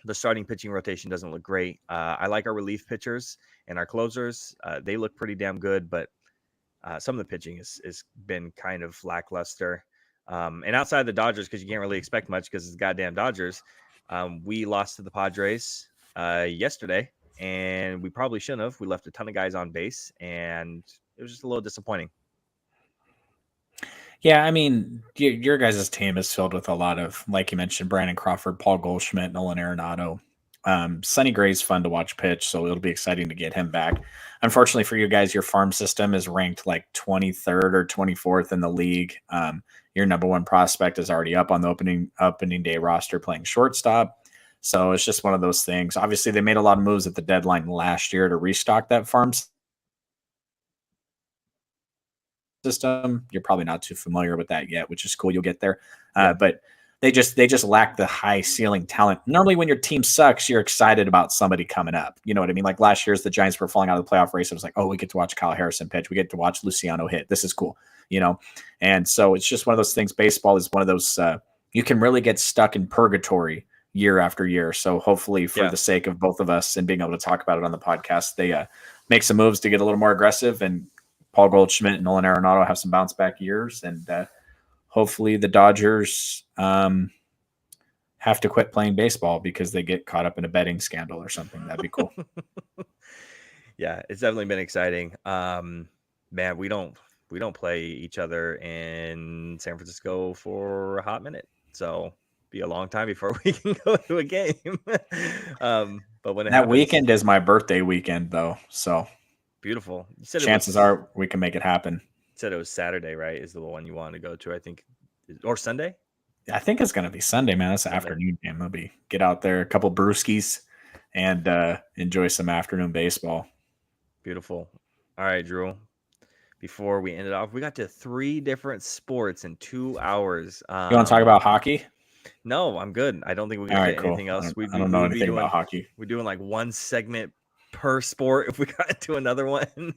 Speaker 1: the starting pitching rotation doesn't look great. I like our relief pitchers and our closers. They look pretty damn good, but some of the pitching is been kind of lackluster. And outside the Dodgers, because you can't really expect much because it's the goddamn Dodgers, we lost to the Padres yesterday, and we probably shouldn't have. We left a ton of guys on base, and it was just a little disappointing.
Speaker 2: Yeah, I mean, your guys' team is filled with a lot of, like you mentioned, Brandon Crawford, Paul Goldschmidt, Nolan Arenado. Sonny Gray's fun to watch pitch, so it'll be exciting to get him back. Unfortunately for you guys, your farm system is ranked like 23rd or 24th in the league. Your number one prospect is already up on the opening day roster playing shortstop. So it's just one of those things. Obviously, they made a lot of moves at the deadline last year to restock that farm system. You're probably not too familiar with that yet, which is cool. You'll get there. But they just lack the high ceiling talent. Normally when your team sucks, you're excited about somebody coming up. You know what I mean? Like last year's the Giants were falling out of the playoff race. It was like, oh, we get to watch Kyle Harrison pitch. We get to watch Luciano hit. This is cool, you know? And so it's just one of those things. Baseball is one of those, you can really get stuck in purgatory year after year. So hopefully for the sake of both of us and being able to talk about it on the podcast, they make some moves to get a little more aggressive, and Paul Goldschmidt and Nolan Arenado have some bounce back years, and hopefully the Dodgers have to quit playing baseball because they get caught up in a betting scandal or something. That'd be cool.
Speaker 1: Yeah, it's definitely been exciting. Man, we don't play each other in San Francisco for a hot minute, so be a long time before we can go to a game. But when
Speaker 2: that weekend is my birthday weekend, though, so
Speaker 1: beautiful. You said
Speaker 2: chances are we can make it happen.
Speaker 1: You said it was Saturday, right? Is the one you wanted to go to? I think, or Sunday.
Speaker 2: I think it's going to be Sunday, man. That's an afternoon game. I'll get out there, a couple brewskis, and enjoy some afternoon baseball.
Speaker 1: Beautiful. All right, Drew. Before we end it off, we got to 3 different sports in 2 hours.
Speaker 2: You want to talk about hockey?
Speaker 1: No, I'm good. I don't think we can get anything else.
Speaker 2: I don't know anything about hockey.
Speaker 1: We're doing like one segment per sport if we got to another one.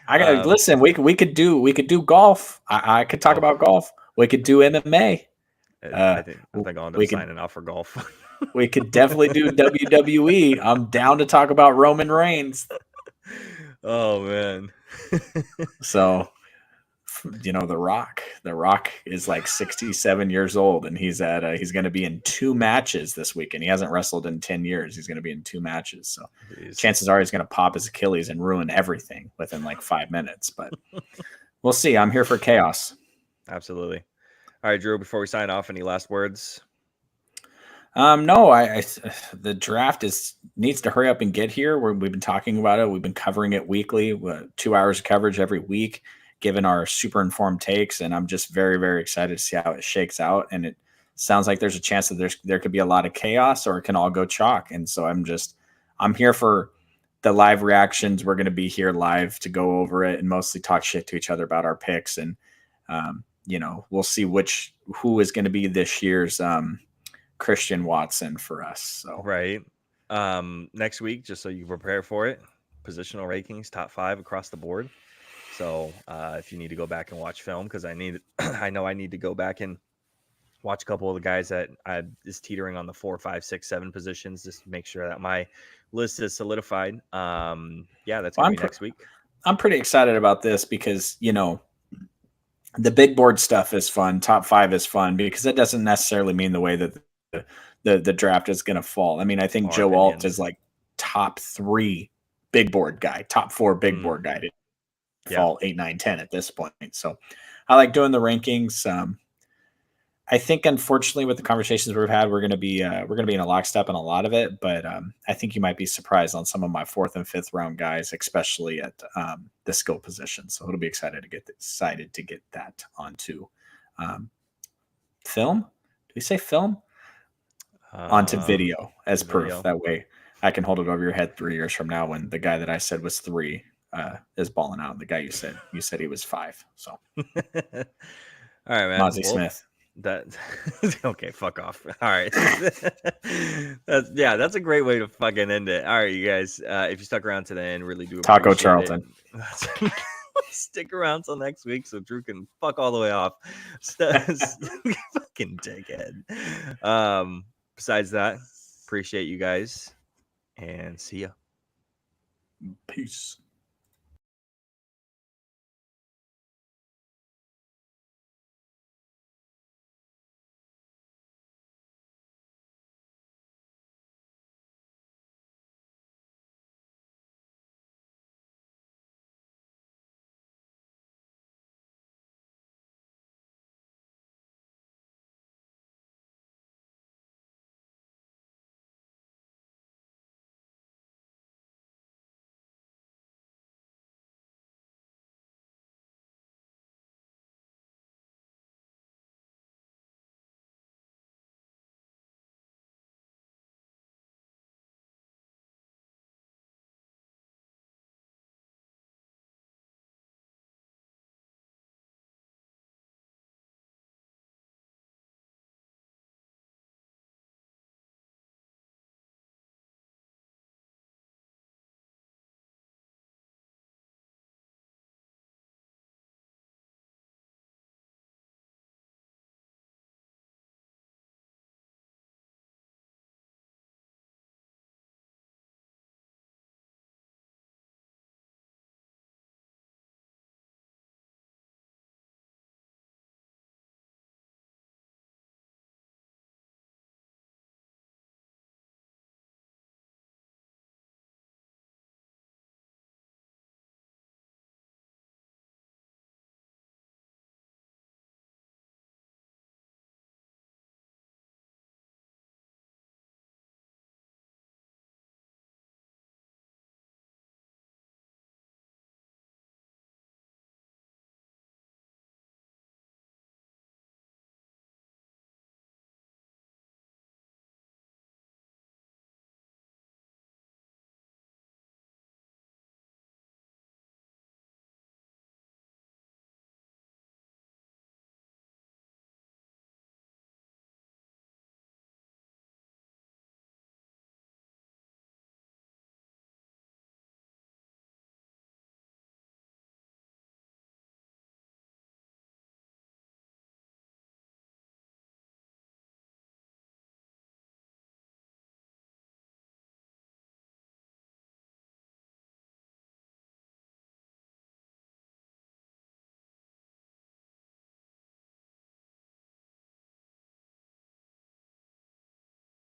Speaker 2: I gotta listen. We could do golf. I could talk about golf. We could do MMA.
Speaker 1: I think I'm signing off for golf.
Speaker 2: We could definitely do WWE. I'm down to talk about Roman Reigns.
Speaker 1: Oh man.
Speaker 2: So, you know, The Rock is like 67 years old, and he's going to be in 2 matches this weekend. He hasn't wrestled in 10 years. He's going to be in 2 matches. So chances are he's going to pop his Achilles and ruin everything within like 5 minutes, but we'll see. I'm here for chaos.
Speaker 1: Absolutely. All right, Drew, before we sign off, any last words?
Speaker 2: No, the draft needs to hurry up and get here. We've been talking about it. We've been covering it weekly, 2 hours of coverage every week, given our super informed takes. And I'm just very, very excited to see how it shakes out. And it sounds like there's a chance that there could be a lot of chaos, or it can all go chalk. And so I'm here for the live reactions. We're going to be here live to go over it and mostly talk shit to each other about our picks. And, we'll see who is going to be this year's, Christian Watson for us. So
Speaker 1: Right. Next week, just so you prepare for it, positional rankings, top 5 across the board. So if you need to go back and watch film, because I know I need to go back and watch a couple of the guys that is teetering on the 4, 5, 6, 7 positions, just to make sure that my list is solidified. Yeah, that's gonna be next week.
Speaker 2: I'm pretty excited about this because the big board stuff is fun. Top 5 is fun because it doesn't necessarily mean the way that the draft is going to fall. I mean, I think Joe Alt is like top 3 big board guy, top 4 big board guy to fall 8, 9, 10 at this point. So I like doing the rankings. I think, unfortunately, with the conversations we've had, we're going to be in a lockstep on a lot of it. But I think you might be surprised on some of my 4th and 5th round guys, especially at the skill position. So it'll be excited to get that onto film. Do we say film? Onto video as proof. That way, I can hold it over your head 3 years from now when the guy that I said was 3 is balling out. The guy you said he was 5. So,
Speaker 1: all right, man.
Speaker 2: Mozzie Smith.
Speaker 1: That okay, fuck off. All right. That's a great way to fucking end it. All right, you guys, if you stuck around to the end, really do
Speaker 2: Taco Charlton.
Speaker 1: Stick around till next week so Drew can fuck all the way off. Fucking dickhead. Besides that, appreciate you guys and see ya.
Speaker 2: Peace.